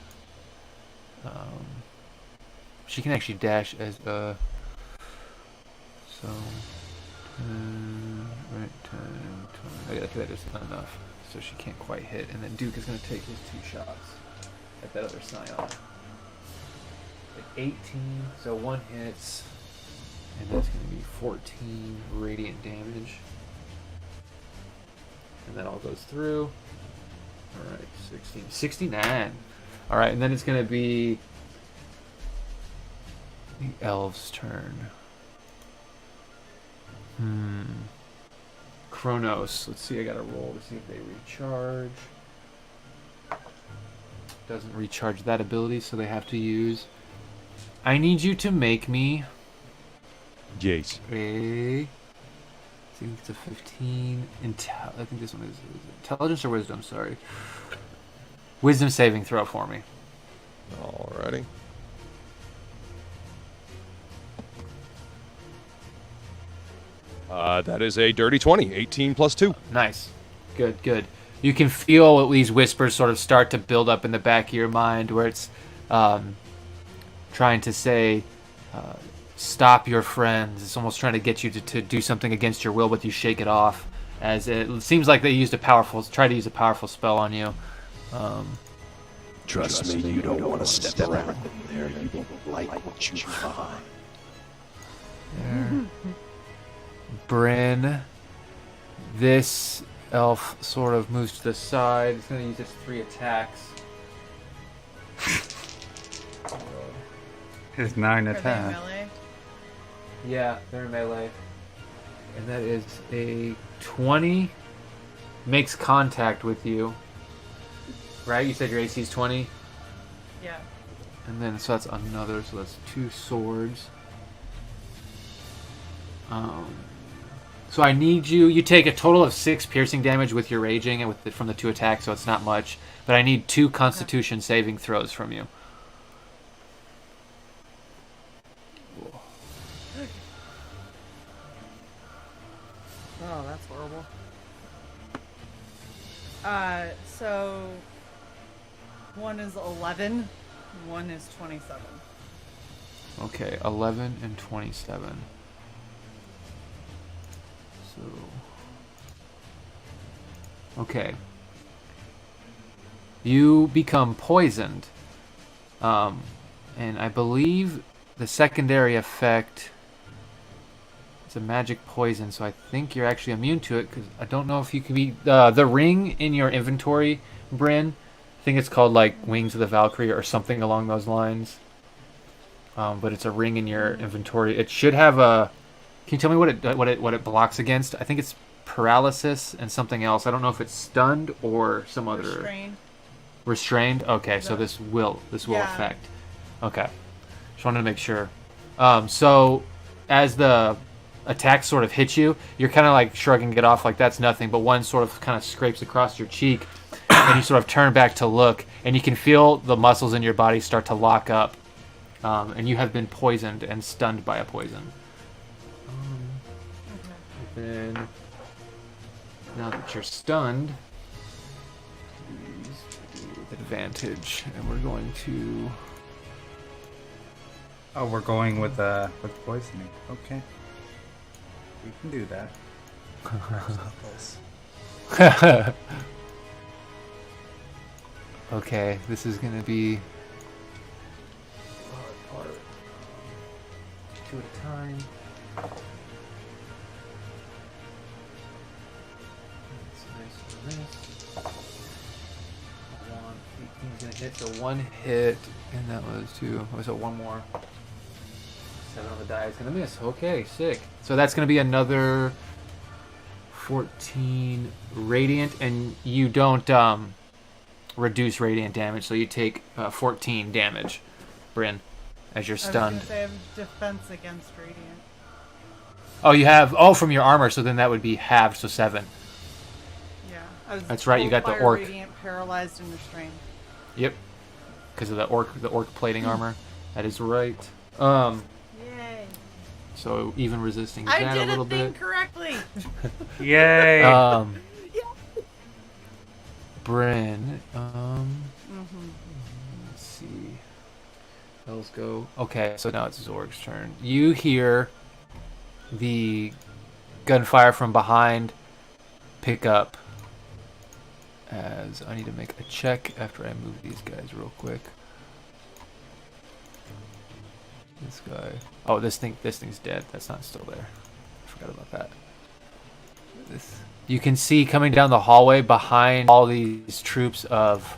She can actually dash as so 10, right 10, 20. I think that is enough. So she can't quite hit, and then Duke is gonna take his 2 shots at that other Scion. At 18, so 1 hits, and that's gonna be 14 radiant damage. And that all goes through. Alright, 16. 69. Alright, and then it's going to be the elves' turn. Kronos. Let's see, I got to roll to see if they recharge. Doesn't recharge that ability, so they have to use. I need you to make me Yes. I think it's a 15. I think this one is intelligence or wisdom. Sorry, wisdom saving throw for me. Alrighty. That is a dirty 20. 18 plus 2. Nice, good. You can feel these whispers sort of start to build up in the back of your mind, where it's trying to say. Stop your friends. It's almost trying to get you to do something against your will, but you shake it off. As it seems like they tried to use a powerful spell on you. Trust me, you don't want to step around there. You won't like what you find. There. Bryn. This elf sort of moves to the side. It's going to use its 3 attacks. His 9 Are they attack. melee? Yeah, they're in melee. And that is a 20. Makes contact with you. Right? You said your AC is 20? Yeah. And then, so that's another, so that's 2 swords. So I need you take a total of 6 piercing damage with your raging and from the 2 attacks, so it's not much. But I need 2 constitution saving throws from you. Oh, that's horrible. So one is 11, one is 27. Okay, 11 and 27. So, okay. You become poisoned. And I believe the secondary effect... It's a magic poison, so I think you're actually immune to it, because I don't know if you can be... the ring in your inventory, Bryn, I think it's called, like, Wings of the Valkyrie or something along those lines. But it's a ring in your inventory. It should have a... Can you tell me what it blocks against? I think it's paralysis and something else. I don't know if it's stunned or some other... Restrained. Restrained? Okay, so No. this will Yeah. affect. Okay. Just wanted to make sure. So as the attack sort of hits you, you're kind of like shrugging it off like that's nothing, but one sort of kind of scrapes across your cheek, and you sort of turn back to look, and you can feel the muscles in your body start to lock up, and you have been poisoned and stunned by a poison. And then, now that you're stunned, please do with advantage, and we're going to... Oh, we're going with poisoning. Okay. We can do that. Okay, this is gonna be part. Two at a time. That's nice for this. 18's gonna hit, so one hit, and that was two. What was it? One more. 7 on the die is gonna miss. Okay, sick. So that's gonna be another 14 radiant, and you don't reduce radiant damage, so you take 14 damage, Bryn, as you're stunned. I was gonna say I have defense against radiant. Oh, you have from your armor, so then that would be halved, so 7. Yeah. I was That's right, you cold, got the fire, orc. Radiant, paralyzed, and restrained. Yep, because of the orc plating armor. That is right. Yay. So even resisting I that did a little thing bit. correctly. Yay! Bryn, Mm-hmm. let's see. Let's go. Okay, so now it's Zorg's turn. You hear the gunfire from behind pick up. As I need to make a check after I move these guys real quick. This guy. Oh, this thing's dead. That's not still there. I forgot about that. This. You can see coming down the hallway behind all these troops of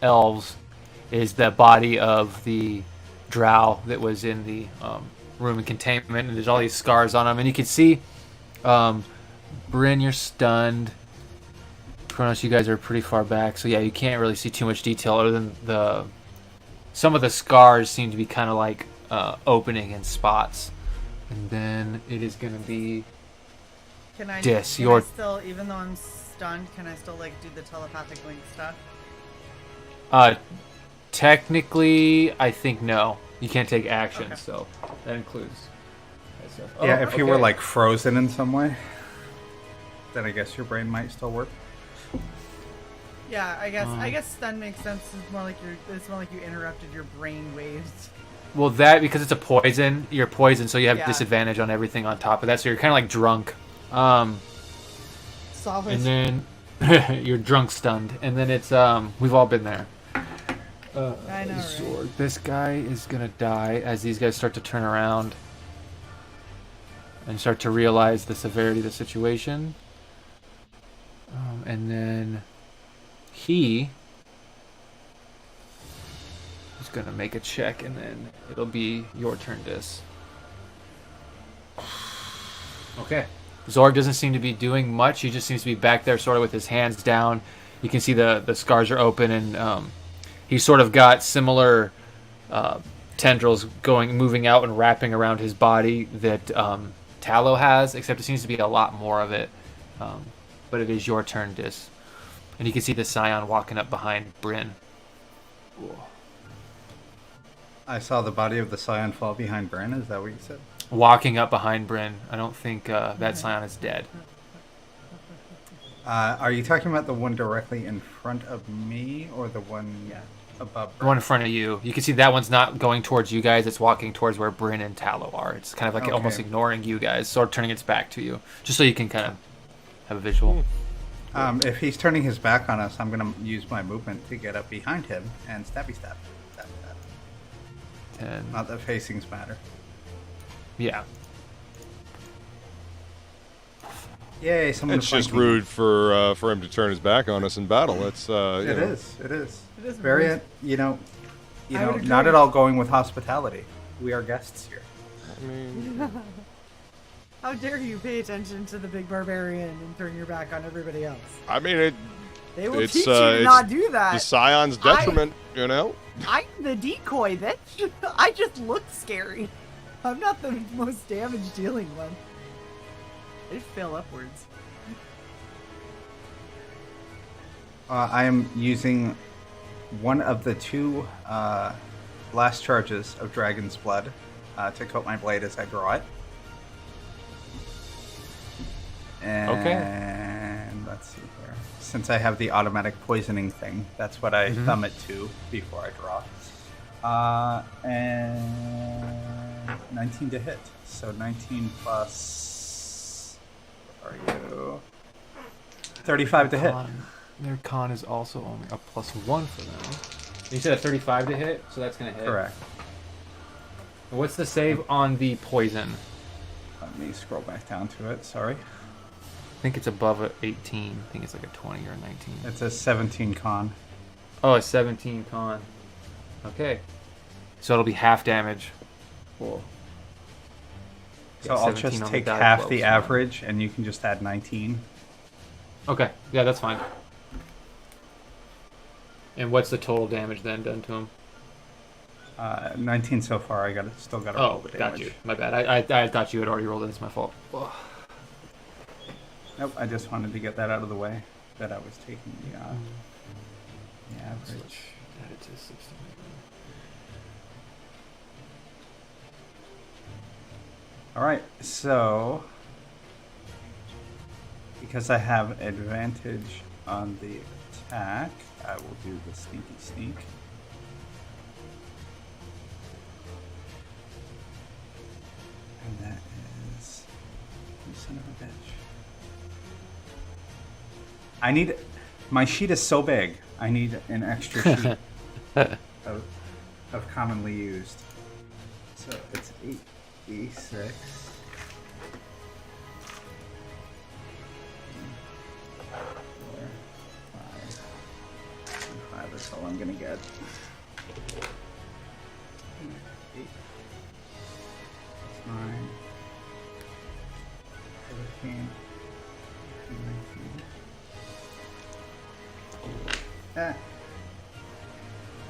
elves is the body of the drow that was in the room of containment, and there's all these scars on him, and you can see Bryn, you're stunned. Kronos, you guys are pretty far back, so yeah, you can't really see too much detail other than some of the scars seem to be kind of like opening in spots. And then it is going to be Can I Dis, can your- I still, even though I'm stunned, can I still like do the telepathic link stuff? Technically, I think no. You can't take action, Okay. so that includes that stuff. Yeah, Oh, if you were okay. like frozen in some way, then I guess your brain might still work. Yeah, I guess stun makes sense. It's more like you interrupted your brain waves. Well, that because it's a poison, you're poisoned, so you have Yeah. disadvantage on everything on top of that. So you're kind of like drunk. Solid. And then you're drunk stunned, and then it's we've all been there. I know, right? Zorg. This guy is gonna die as these guys start to turn around and start to realize the severity of the situation. And then he is gonna make a check, and then it'll be your turn, Dis. Okay. Zorg doesn't seem to be doing much. He just seems to be back there sort of with his hands down. You can see the scars are open, and he's sort of got similar tendrils moving out and wrapping around his body that Tallow has, except it seems to be a lot more of it. But it is your turn, Dis. And you can see the Scion walking up behind Bryn. I saw the body of the Scion fall behind Bran. Is that what you said? Walking up behind Bryn. I don't think that Scion is dead. Are you talking about the one directly in front of me, or the one above? The one in front of you. You can see that one's not going towards you guys. It's walking towards where Bryn and Tallow are. It's kind of like Okay. almost ignoring you guys, sort of turning its back to you, just so you can kind of have a visual. If he's turning his back on us, I'm gonna use my movement to get up behind him and stabby stab. Stab, stab. 10. Not that facings matter. Yeah. Yay! Someone. It's just rude for him to turn his back on us in battle. It's It is. It is. It is Very. rude. I would not agree. at all going with hospitality. We are guests here. I mean, How dare you pay attention to the big barbarian and turn your back on everybody else? They will It's, teach you to it's not do the that. Scion's detriment, you know. I'm the decoy, bitch. I just look scary. I'm not the most damage dealing one. I just fail upwards. I am using one of the two last charges of Dragon's Blood to coat my blade as I draw it. And let's see here. Since I have the automatic poisoning thing, that's what I thumb it to before I draw. And 19 to hit. So 19 plus. What are you? 35 to hit. Their con is also only a +1 for them. You said a 35 to hit, so that's going to hit. Correct. What's the save on the poison? Let me scroll back down to it. Sorry. I think it's above a 18. I think it's like a 20 or a 19. It's a 17 con. Oh, a 17 con. Okay. So it'll be half damage. Cool. So Yeah, I'll 17 just on the take die half blows, the so- average, and you can just add 19. Okay. Yeah, that's fine. And what's the total damage then done to him? 19 so far. Still got to roll Oh, the got damage. you. My bad. I thought you had already rolled it. It's my fault. Ugh. Nope. I just wanted to get that out of the way. That I was taking the average. Switch. Add it to 60. All right. So because I have advantage on the attack, I will do the sneaky sneak. And that is, you son of a bitch. My sheet is so big, I need an extra sheet of commonly used. So it's 8d6. 5. That's all I'm gonna get. 8. 9. 17. 19.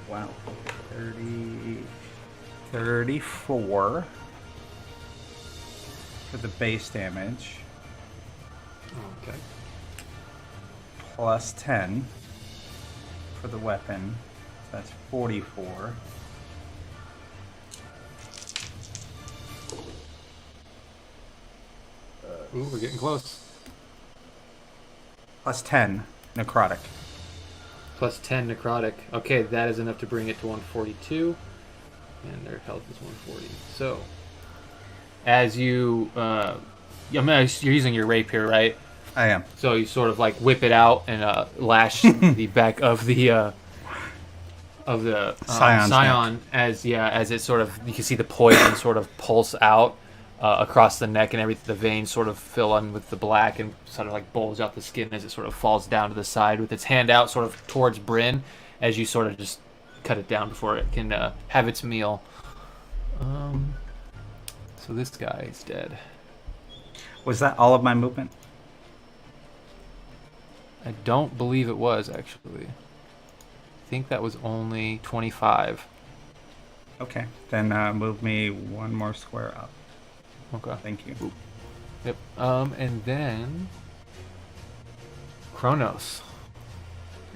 Wow. 34 for the base damage, Okay. plus 10 for the weapon. So that's 44. Ooh, we're getting close. Plus 10 necrotic. Plus 10 necrotic. Okay, that is enough to bring it to 142. And their health is 140. So, as you... you're using your rapier, right? I am. So you sort of like whip it out and lash the back of the Scion's scion as it sort of, you can see the poison sort of pulse out across the neck, and everything, the veins sort of fill in with the black and sort of like bulge out the skin as it sort of falls down to the side with its hand out sort of towards Bryn as you sort of just cut it down before it can have its meal. So this guy is dead. Was that all of my movement? I don't believe it was, actually. I think that was only 25. Okay. Then move me one more square up. Okay. Thank you. Yep. And then Kronos.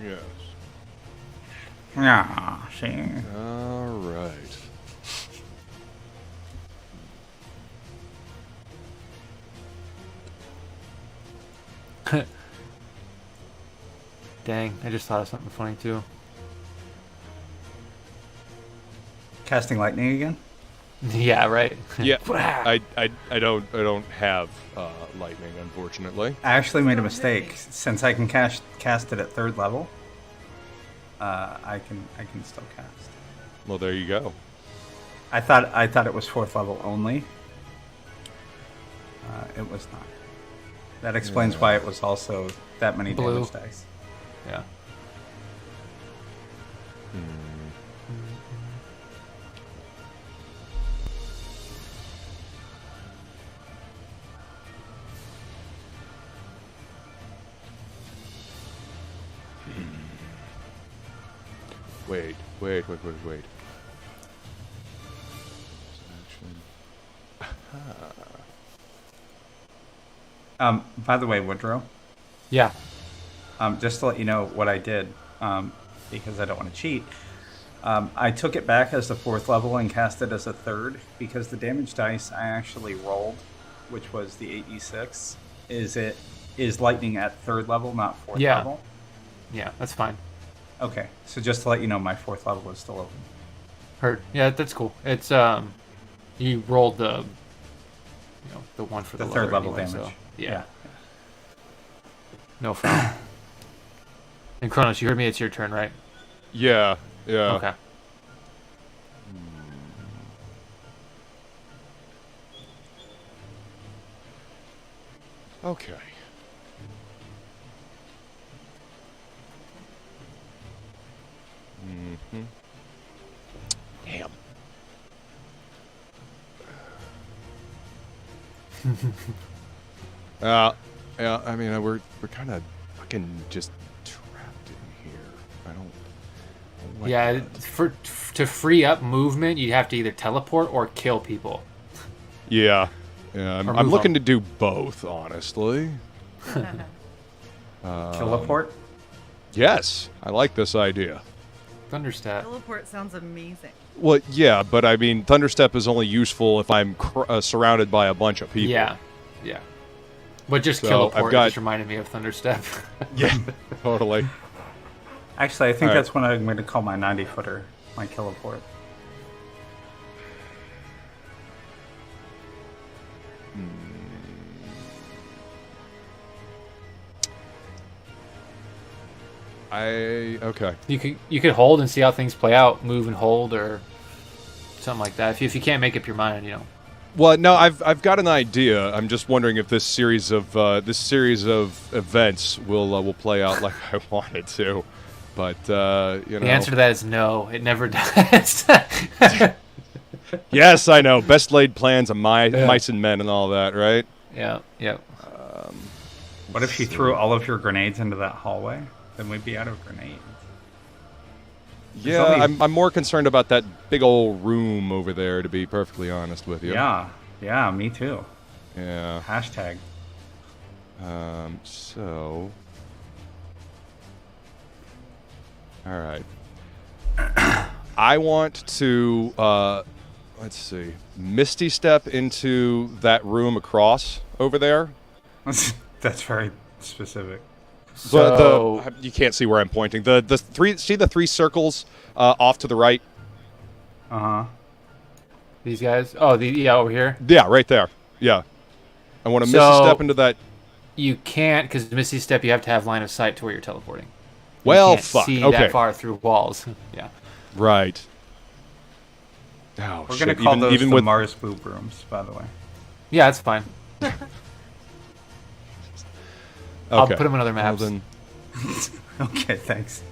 Yes. Yeah, see. All right. Dang, I just thought of something funny too. Casting lightning again? Yeah, right. Yeah, I don't have lightning, unfortunately. I actually made a mistake. Since I can cast it at 3rd level, I can still cast. Well, there you go. I thought it was 4th level only. It was not. That explains why it was also that many Blue. damage dice. Yeah. Wait. By the way, Woodrow, Yeah. just to let you know what I did, because I don't want to cheat. I took it back as the 4th level and cast it as a 3rd because the damage dice I actually rolled, which was the 8d6, is lightning at 3rd level, not 4th Yeah. level. Yeah, that's fine. Okay, so just to let you know, my 4th level is still open. Heard. Yeah, that's cool. It's you rolled the the one for the, The lower 3rd level anyway, damage. So, yeah. No foul. And Kronos, you heard me. It's your turn, right? Yeah. Okay. Okay. Damn. Yeah. I mean, we're kind of fucking just trapped in here. I don't like Yeah, that. to free up movement, you have to either teleport or kill people. Yeah. Or I'm move looking 'em. to do both, honestly. Teleport? Yes, I like this idea. Thunderstep. Teleport sounds amazing. Well, yeah, but I mean, Thunderstep is only useful if I'm surrounded by a bunch of people. Yeah. But just So, teleport I've got- just reminded me of Thunderstep. Yeah, totally. Actually, I think All right. that's what I'm going to call my 90-footer, my teleport. Okay. You could hold and see how things play out, move and hold, or something like that. If you can't make up your mind, Well, no, I've got an idea. I'm just wondering if this series of events will play out like I want it to. But The answer to that is no. It never does. yes, I know. Best laid plans of Yeah. mice and men and all that, right? Yeah. What if you threw all of your grenades into that hallway? Then we'd be out of grenades. Yeah, only- I'm more concerned about that big old room over there, to be perfectly honest with you. Yeah, me too. Yeah. Hashtag. So. All right. I want to, let's see, Misty Step into that room across over there. That's very specific. So You can't see where I'm pointing. The three circles off to the right? Uh-huh. these guys. Oh, over here. Yeah, right there. Yeah. I want to Misty So- Step into that. You can't, because Misty Step, you have to have line of sight to where you're teleporting. You Well, can't fuck. see Okay. that far through walls. Yeah. Right. Oh, We're shit. going to call those even the with Mars boob rooms, by the way. Yeah, that's fine. I'll Okay. put them on other Well, maps. then- Okay, thanks.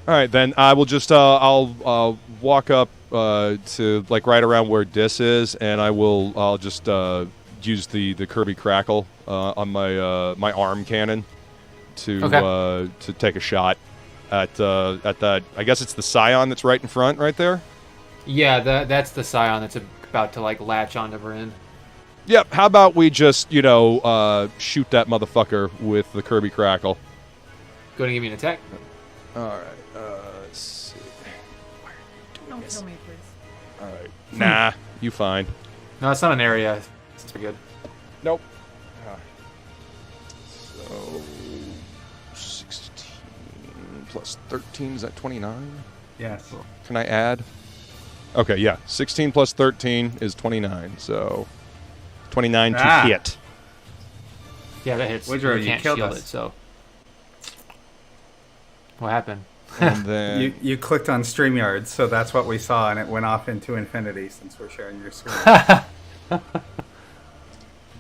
All right, then I will just I'll walk up to like right around where Dis is, and I'll just use the Kirby Crackle on my my arm cannon to take a shot at that. I guess it's the Scion that's right in front, right there. Yeah, that's the Scion that's about to like latch onto Bryn. Yep. How about we just shoot that motherfucker with the Kirby Crackle? Go and give me an attack. All right. Let's see. Don't kill me, please. All right. Nah, you fine. No, it's not an area. It's pretty good. Nope. So 16 plus 13 is that 29? Yes. Can I add? Okay, yeah. 16 plus 13 is 29. So 29 to Ah. hit. Yeah, that hits. Woodrow, you you can't killed shield us. it, so. What happened? And then You clicked on StreamYard, so that's what we saw, and it went off into infinity since we're sharing your screen. all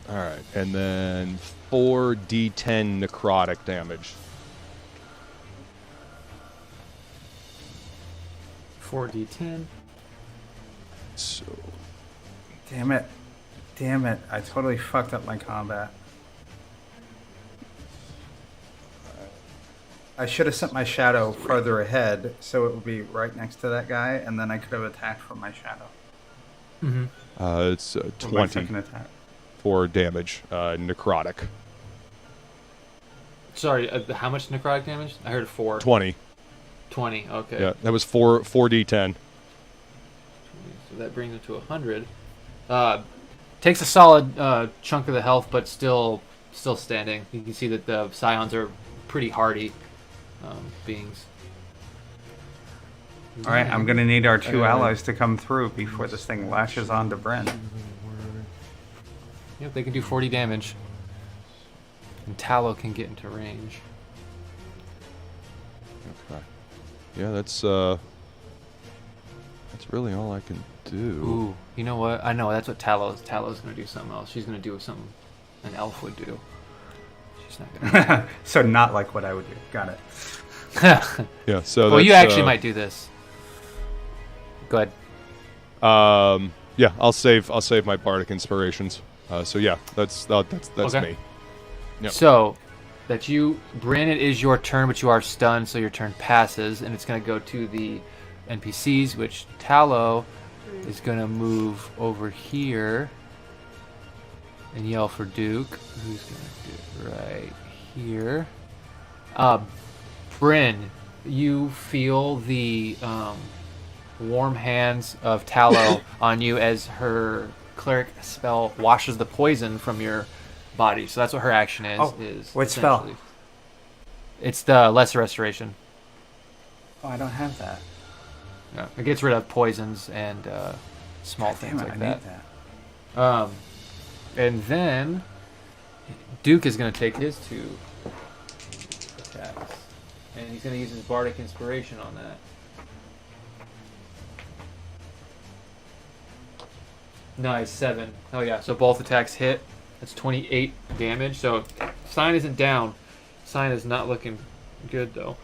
right, and then 4d10 necrotic damage. 4d10. So Damn it. I totally fucked up my combat. I should have sent my shadow further ahead, so it would be right next to that guy, and then I could have attacked from my shadow. Mm-hmm. it's For my 20 second attack. for damage, necrotic. Sorry, how much necrotic damage? I heard 4. 20. 20, okay. Yeah, that was 4d10. So that brings it to 100. Takes a solid chunk of the health, but still standing. You can see that the scions are pretty hardy beings. All right, I'm gonna need our two Uh, allies to come through before this thing lashes onto Brent. Yep, they can do 40 damage. And Tallow can get into range. Okay. Yeah, that's really all I can do. Ooh, you know what? I know, that's what Tallow's gonna do something else. She's gonna do something an elf would do. She's not gonna... So not like what I would do. Got it. Yeah, so well, you that's, actually might do this. Go ahead. Yeah, I'll save my bardic inspirations. So yeah, that's Okay. me. Yep. So, Bryn, it is your turn, but you are stunned, so your turn passes, and it's going to go to the NPCs, which Tallow is going to move over here and yell for Duke, who's going to do it right here. Bryn, you feel the warm hands of Tallow on you as her cleric spell washes the poison from your body. So that's what her action is. Oh, is what spell? essentially. It's the Lesser Restoration. Oh, I don't have that. Yeah, it gets rid of poisons and small things Damn it, like I that. need that. And then Duke is going to take his 2 attacks. And he's going to use his Bardic Inspiration on that. Nice, 7. Oh yeah, so both attacks hit. That's 28 damage. So Sign isn't down. Sign is not looking good though.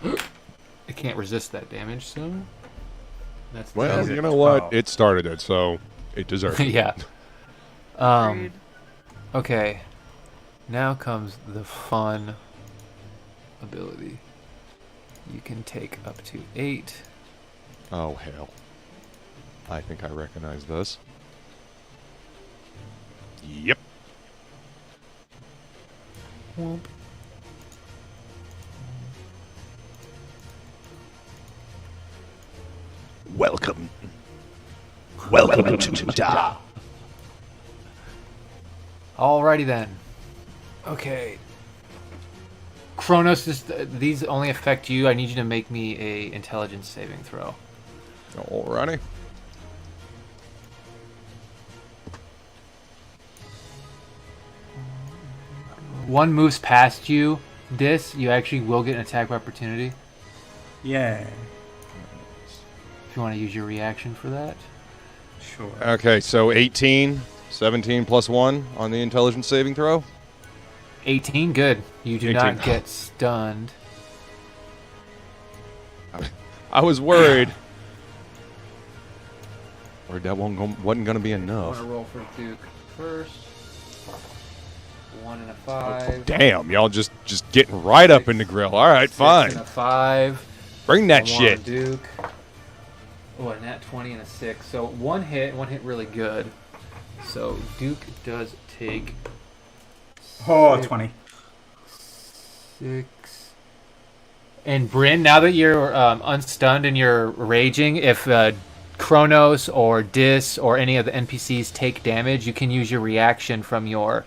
It can't resist that damage, so that's Well, Is it you know what? 12? It started it, so it deserves it. yeah. Agreed. Okay. Now comes the fun ability. You can take up to 8. Oh, hell. I think I recognize this. Yep. Whoop. Welcome. Welcome to Da. Alrighty then. Okay. Kronos, these only affect you. I need you to make me a intelligence saving throw. Alrighty. One moves past you. You actually will get an attack of opportunity. Yeah. If you want to use your reaction for that. Sure. Okay, so 18, 17 plus 1 on the intelligence saving throw. 18, good. You do 18. not get stunned. I was worried. Or that wasn't going to be I want enough. to roll for Duke first. 1 and a 5. Damn, y'all just getting right up in the grill. All right, 6 fine. and a 5. Bring that One shit. on Duke. Oh, a nat 20 and a 6. So one hit really good. So Duke does take Oh, 20. 6. And Bryn, now that you're unstunned and you're raging, if Kronos or Dis or any of the NPCs take damage, you can use your reaction from your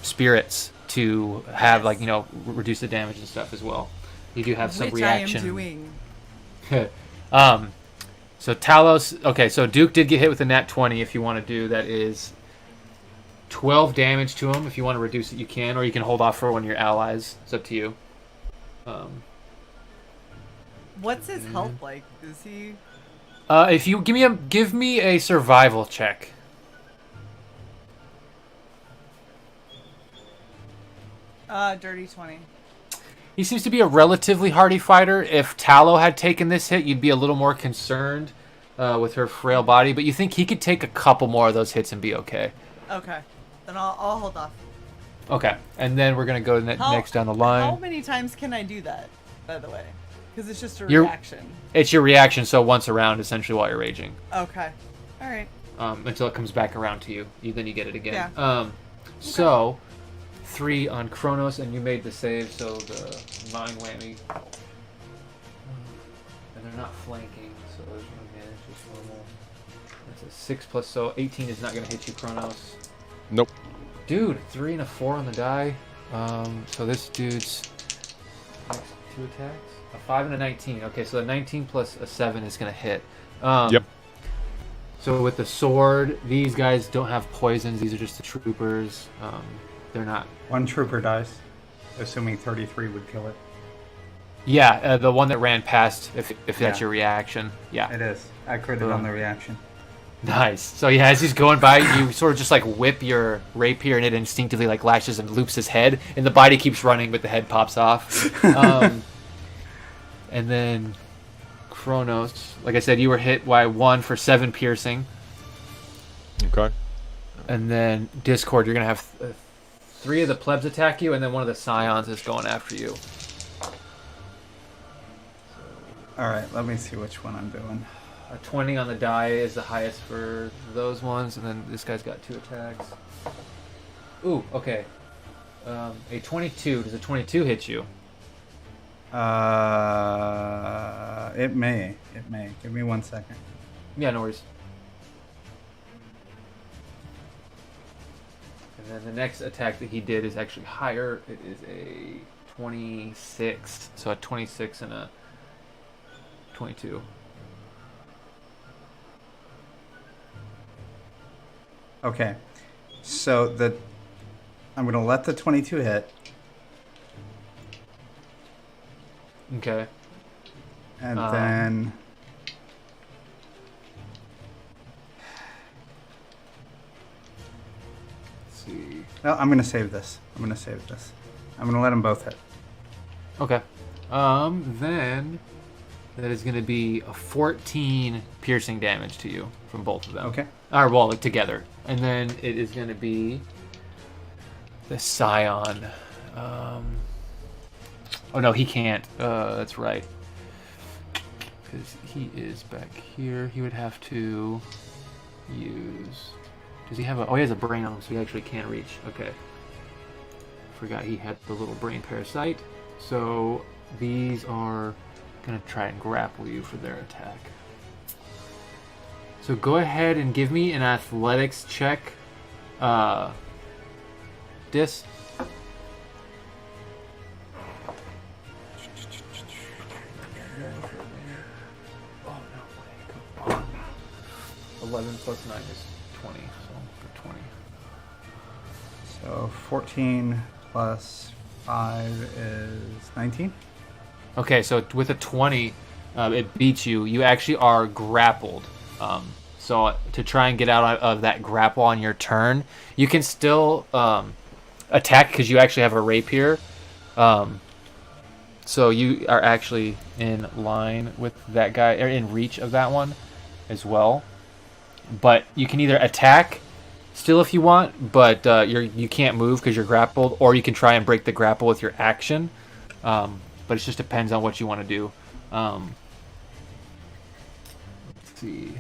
spirits to have, like, reduce the damage and stuff as well. You do have some Which reaction. I am doing. So Talos, okay, so Duke did get hit with a nat 20 if you want to do. That is 12 damage to him. If you want to reduce it, you can, or you can hold off for one of your allies. It's up to you. What's his health like? Is he? If you give me a survival check. Dirty 20. He seems to be a relatively hardy fighter. If Tallow had taken this hit, you'd be a little more concerned with her frail body, but you think he could take a couple more of those hits and be okay. Okay. Then I'll hold off. Okay, and then we're going to go next down the line. How many times can I do that, by the way? Because it's just a Your- reaction. It's your reaction, so once around, essentially, while you're raging. Okay. All right. Until it comes back around to you. Then you get it again. Yeah. So, 3 on Kronos, and you made the save, so the mind whammy. And they're not flanking, so there's no advantage, just normal. That's a 6 plus, so 18 is not going to hit you, Kronos. Nope. Dude, 3 and a 4 on the die. So this dude's 2 attacks? A 5 and a 19. Okay, so the 19 plus a 7 is going to hit. Yep. So with the sword, these guys don't have poisons. These are just the troopers. They're not. One trooper dies, assuming 33 would kill it. Yeah, the one that ran past, if that's Yeah. your reaction. Yeah. It is. I critted on the reaction. Nice. So yeah, as he's going by, you sort of just like whip your rapier, and it instinctively like lashes and loops his head, and the body keeps running, but the head pops off. And then Kronos, like I said, you were hit by 1 for 7 piercing, Okay. and then Discord, you're gonna have 3 of the plebs attack you, and then one of the scions is going after you. All right, let me see which one I'm doing. A 20 on the die is the highest for those ones, and then this guy's got 2 attacks. Ooh, okay. A 22. Does a 22 hit you? It may. It may. Give me 1 second. Yeah, no worries. And then the next attack that he did is actually higher. It is a 26. So a 26 and a 22. Okay. So I'm gonna let the 22 hit, Okay. and then Let's see. no, I'm gonna save this. I'm gonna let them both hit. Okay. Then that is going to be a 14 piercing damage to you from both of them. Okay. Or, well, like, together. And then it is going to be the Scion. Oh, no, he can't. That's right. Because he is back here. He would have to use... Does he have a... Oh, he has a brain on him, so he actually can't reach. Okay. Forgot he had the little brain parasite. So these are going to try and grapple you for their attack. So go ahead and give me an athletics check. Dis. Oh, no way. Come on. 11 plus 9 is 20. So for 20. So 14 plus 5 is 19. Okay, so with a 20, it beats you. You actually are grappled. So to try and get out of that grapple on your turn, you can still attack because you actually have a rapier. So you are actually in line with that guy, or in reach of that one as well. But you can either attack still if you want, but you can't move because you're grappled, or you can try and break the grapple with your action. But it just depends on what you want to do. Let's see.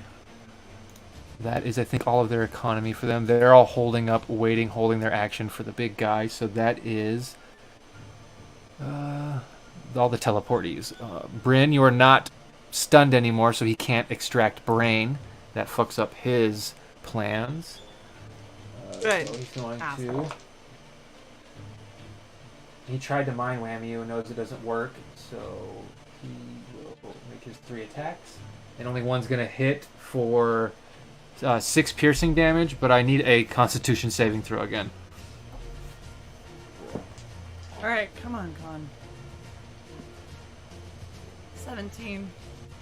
That is, I think, all of their economy for them. They're all holding up, waiting, holding their action for the big guy. So that is all the teleportees. Bryn, you are not stunned anymore, so he can't extract brain. That fucks up his plans. Good. So he's going Asshole. to... He tried to mind wham you and knows it doesn't work, so he will make his 3 attacks. And only one's going to hit for 6 piercing damage, but I need a Constitution saving throw again. All right, come on, Con. 17.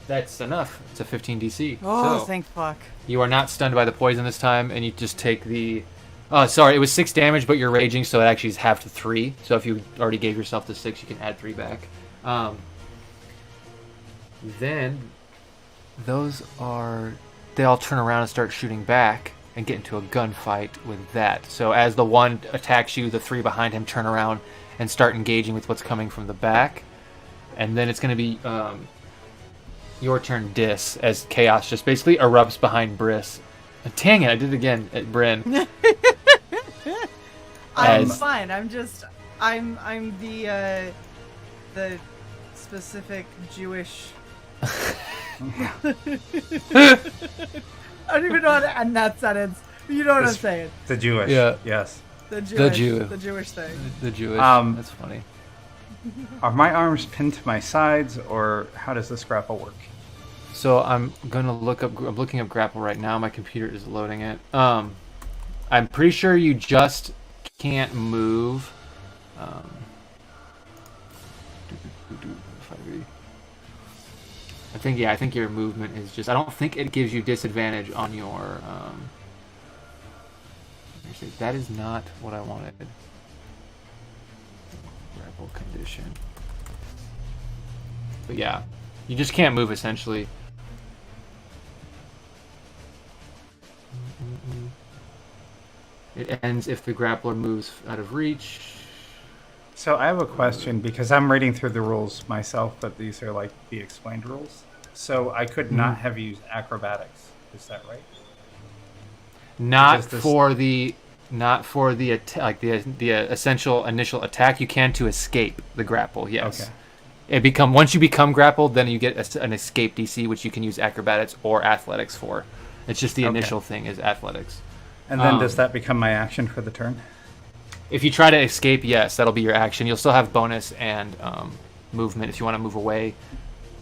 That's enough. It's a 15 DC. Oh, so thank fuck. you are not stunned by the poison this time, and you just take the... Oh, sorry, it was 6 damage, but you're raging, so it actually is half to 3. So if you already gave yourself the 6, you can add 3 back. Then, those are... They all turn around and start shooting back and get into a gunfight with that. So as the one attacks you, the 3 behind him turn around and start engaging with what's coming from the back. And then it's going to be your turn, Dis, as Chaos just basically erupts behind Briss. Dang it, I did it again at Bryn. I'm As- fine. I'm the specific Jewish. I don't even know how to end that sentence. You know what I'm saying? The Jewish. Yeah. Yes. The Jewish. Jew. The Jewish thing. The Jewish. That's funny. Are my arms pinned to my sides, or how does this grapple work? So I'm gonna look up. I'm looking up grapple right now. My computer is loading it. I'm pretty sure you just can't move. I think your movement is just. I don't think it gives you disadvantage on your. That is not what I wanted. Grapple condition. But yeah, you just can't move essentially. It ends if the grappler moves out of reach. So I have a question because I'm reading through the rules myself, but these are like the explained rules. So I could not have used acrobatics. Is that right? Not Because this- for the essential initial attack. You can to escape the grapple. Yes. Okay. Once you become grappled, then you get an escape DC, which you can use acrobatics or athletics for. It's just the Okay. initial thing is athletics. And then does that become my action for the turn? If you try to escape, yes, that'll be your action. You'll still have bonus and movement if you want to move away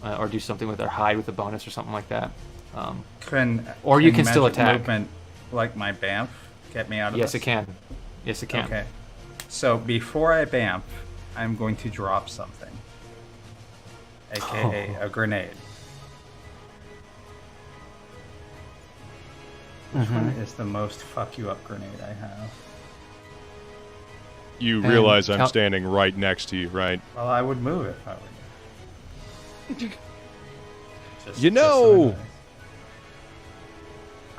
or do something with or hide with a bonus or something like that. Or you can still magic attack. Movement, like my BAMF, get me out of Yes, this? it can. Yes, it can. Okay. So before I BAMF, I'm going to drop something, aka a grenade. Which one is the most fuck you up grenade I have? You And realize I'm count- standing right next to you, right? Well, I would move if I were you. You know,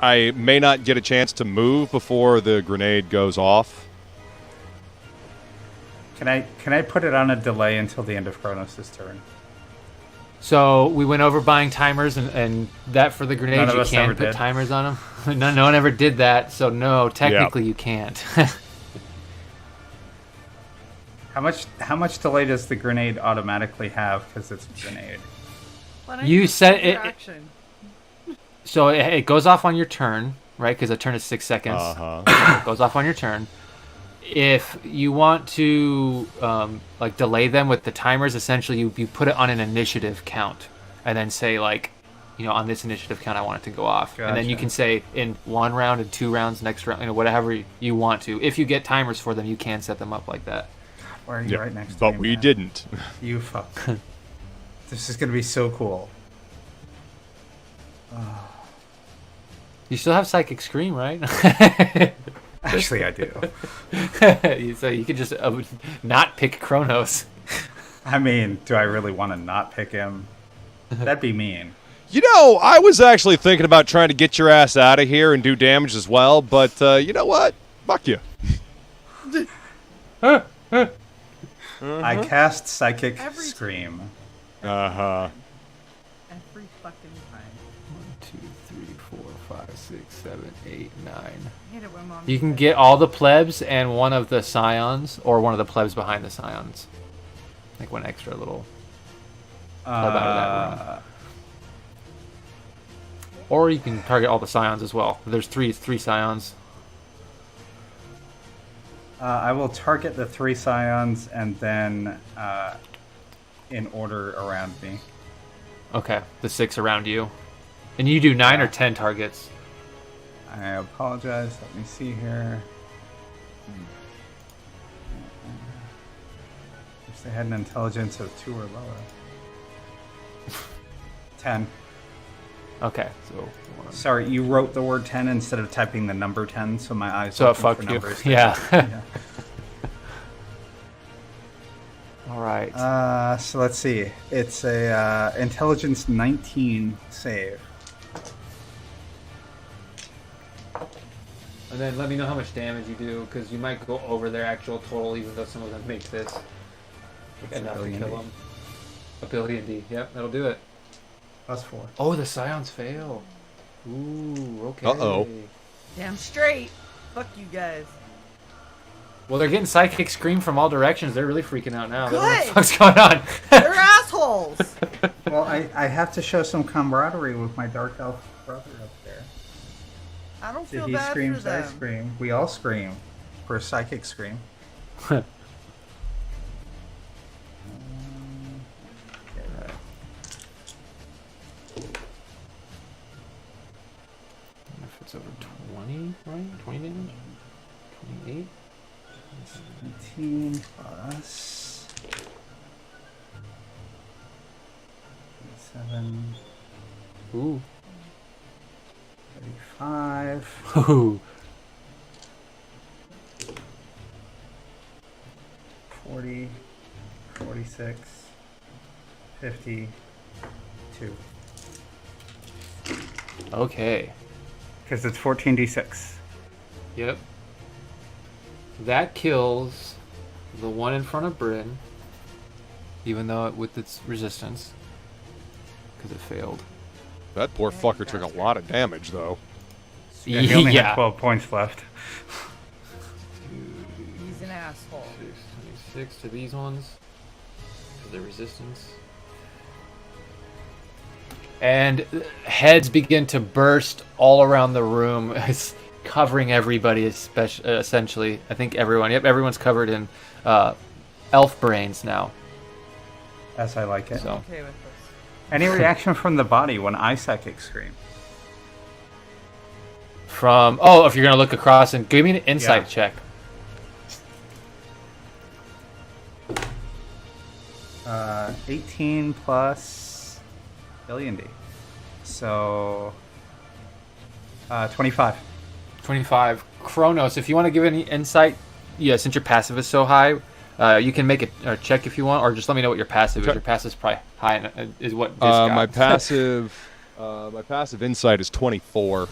I may not get a chance to move before the grenade goes off. Can I put it on a delay until the end of Kronos' turn? So we went over buying timers, and that for the None grenades of you us can ever put did. timers on them. No one ever did that, so no, technically you can't. How much delay does the grenade automatically have because it's a grenade? Why don't You just said take your it- action? So it goes off on your turn, right? Because a turn is 6 seconds. It goes off on your turn. If you want to delay them with the timers, essentially you put it on an initiative count, and then say on this initiative count I want it to go off, and then you Gotcha. can say in 1 round and 2 rounds, next round, whatever you want to. If you get timers for them, you can set them up like that. Why are you right next to but me, we man? didn't. You fuck. This is gonna be so cool. You still have Psychic Scream, right? Actually, I do. So you could just not pick Kronos. I mean, do I really want to not pick him? That'd be mean. You know, I was actually thinking about trying to get your ass out of here and do damage as well, but you know what? Fuck you. I cast Psychic Every- Scream. Uh-huh. Every fucking time. 1, 2, 3, 4, 5, 6, 7, 8, 9. I hate it when mom. You can get all the plebs and one of the scions, or one of the plebs behind the scions. Like one extra little pleb out of that room. Or you can target all the scions as well. There's three scions. I will target the 3 scions and then in order around me. Okay, the 6 around you. And you do 9 or 10 targets. I apologize. Let me see here. Wish they had an intelligence of 2 or lower. 10. Okay, so Sorry, you wrote the word 10 instead of typing the number 10, so my eyes so it looking for fucked you. numbers. Yeah. Yeah. All right. So let's see. It's a intelligence 19 save. And then let me know how much damage you do, because you might go over their actual total, even though some of them make this. Enough to kill them. Ability and D. Yep, that'll do it. +4. Oh, the scions fail. Ooh, okay. Uh-oh. Damn straight. Fuck you guys. Well, they're getting psychic scream from all directions. They're really freaking out now. They don't know what the Good. fuck's going on? They're assholes. Well, I have to show some camaraderie with my dark elf brother up there. I don't If feel he bad screams, for I them. scream. We all scream for a psychic scream. If it's over 20, right? 20 damage? 28? 17 plus 7, Ooh. 35, Ooh. 40, 46, 52. Okay. Because it's 14d6. Yep. That kills the one in front of Bryn, even though with its resistance, because it failed. That poor fucker took a lot of damage, though. Yeah, he only Yeah. had 12 points left. He's an asshole. 26 to these ones for the resistance. And heads begin to burst all around the room. It's covering everybody, essentially. I think everyone. Yep, everyone's covered in elf brains now. As I like it. So Okay with this. Any reaction from the body when I psychic scream? if you're gonna look across and give me an insight check. 18 plus billion D. So 25. 25. Kronos, if you want to give any insight, yeah, since your passive is so high, you can make a check if you want, or just let me know what your passive is. Sure. Your passive is probably high, is what this got. My passive insight is 24.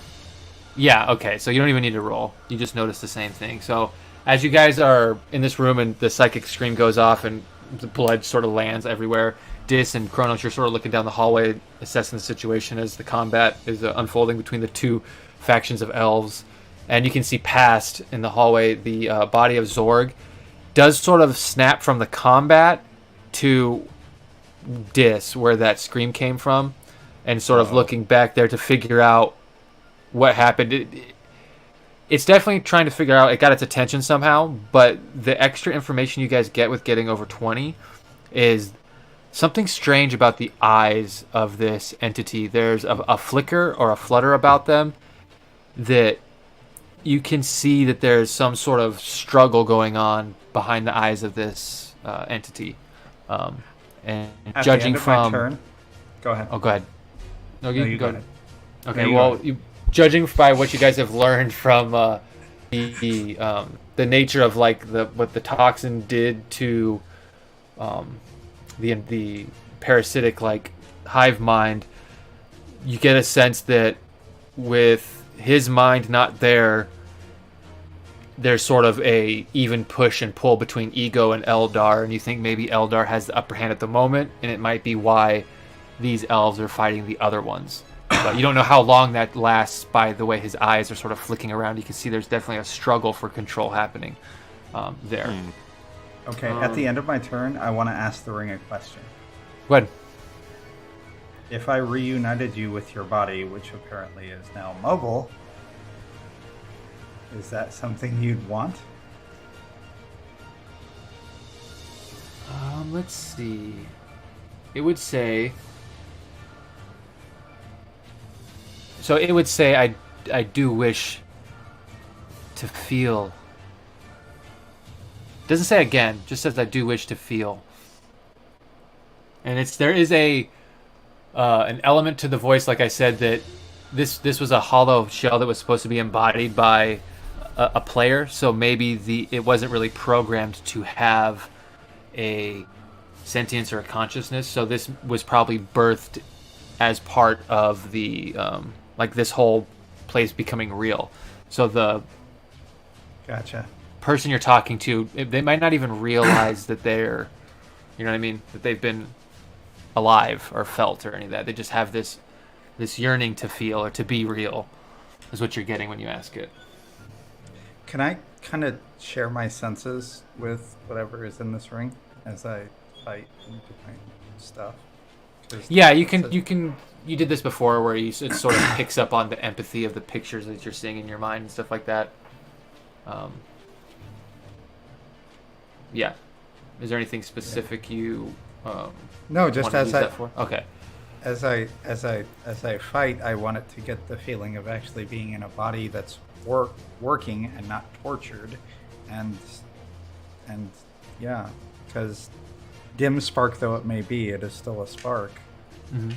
Yeah, okay, so you don't even need to roll. You just notice the same thing. So as you guys are in this room and the psychic scream goes off and the blood sort of lands everywhere, Dis and Kronos, you're sort of looking down the hallway, assessing the situation as the combat is unfolding between the two factions of elves. And you can see past in the hallway the body of Zorg does sort of snap from the combat to Dis, where that scream came from, and sort of looking back there to figure out what happened. It's definitely trying to figure out. It got its attention somehow, but the extra information you guys get with getting over 20 is something strange about the eyes of this entity. There's a flicker or a flutter about them that you can see that there's some sort of struggle going on behind the eyes of this entity. And At judging the end of from my turn, go ahead. Oh, go ahead. No, No, you go ahead. Okay, No, you well, go ahead. judging by what you guys have learned from the nature of like what the toxin did to the parasitic like hive mind, you get a sense that with his mind not there, there's sort of a even push and pull between Ego and Eldar, and you think maybe Eldar has the upper hand at the moment, and it might be why these elves are fighting the other ones. But you don't know how long that lasts by the way his eyes are sort of flicking around. You can see there's definitely a struggle for control happening there. Okay, at the end of my turn, I want to ask the ring a question. Go ahead. If I reunited you with your body, which apparently is now mobile, is that something you'd want? Let's see. It would say... So it would say, I do wish to feel... Doesn't say again, just says I do wish to feel. And there is a an element to the voice, like I said, that this was a hollow shell that was supposed to be embodied by a player, so maybe it wasn't really programmed to have a sentience or a consciousness. So this was probably birthed as part of the like this whole place becoming real. So the Gotcha. person you're talking to, they might not even realize that they're, you know what I mean, that they've been alive or felt or any of that. They just have this yearning to feel or to be real, is what you're getting when you ask it. Can I kind of share my senses with whatever is in this ring as I fight and do my stuff? 'Cause Yeah, you it's can. You did this before, where it sort of picks up on the empathy of the pictures that you're seeing in your mind and stuff like that. Yeah. Is there anything specific you? No, just want to as use I that for? Okay. as I fight, I want it to get the feeling of actually being in a body that's working and not tortured, and yeah, because dim spark though it may be, it is still a spark.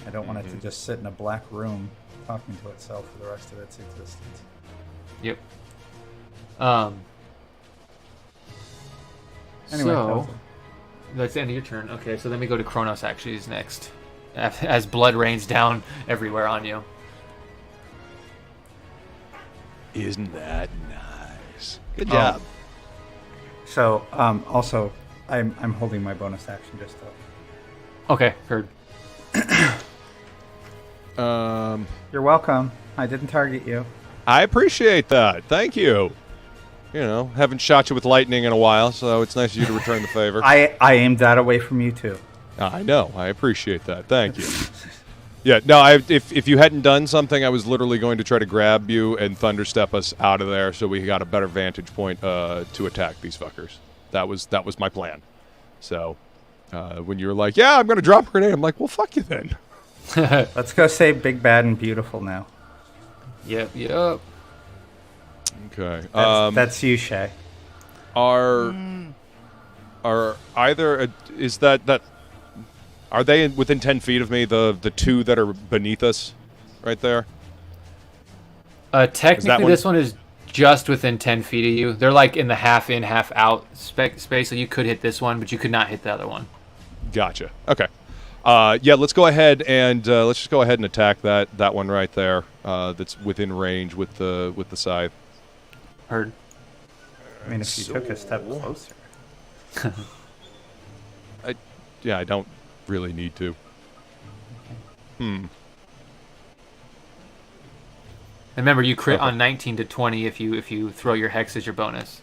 I don't want it to just sit in a black room talking to itself for the rest of its existence. Yep. Anyway, that was So it. that's the end of your turn. Okay, so then we go to Kronos. Actually, is next, as blood rains down everywhere on you. Isn't that nice? Good job. So also, I'm holding my bonus action just to. Okay, heard. You're welcome. I didn't target you. I appreciate that. Thank you. You know, haven't shot you with lightning in a while, so it's nice of you to return the favor. I aimed that away from you too. I know. I appreciate that. Thank you. Yeah, no, if you hadn't done something, I was literally going to try to grab you and thunderstep us out of there so we got a better vantage point to attack these fuckers. That was my plan. So when you were like, yeah, I'm going to drop a grenade, I'm like, well, fuck you then. Let's go say big, bad, and beautiful now. Yep. Okay. That's you, Shay. Are either is that are they within 10 feet of me? The two that are beneath us, right there. Technically, one- this one is just within 10 feet of you. They're like in the half in, half out space, so you could hit this one, but you could not hit the other one. Gotcha. Okay. Yeah, let's go ahead and let's just go ahead and attack that one right there. That's within range with the scythe. Heard. I mean, if you took a step closer. I don't really need to. And remember, you crit on 19 to 20 if you throw your hex as your bonus,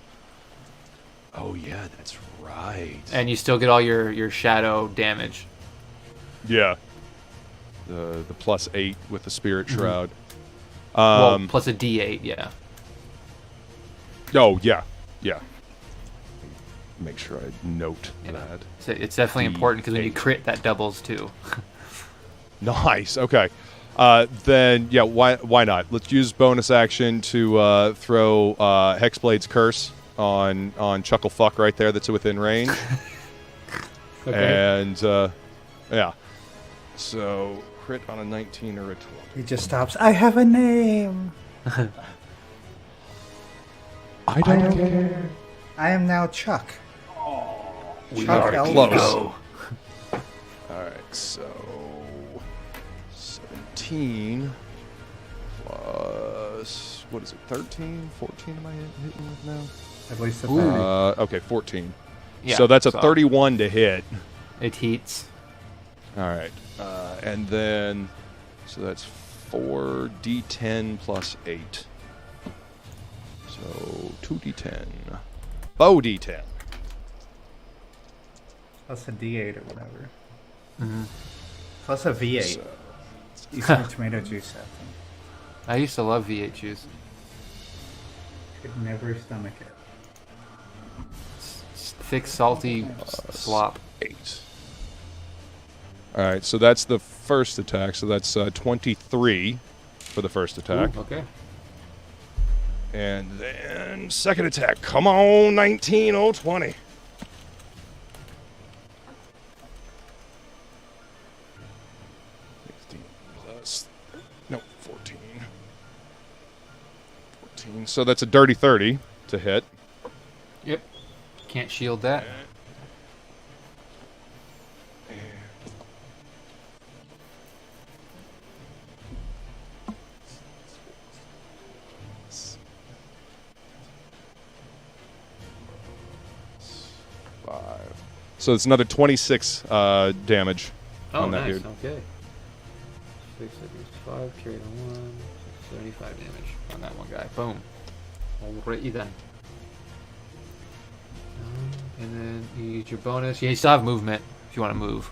Oh yeah, that's right. and you still get all your shadow damage. Yeah. The +8 with the spirit shroud. Well, plus a D8, yeah. Oh yeah. Make sure I note You know, that. so it's definitely important because when you D8. crit, that doubles too. Nice. Okay. Then yeah, why not? Let's use bonus action to throw Hexblade's Curse on Chucklefuck right there. That's within range. Okay. And yeah. So crit on a 19 or a 12. He just stops. I have a name. I don't care. I am now Chuck. We Chuck are Elvis. close. All right, so 17 plus what is it? 13, 14? Am I hitting with now? At least at Ooh. that. Okay, 14. Yeah, so that's a so 31 to hit. It heats. All right, and then so that's 4d10 plus 8. So 2d10. Bow d10. Plus a D8 or whatever. Mm-hmm. Plus a V8. So, You some tomato juice at them. I used to love V8 juice. Could never stomach it. Thick, salty slop. 8. All right, so that's the first attack. So that's 23 for the first attack. Ooh, okay. And then second attack. Come on, 19, 20. 15. So that's a dirty 30 to hit. Yep. Can't shield that. So it's another 26 damage Oh, on that nice. dude. Okay. 6, 5, carry the 1, 75 damage on that one guy. Boom. Alrighty then. And then you use your bonus. Yeah, you still have movement if you want to move.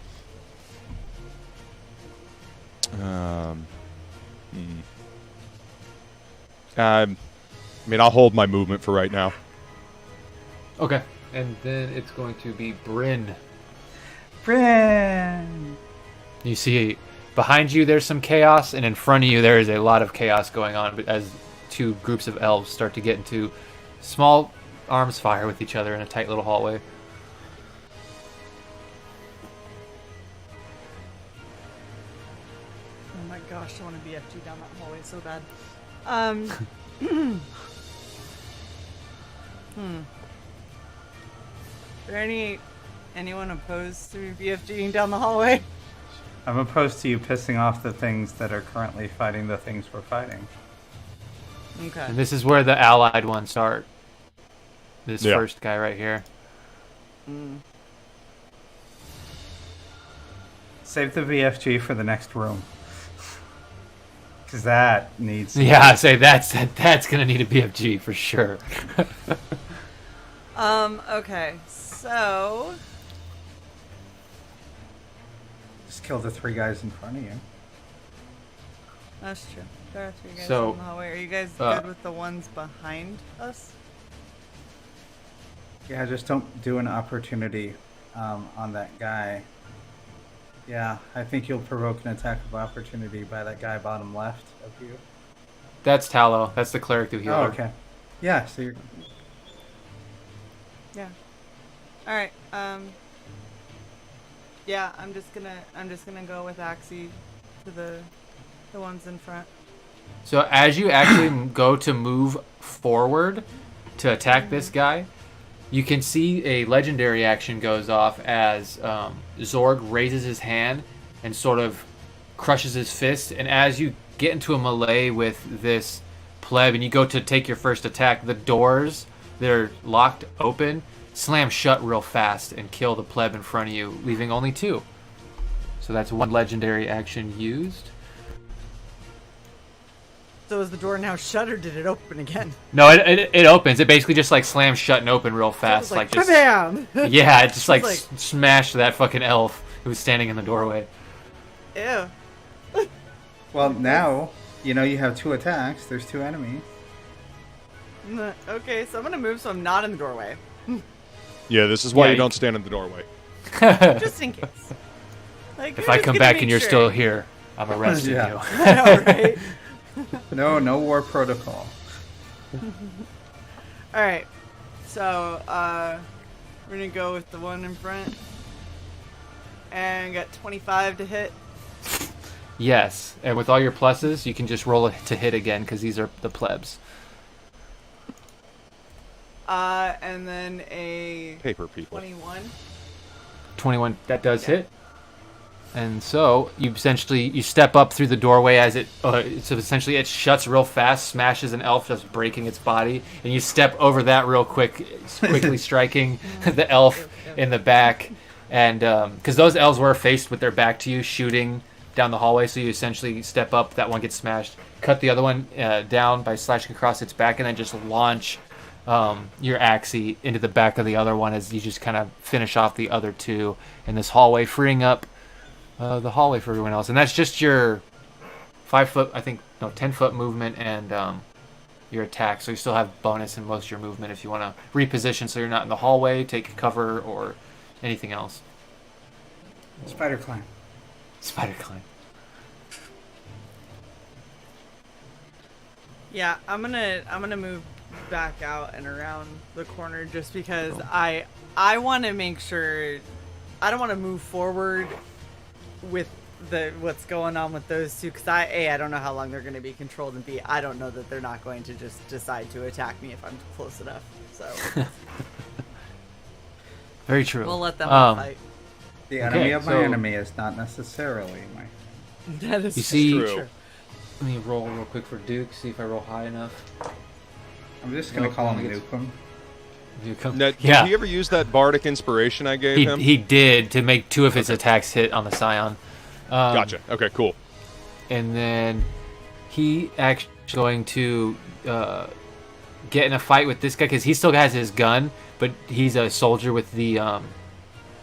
I mean, I'll hold my movement for right now. Okay. And then it's going to be Bryn. Bryn! You see behind you there's some chaos, and in front of you there is a lot of chaos going on as two groups of elves start to get into small arms fire with each other in a tight little hallway. Oh my gosh, I want to BFG down that hallway so bad. Is there anyone opposed to me BFGing down the hallway? I'm opposed to you pissing off the things that are currently fighting the things we're fighting. Okay. And this is where the allied ones start. This Yeah. first guy right here. Save the VFG for the next room. Because that needs... Yeah, I say that's gonna need a BFG for sure. Okay, so... Just kill the 3 guys in front of you. That's true. There are 3 guys So, in the hallway. Are you guys good with the ones behind us? Yeah, just don't do an opportunity on that guy. Yeah, I think you'll provoke an attack of opportunity by that guy bottom left of you. That's Tallow. That's the cleric who healed Oh, her. okay. Yeah, so you're... Yeah. All right. Yeah, I'm just gonna go with Axie to the ones in front. So as you actually go to move forward to attack this guy, you can see a legendary action goes off as Zorg raises his hand and sort of crushes his fist. And as you get into a melee with this pleb and you go to take your first attack, the doors that are locked open slam shut real fast and kill the pleb in front of you, leaving only 2. So that's one legendary action used. So is the door now shut or did it open again? No, it opens. It basically just like slams shut and open real fast. Like just bam! yeah, it just like, like- smashed that fucking elf who was standing in the doorway. Ew. Well, now, you know you have 2 attacks. There's 2 enemies. Okay, so I'm gonna move so I'm not in the doorway. Yeah, this is why Yeah, you you- don't stand in the doorway. Just in case. Like, If I'm I just come gonna back make and you're sure. still here, I'm arresting Yeah. you. I know, right? No war protocol. Alright. So, we're gonna go with the one in front. And got 25 to hit. Yes, and with all your pluses, you can just roll it to hit again because these are the plebs. And then a Paper people. 21. 21, that does hit. And so you essentially step up through the doorway as so essentially it shuts real fast, smashes an elf, just breaking its body, and you step over that real quickly striking the elf in the back, and because those elves were faced with their back to you, shooting down the hallway, so you essentially step up, that one gets smashed, cut the other one down by slashing across its back, and then just launch your Axie into the back of the other one as you just kind of finish off the other 2 in this hallway, freeing up the hallway for everyone else. And that's just your 10-foot movement and your attack. So you still have bonus in most of your movement if you want to reposition so you're not in the hallway, take cover, or anything else. Spider climb. Spider climb. Yeah, I'm gonna move back out and around the corner just because Cool. I want to make sure I don't want to move forward with what's going on with those two, because I don't know how long they're going to be controlled, and B, I don't know that they're not going to just decide to attack me if I'm close enough. So Very true. we'll let them fight. The enemy of my so- enemy is not necessarily my. That is You see- true. Let me roll real quick for Duke, see if I roll high enough. I'm just gonna Nope, call him only gets- Nukem. Duke, come. Now, Yeah. Did he ever use that bardic inspiration I gave him? He did to make 2 of his attacks hit on the Scion. Gotcha. Okay, cool. And then he actually going to get in a fight with this guy because he still has his gun, but he's a soldier with the I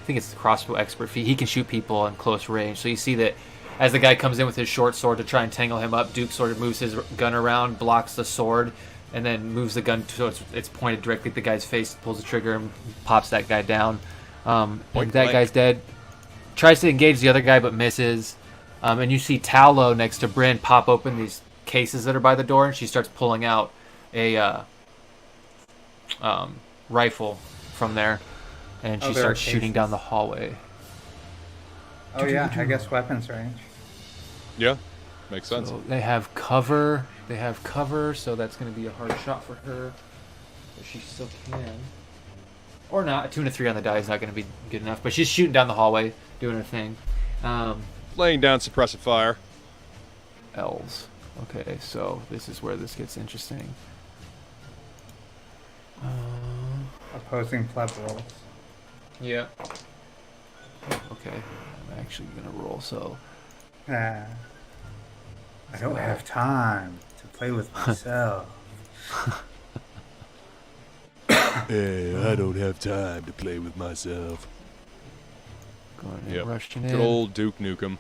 think it's the crossbow expert feat. He can shoot people in close range. So you see that as the guy comes in with his short sword to try and tangle him up, Duke sort of moves his gun around, blocks the sword, and then moves the gun so it's pointed directly at the guy's face, pulls the trigger, and pops that guy down. And Point that blank. guy's dead. Tries to engage the other guy but misses. And you see Tallow next to Bryn pop open these cases that are by the door, and she starts pulling out a rifle from there, and she Oh, there are starts shooting cases. down the hallway. Oh yeah, I guess weapons range. Yeah, makes sense. So they have cover. So that's going to be a hard shot for her. But she still can. Or not. A 2 and a 3 on the die is not going to be good enough. But she's shooting down the hallway, doing her thing. Laying down suppressive fire. L's. Okay, so this is where this gets interesting. Opposing pleb rolls. Yeah. Okay, I'm actually going to roll, so... Ah, I don't have time to play with myself. Hey, I don't have time to play with myself. Going and Yep. rushing in. Good old Duke Nukem.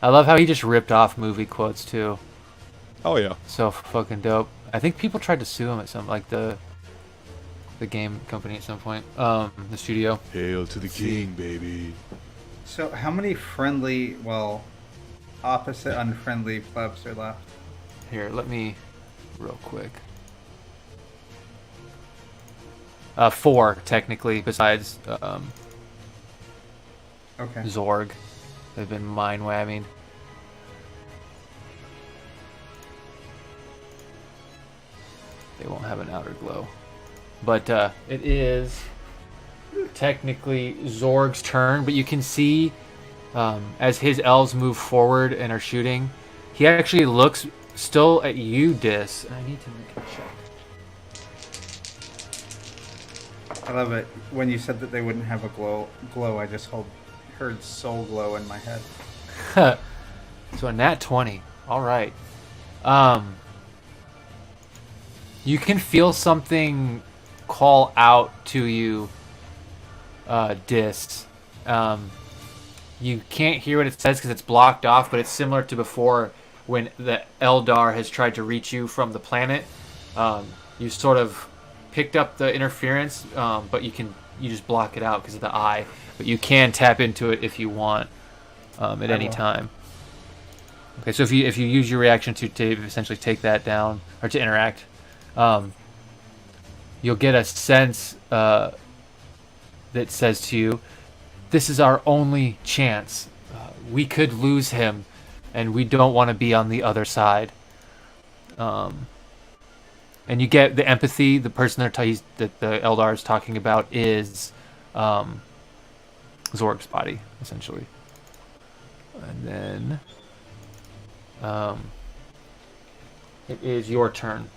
I love how he just ripped off movie quotes, too. Oh yeah. So fucking dope. I think people tried to sue him at some, like the game company at some point. The studio. Hail to the king, baby. So how many friendly, well, opposite unfriendly plebs are left? Here, let me, real quick. 4 technically, besides Okay. Zorg. They've been mind whamming. They won't have an outer glow, but it is technically Zorg's turn. But you can see as his elves move forward and are shooting, he actually looks still at you, Dis. And I need to make a check. I love it. When you said that they wouldn't have a glow, I just heard soul glow in my head. So a nat 20. All right. You can feel something call out to you, Dis. You can't hear what it says because it's blocked off, but it's similar to before when the Eldar has tried to reach you from the planet. You sort of picked up the interference, but you just block it out because of the eye. But you can tap into it if you want at any will. time. Okay, so if you use your reaction to essentially take that down or to interact, you'll get a sense that says to you, "This is our only chance. We could lose him, and we don't want to be on the other side." And you get the empathy. The person that the Eldar is talking about is Zorg's body, essentially. And then it is your turn.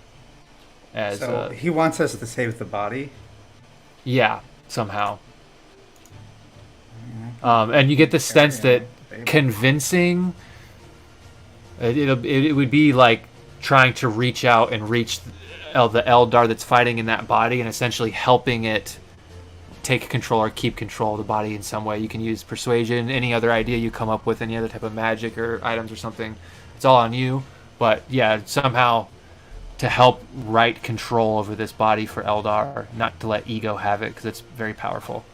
As So he wants us to save the body. yeah, somehow. And you get the sense that convincing it would be like trying to reach out and reach the Eldar that's fighting in that body and essentially helping it take control or keep control of the body in some way. You can use persuasion, any other idea you come up with, any other type of magic or items or something. It's all on you. But yeah, somehow to help right control over this body for Eldar, not to let ego have it because it's very powerful.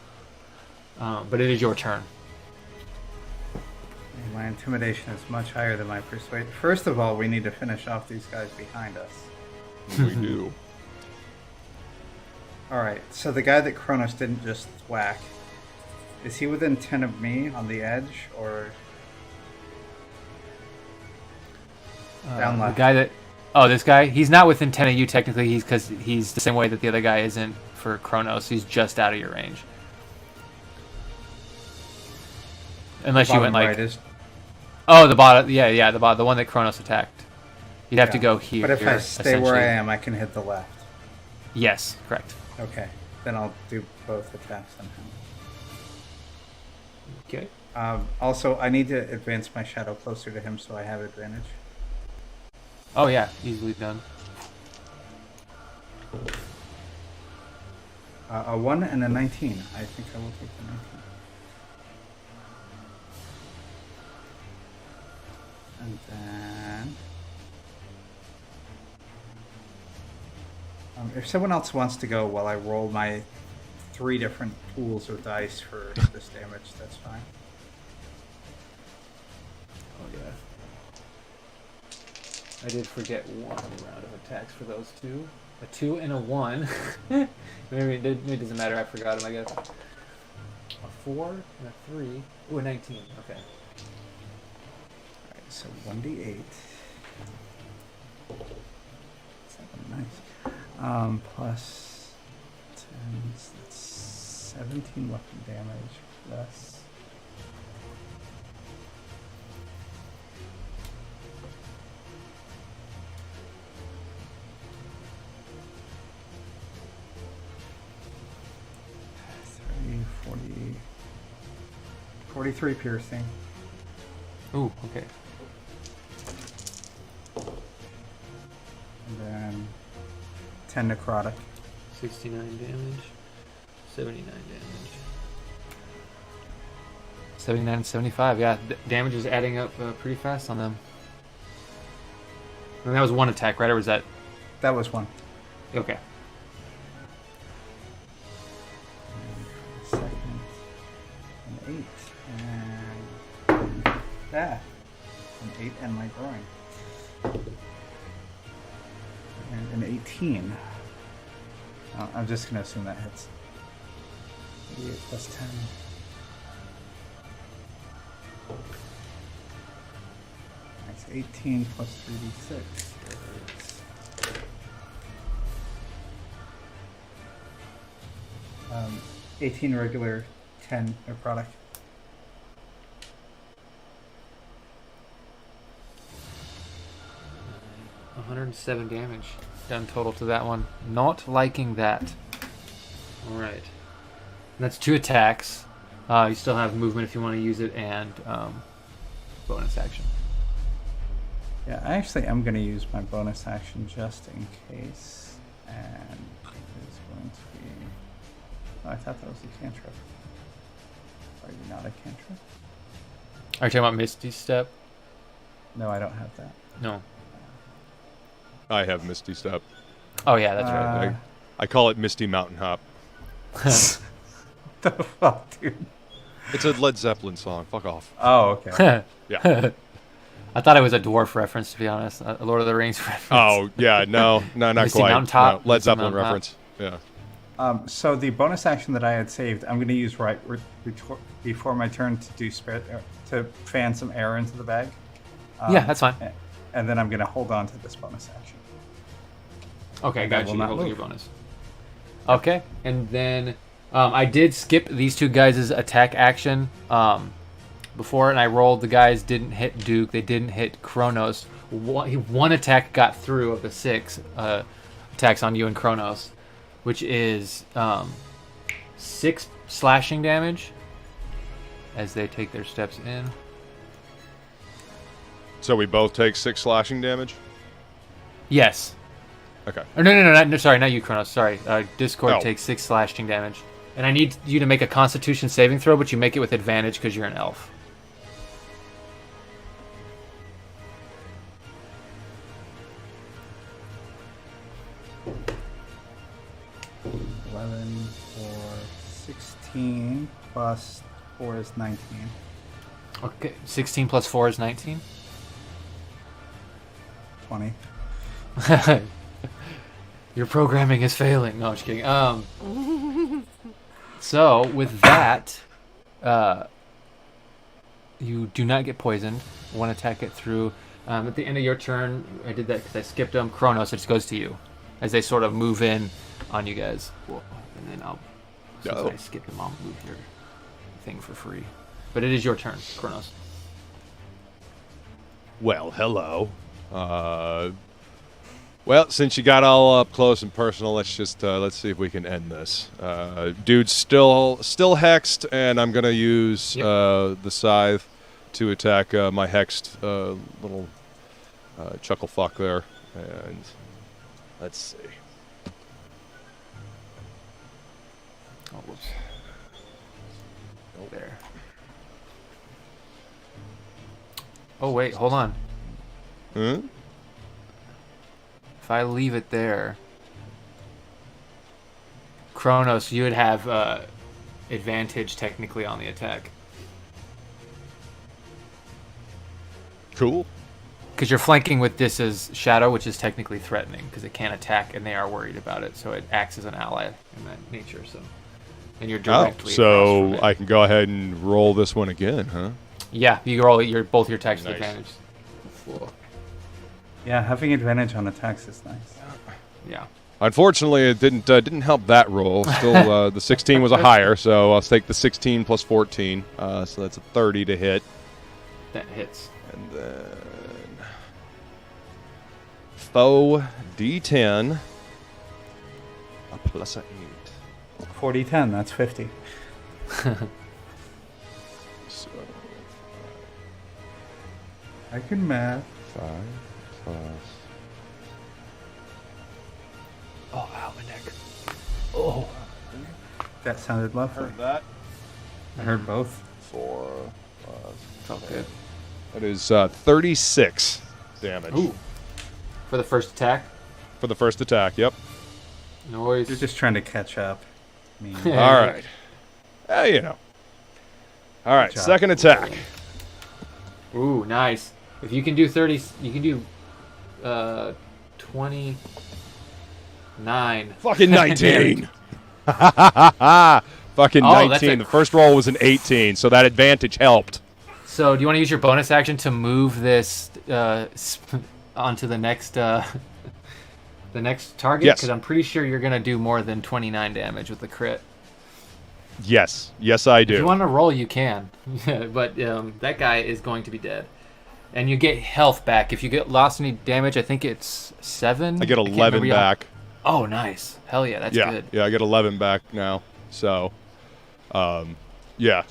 But it is your turn. My intimidation is much higher than my persuasion. First of all, we need to finish off these guys behind us. We do. Alright, so the guy that Kronos didn't just whack Is he within 10 of me on the edge, or down The left? guy that... Oh, this guy? He's not within 10 of you, technically, because he's the same way that the other guy isn't for Kronos. He's just out of your range. Unless you went, Bottom like... right is. Oh, the bottom... Yeah, the one that Kronos attacked. You'd have to Yeah. go here. But if I stay where I essentially. am, I can hit the left. Yes, correct. Okay, then I'll do both attacks on him. Okay. Also, I need to advance my shadow closer to him so I have advantage. Oh, yeah, easily done. A 1 and a 19. I think I will take the 19. And then... if someone else wants to go while I roll my 3 different pools of dice for this damage, that's fine. Oh, yeah. I did forget one round of attacks for those two. A 2 and a 1. maybe it doesn't matter. I forgot them, I guess. A 4 and a 3. Ooh, a 19. Okay. Alright, so 1d8. 7, nice. Plus 10, so that's 17 weapon damage, plus... Three, 40, 43 piercing. Ooh, okay. And then 10 necrotic. 69 damage. 79 damage. 79 and 75. Yeah, damage is adding up pretty fast on them. And that was one attack, right? Or was that... That was 1. Okay. Second, an 8, and an 8 and my groin. And an 18. I'm just going to assume that hits. 88 plus 10. That's 18 plus 3d6 is 18 regular, 10 necrotic. Uh, 107 damage done total to that one. Not liking that. Alright. That's 2 attacks. You still have movement if you want to use it, and bonus action. Yeah, I actually am going to use my bonus action just in case. And it is going to be... Oh, I thought that was a cantrip. Are you not a cantrip? Are you talking about Misty Step? No, I don't have that. No. I have Misty Step. Oh, yeah, that's right. I call it Misty Mountain Hop. The fuck, dude? It's a Led Zeppelin song. Fuck off. Oh, okay. Yeah. I thought it was a dwarf reference, to be honest. A Lord of the Rings reference. Oh, yeah. No, not Misty quite. Mountaintop. No, Led Misty Zeppelin Mountaintop. reference. Yeah. So the bonus action that I had saved, I'm going to use before my turn to do to fan some air into the bag. Yeah, that's fine. And then I'm going to hold on to this bonus action. Okay, And I got will you. not Holding your move. bonus. Okay, and then I did skip these two guys' attack action before, and I rolled. The guys didn't hit Duke. They didn't hit Kronos. One attack got through of the 6 attacks on you and Kronos, which is 6 slashing damage as they take their steps in. So we both take 6 slashing damage? Yes. Okay. Or no, sorry, not you, Kronos. Sorry. Discord Oh. takes 6 slashing damage. And I need you to make a Constitution saving throw, but you make it with advantage because you're an elf. For 16 plus 4 is 19. Okay, 16 plus 4 is 19. 20. Your programming is failing. No, I'm just kidding. So with that, You do not get poisoned. One attack it through. At the end of your turn, I did that because I skipped them. Kronos, it just goes to you as they sort of move in on you guys. Whoa. And then since I skipped them, I'll move your thing for free. But it is your turn, Kronos. Well, hello. Well, since you got all up close and personal, let's see if we can end this. Dude's still hexed, and I'm gonna use the scythe to attack my hexed little chuckle fuck there. And let's see. Oh, whoops. There. Oh wait, hold on. Hmm? If I leave it there, Kronos, you would have advantage technically on the attack. Cool. Because you're flanking with this as Shadow, which is technically threatening, because it can't attack, and they are worried about it, so it acts as an ally in that nature. So, and you're directly. So across from it. I can go ahead and roll this one again, huh? Yeah, you roll both your attacks with Nice. advantage. Cool. Yeah, having advantage on attacks is nice. Yeah. Unfortunately, it didn't help that roll. Still, the 16 was a higher, so I'll take the 16 plus 14. So that's a 30 to hit. That hits. And then foe D10 a plus a 8. 40-10, that's 50. So I can math. 5 plus. Oh, ow, my neck. Oh. That sounded lovely. Heard that? I heard both. 4 Felt good. That is 36 damage. Ooh. For the first attack? For the first attack, yep. No worries. You're just trying to catch up. I mean, All right. You know. All right, job. second attack. Ooh, nice. If you can do 30, you can do 29. Fucking 19. Fucking Oh, that's 19. The first roll was an 18, so that advantage helped. So, do you want to use your bonus action to move this onto the next target? Yes. Because I'm pretty sure you're gonna do more than 29 damage with the crit. Yes. Yes, I do. If you want to roll, you can. But that guy is going to be dead. And you get health back. If you get lost any damage, I think it's 7. I get can't 11 remember back. Oh, nice. Hell yeah, that's good. Yeah, I get 11 back now. So, yeah.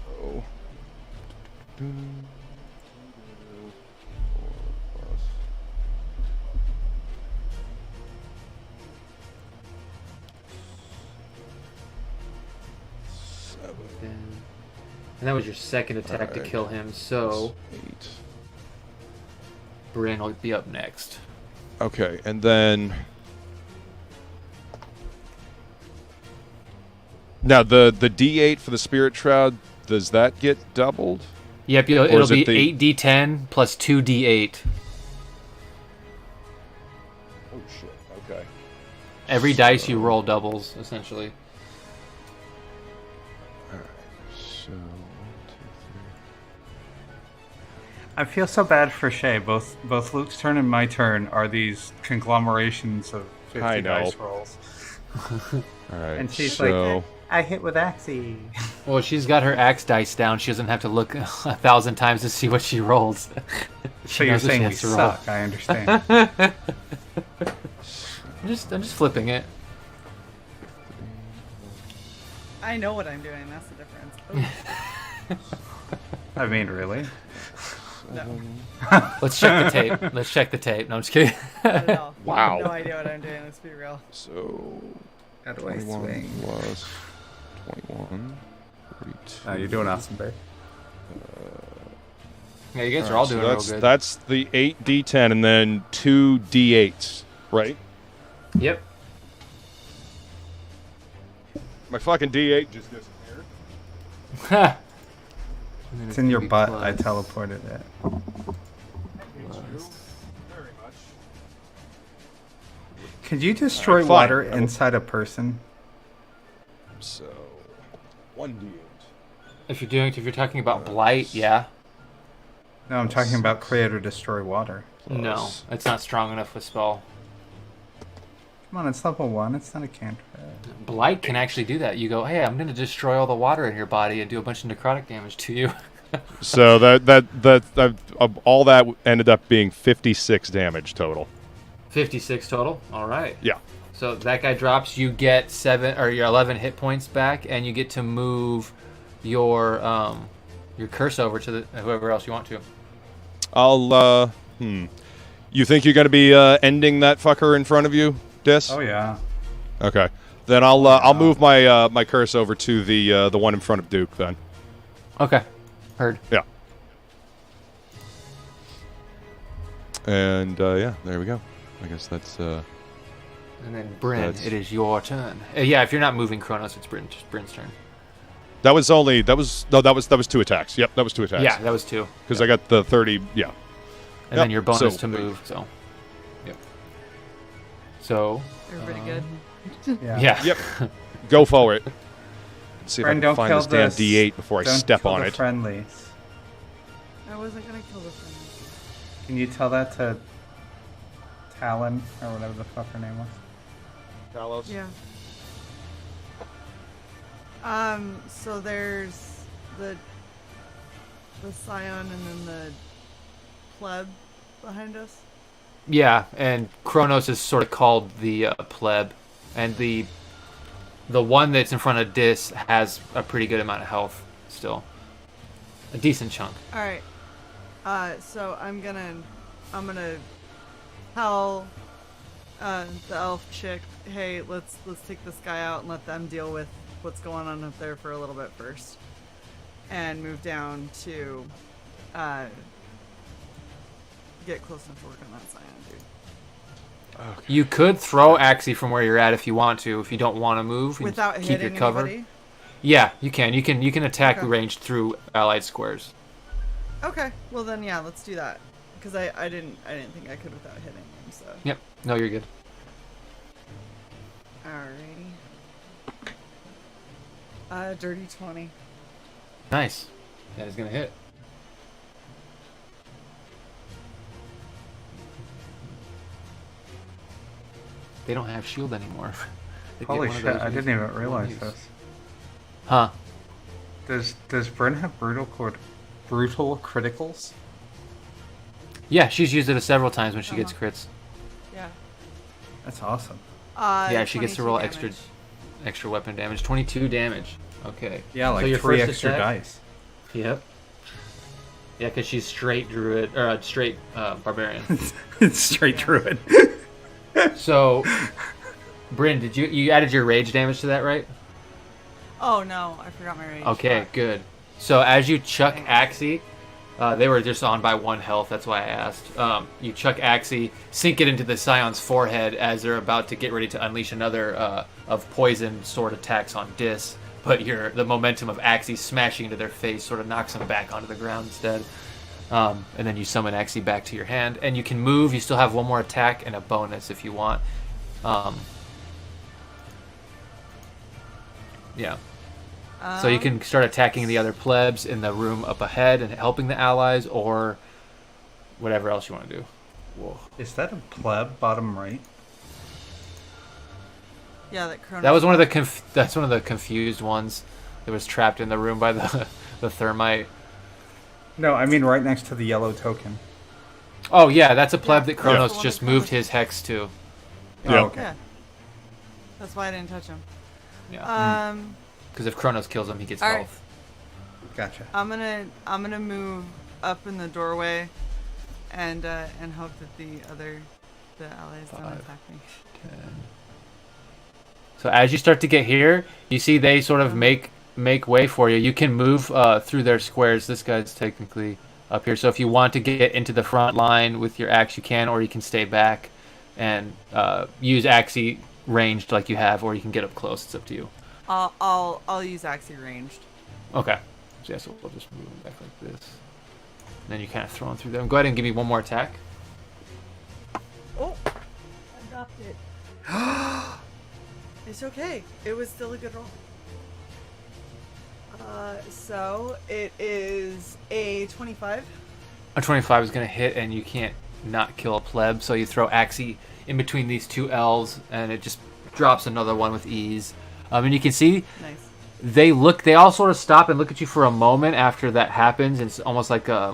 Oh. And that was your second attack to kill him, so 8. Bryn will be up next. Okay, and then now the D8 for the Spirit Shroud, does that get doubled? Yep, Or it'll is it be the- 8d10 plus 2d8. Oh shit. Okay. Every dice you roll doubles, essentially. So 1, 2, 3. I feel so bad for Shay. Both Luke's turn and my turn are these conglomerations of 50 I know. dice rolls. All right. And she's so, like, I hit with Axie. Well, she's got her axe dice down. She doesn't have to look 1,000 times to see what she rolls. So you're knows what she saying we has to roll. suck. I understand. I'm just flipping it. I know what I'm doing. That's the difference. Oh, I mean, really? no, Let's check the tape. Let's check the tape. No, I'm just kidding. not at all. I Wow. have no idea what I'm doing. Let's be real. so How do I 21 swing? plus 21, 42. You're doing awesome, babe. Yeah, you guys are All all right, so doing real that's, good. That's the 8d10 and then 2d8s, right? Yep. My fucking d8 just disappeared. It's in your butt. I teleported it. Very much. Could you destroy Fine. water inside a person? So 1d8. If you're talking about blight, yeah. No, I'm talking about create or destroy water. No, Plus- it's not strong enough a spell. Come on, it's level 1. It's not a cantrip. Blight can actually do that. You go, hey, I'm going to destroy all the water in your body and do a bunch of necrotic damage to you. So that all that ended up being 56 damage total. 56 total. All right. Yeah. So that guy drops. You get your 11 hit points back, and you get to move your curse over to whoever else you want to. I'll You think you're going to be ending that fucker in front of you, Dis? Oh yeah. Okay. Then I'll move my my curse over to the one in front of Duke then. Okay. Heard. Yeah. And yeah, there we go. I guess that's And then Bryn, That's- it is your turn. Yeah, if you're not moving Kronos, it's Bryn's turn. that was 2 attacks. Yep, that was 2 attacks. Yeah, that was 2. Because I got the 30. Yeah. And Yep, then your bonus so- to move. So. Yep. So. Everybody good? Yeah. Yep. Go for it. See if Friend, I don't can find kill this damn this. D8 before I Don't step kill on the it. friendlies. I wasn't gonna kill the friend. Can you tell that to Talon or whatever the fuck her name was? Talos? Yeah. So there's the Scion and then the pleb behind us. Yeah, and Kronos is sort of called the pleb, and the one that's in front of Dis has a pretty good amount of health still, a decent chunk. All right. So I'm gonna tell the elf chick, hey, let's take this guy out and let them deal with what's going on up there for a little bit first, and move down to get close enough to work on that Scion dude. You could throw Axie from where you're at if you want to. If you don't want to move, and Without keep hitting your cover. anybody. Yeah, you can. You can attack Okay. ranged through allied squares. Okay, well then yeah, let's do that. Because I didn't think I could without hitting him. So Yep. No, you're good. alrighty. Dirty 20. Nice. That is gonna hit. They don't have shield anymore. They get Holy one of shit! those I when didn't you- even realize use. this. Huh? Does Bryn have brutal criticals? Yeah, she's used it several times when she gets Uh-huh. crits. Yeah. That's awesome. Yeah, she gets to 22 roll damage. extra weapon damage. 22 damage. Okay. Yeah, So like your 3 first extra attack- dice. Yep. Yeah, because she's straight druid or straight barbarian. It's straight druid. So, Bryn, did you added your rage damage to that, right? Oh no, I forgot my rage. Okay, Fuck. good. So as you chuck Axie, they were just on by 1 health. That's why I asked. You chuck Axie, sink it into the Scion's forehead as they're about to get ready to unleash another of poison sword attacks on Dis. But the momentum of Axie smashing into their face sort of knocks them back onto the ground instead. And then you summon Axie back to your hand, and you can move. You still have 1 more attack and a bonus if you want. Yeah. So you can start attacking the other plebs in the room up ahead and helping the allies, or whatever else you want to do. Whoa. Is that a pleb bottom right? Yeah, that Chronos. That was one of the that's one of the confused ones that was trapped in the room by the the thermite. No, I mean right next to the yellow token. Oh yeah, that's a pleb Yeah, that that's Kronos the one just that moved Kronos- his hex to. Oh, Yeah. okay. Yeah. That's why I didn't touch him. Yeah. Because if Kronos kills him, he gets All right. health. Gotcha. I'm gonna move up in the doorway, and hope that the allies don't 5. attack me. 10. So as you start to get here, you see they sort of make way for you. You can move through their squares. This guy's technically up here. So if you want to get into the front line with your axe, you can, or you can stay back and use Axie ranged like you have, or you can get up close. It's up to you. I'll use Axie ranged. Okay. So yeah, so we'll just move them back like this. And then you kind of throw them through them. Go ahead and give me 1 more attack. Oh, I dropped it. It's okay. It was still a good roll. So it is a 25. A 25 is going to hit, and you can't not kill a pleb, so you throw Axie in between these two elves, and it just drops another one with ease. And you can see Nice. they all sort of stop and look at you for a moment after that happens, and it's almost like they're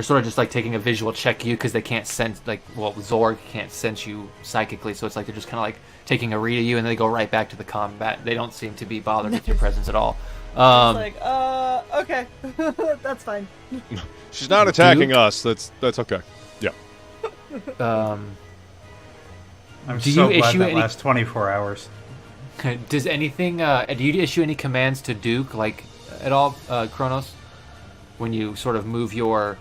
sort of just like taking a visual check you because they can't sense, like, well, Zorg can't sense you psychically, so it's like they're just kind of like taking a read of you, and then they go right back to the combat. They don't seem to be bothered with your presence at all. It's like, okay, that's fine. She's not attacking us. That's okay. Yeah. I'm Do so you glad issue that any- last 24 hours. Does anything? Do you issue any commands to Duke, like at all, Kronos, when you sort of move your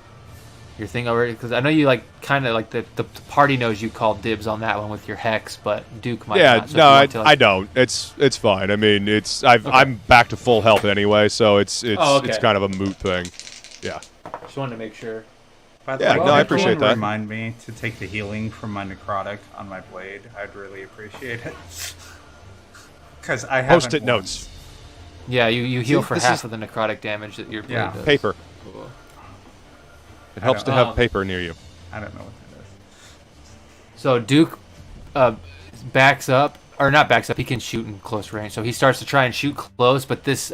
thing over? Because I know you like kind of like the party knows you called dibs on that one with your hex, but Duke might Yeah, not. So no, if you want to, I don't. It's fine. I mean, I'm back to full health anyway, so it's okay. kind of a moot thing. Yeah. Just wanted to make sure. By the Yeah, way, no, I could appreciate everyone that. Remind me to take the healing from my necrotic on my blade. I'd really appreciate it. Because I haven't Post-it once. notes. Yeah, you heal for this half is- of the necrotic damage that your blade Yeah. does. Paper. Cool. It helps to don't- have Um, paper near you. I don't know what that is. So Duke backs up, or not backs up. He can shoot in close range, so he starts to try and shoot close. But this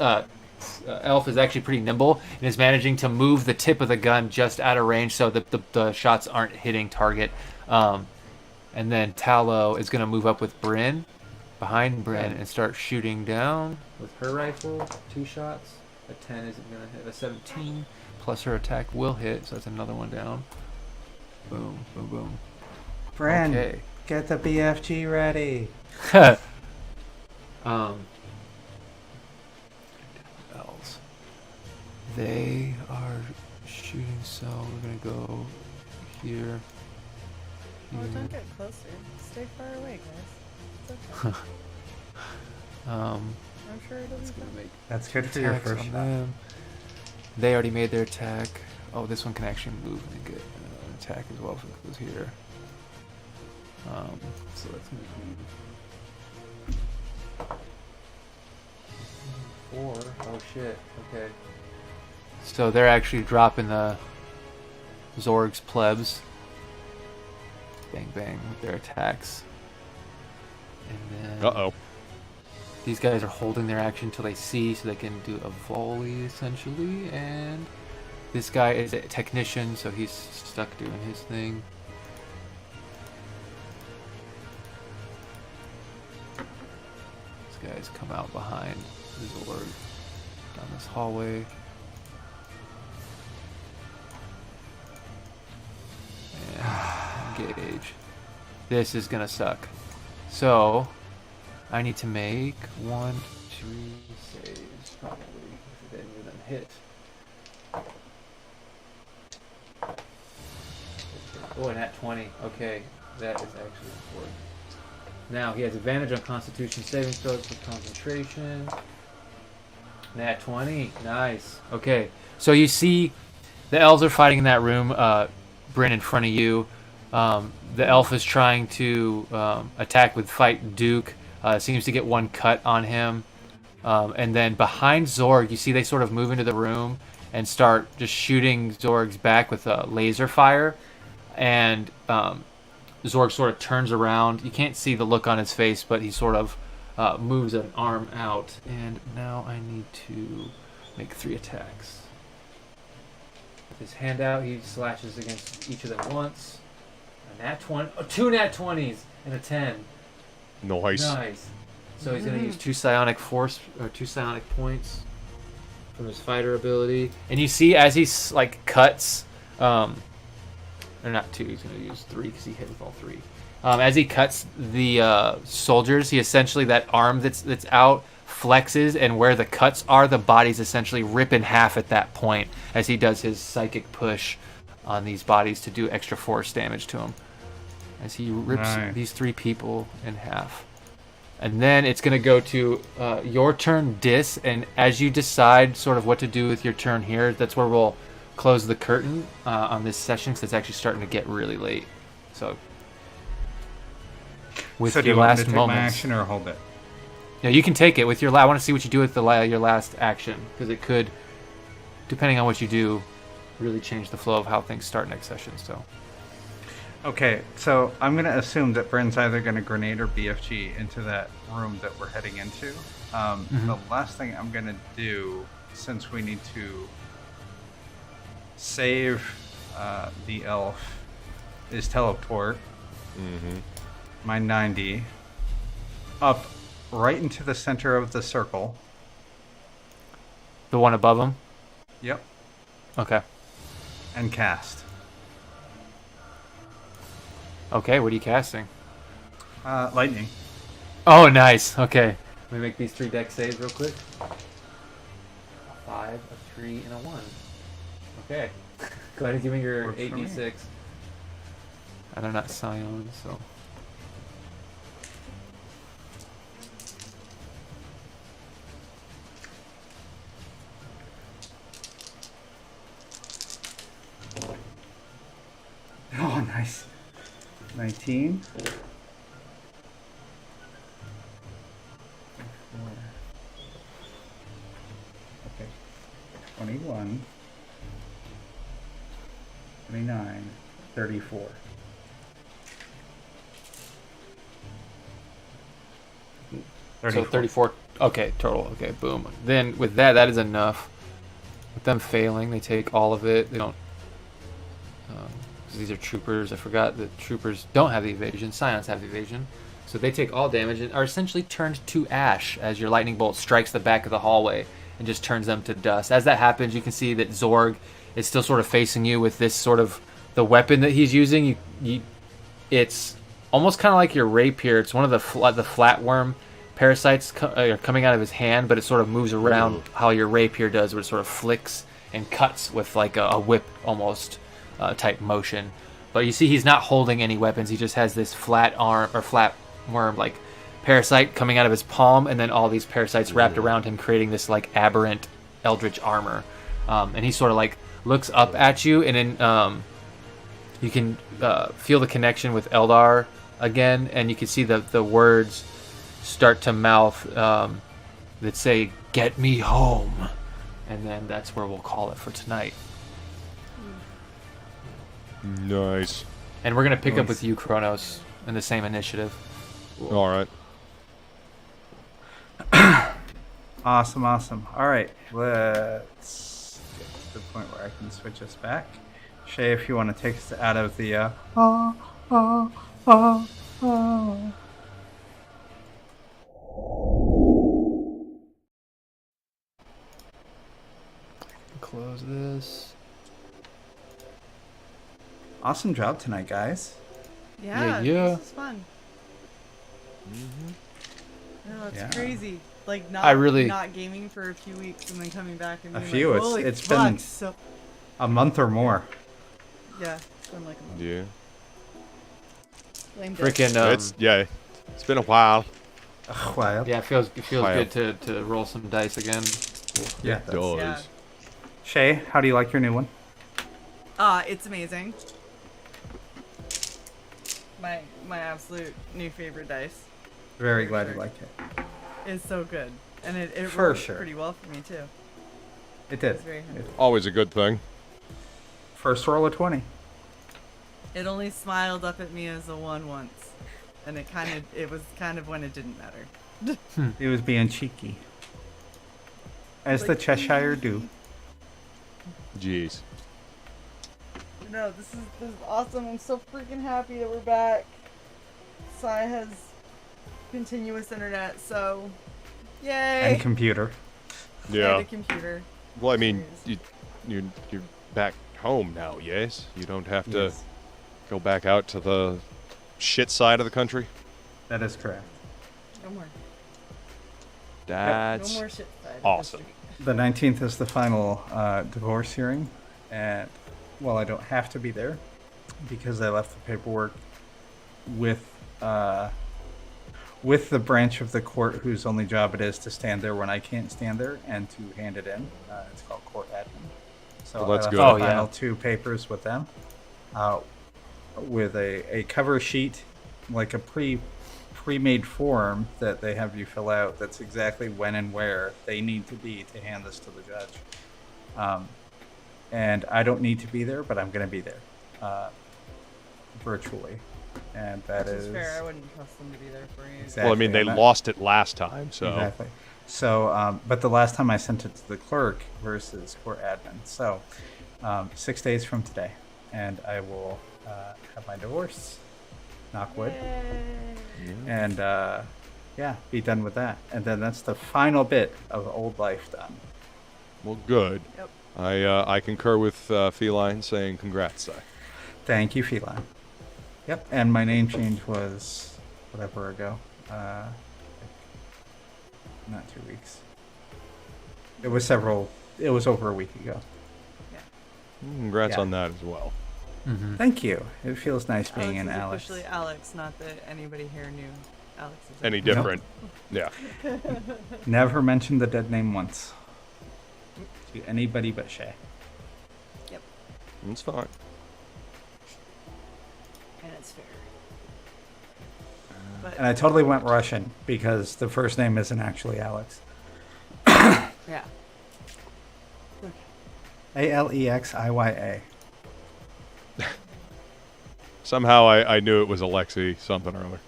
elf is actually pretty nimble and is managing to move the tip of the gun just out of range, so the shots aren't hitting target. And then Tallow is going to move up with Bryn, behind Bryn, and start shooting down with her rifle. 2 shots. A 10 isn't going to hit. A 17 plus her attack will hit, so that's another one down. Boom, boom, boom. Bren, Okay. get the BFG ready. Elves. They are shooting, so we're gonna go here. Oh, here. don't get closer. Stay far away, guys. It's okay. I'm sure it'll be It's gonna fine. make That's good for your attacks first on shot. them. They already made their attack. Oh, this one can actually move and get attack as well if it goes here. So that's gonna be 4. Oh shit. Okay. So they're actually dropping the Zorg's plebs. Bang bang with their attacks. And then Uh-oh. these guys are holding their action until they see, so they can do a volley essentially. And this guy is a technician, so he's stuck doing his thing. These guys come out behind the Zorg down this hallway. And engage. This is gonna suck. So I need to make 1, 2 saves probably if any of them hit. Oh, and at 20. Okay, that is actually important. Now he has advantage on Constitution saving throws for concentration. Nat 20. Nice. Okay, so you see the elves are fighting in that room. Bryn in front of you. The elf is trying to attack with Fight Duke. Seems to get one cut on him. And then behind Zorg, you see they sort of move into the room and start just shooting Zorg's back with laser fire. And Zorg sort of turns around. You can't see the look on his face, but he sort of moves an arm out. And now I need to make 3 attacks. With his hand out, he slashes against each of them once. A nat 20, 2 nat 20s and a 10. Nice. Nice. So he's going to use 2 psionic force or 2 psionic points from his fighter ability. And you see as he like cuts, or not 2, he's going to use 3 because he hit with all 3. As he cuts the soldiers, he essentially, that arm that's out flexes, and where the cuts are, the bodies essentially rip in half at that point as he does his psychic push on these bodies to do extra force damage to them. As he rips Nice. these 3 people in half. And then it's going to go to your turn, Dis, and as you decide sort of what to do with your turn here, that's where we'll close the curtain on this session, because it's actually starting to get really late. So, with So do your you want me last to take my moments, action or hold it? Yeah, you can take it with your. I want to see what you do with your last action, because it could, depending on what you do, really change the flow of how things start next session. So. Okay, so I'm going to assume that Bryn's either going to grenade or BFG into that room that we're heading into. The last thing I'm going to do, since we need to save the elf, is teleport my 90 up right into the center of the circle. The one above him? Yep. Okay. And cast. Okay, what are you casting? Lightning. Oh, nice. Okay. Let me make these 3 deck saves real quick. 5, a 3, and a 1. Okay. Go ahead and give me your Works for me. 8d6. And they're not Scion, so... Oh, nice. 19. 21. 29. 34. So 34. Okay, total. Okay, boom. Then with that is enough. With them failing, they take all of it. They don't... 'cause these are troopers. I forgot that troopers don't have the evasion. Scions have the evasion. So they take all damage and are essentially turned to ash as your lightning bolt strikes the back of the hallway and just turns them to dust. As that happens, you can see that Zorg is still sort of facing you with this sort of... the weapon that he's using. It's almost kind of like your rapier. It's one of the flatworm parasites coming out of his hand, but it sort of moves around how your rapier does, where it sort of flicks and cuts with like a whip almost type motion. But you see he's not holding any weapons. He just has this flat arm or flat worm like parasite coming out of his palm, and then all these parasites wrapped around him, creating this like aberrant eldritch armor. And he sort of like looks up at you, and then you can feel the connection with Eldar again, and you can see the words start to mouth that say, "Get me home." And then that's where we'll call it for tonight. Nice. And we're going to pick up with you, Kronos, in the same initiative. All right. Awesome. All right, let's get to the point where I can switch us back. Shay, if you want to take us out of the Close this. Awesome job tonight, guys. Yeah, Yeah. this is fun. No, it's Yeah. crazy. Like not gaming for a few weeks and then coming back and being few, like, holy it's fuck, been- so A month or more. yeah, it's been like a month. Yeah. Blamed it. Freaking It's been a while. Well, yeah, it feels Wow. good to roll some dice again. yeah. It does. Yeah. Shay, how do you like your new one? It's amazing. My absolute new favorite dice. Very glad you like it. It's so good. And it For worked sure. pretty well for me too. It did. It's very happy. Always a good thing. First roll of 20. It only smiled up at me as a 1 once. And it was kind of when it didn't matter. It was being cheeky. As the Like, Cheshire do. Jeez. No, this is awesome. I'm so freaking happy that we're back. Sai has continuous internet, so yay! And computer. Yeah. And a computer. Well, I mean, you're back home now, yes? You don't have to Yes. go back out to the shit side of the country? That is correct. No more. That's No more shit. side of awesome. the street. The 19th is the final divorce hearing. And, well, I don't have to be there because I left the paperwork with the branch of the court whose only job it is to stand there when I can't stand there and to hand it in. It's called court admin. So Well, that's I left good. the Oh, yeah. final 2 papers with them, with a cover sheet, like a pretty pre-made form that they have you fill out that's exactly when and where they need to be to hand this to the judge. And I don't need to be there, but I'm going to be there virtually. And that Which is is fair. I wouldn't trust them to be there for you. Exactly. Well, I mean, they and that- lost it last time, so. Exactly. So, but the last time I sent it to the clerk versus court admin. So, 6 days from today, and I will have my divorce. Knock wood. And yeah, be done with that. And then that's the final bit of old life done. Well, good. Yep. I concur with Feline saying congrats, Si. Thank you, Feline. Yep. And my name change was whatever ago. Not 2 weeks. It was over a week ago. Congrats Yeah. on that as well. Mm-hmm. Thank you. It feels nice being Alex an is Alex. officially Alex, not that anybody here knew Alex is Any Alex. different? Yeah. Never mentioned the dead name once. To anybody but Shay. It's fine. And it's fair. But And I totally went Russian because the first name isn't actually Alex. yeah. Alexiya. Somehow I knew it was Alexi something or other.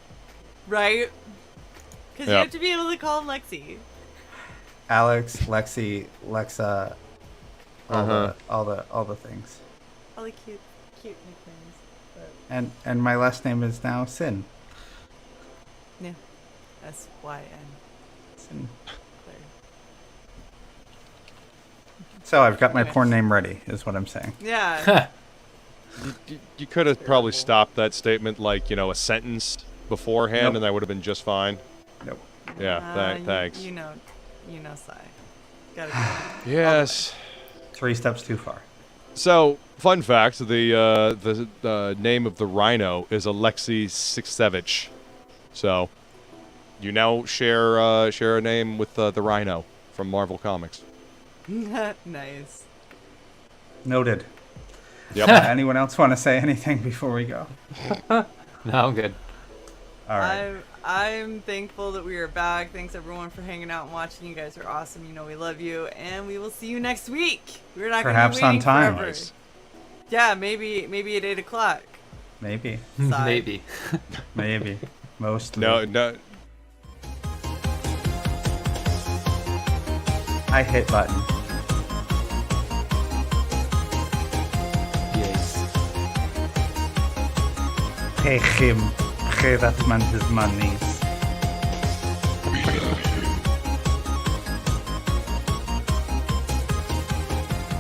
Right? Because you Yep. have to be able to call him Lexi. Alex, Lexi, Lexa, all the things. All the cute nicknames. But And my last name is now Sin. yeah. S-Y-N. Sin. Claire. So I've got my Anyways. porn name ready, is what I'm saying. Yeah. You could have probably stopped that statement like, a sentence beforehand, Nope. and that would have been just fine. Nope. Yeah, thanks. You know, Si. Gotta Yes. 3 steps too far. So, fun fact: the name of the rhino is Alexei Sixevich. So, you now share a name with the rhino from Marvel Comics. Nice. Noted. Yep. Anyone else want to say anything before we go? No, I'm good. All right. I'm thankful that we are back. Thanks everyone for hanging out and watching. You guys are awesome. You know we love you, and we will see you next week. We're not Perhaps gonna on be waiting time. forever. Nice. Yeah, maybe at 8 o'clock. Maybe. Sigh. Maybe. Maybe. Mostly. No. I hit button. Yes. Pay him. Pay that man his money. We love you.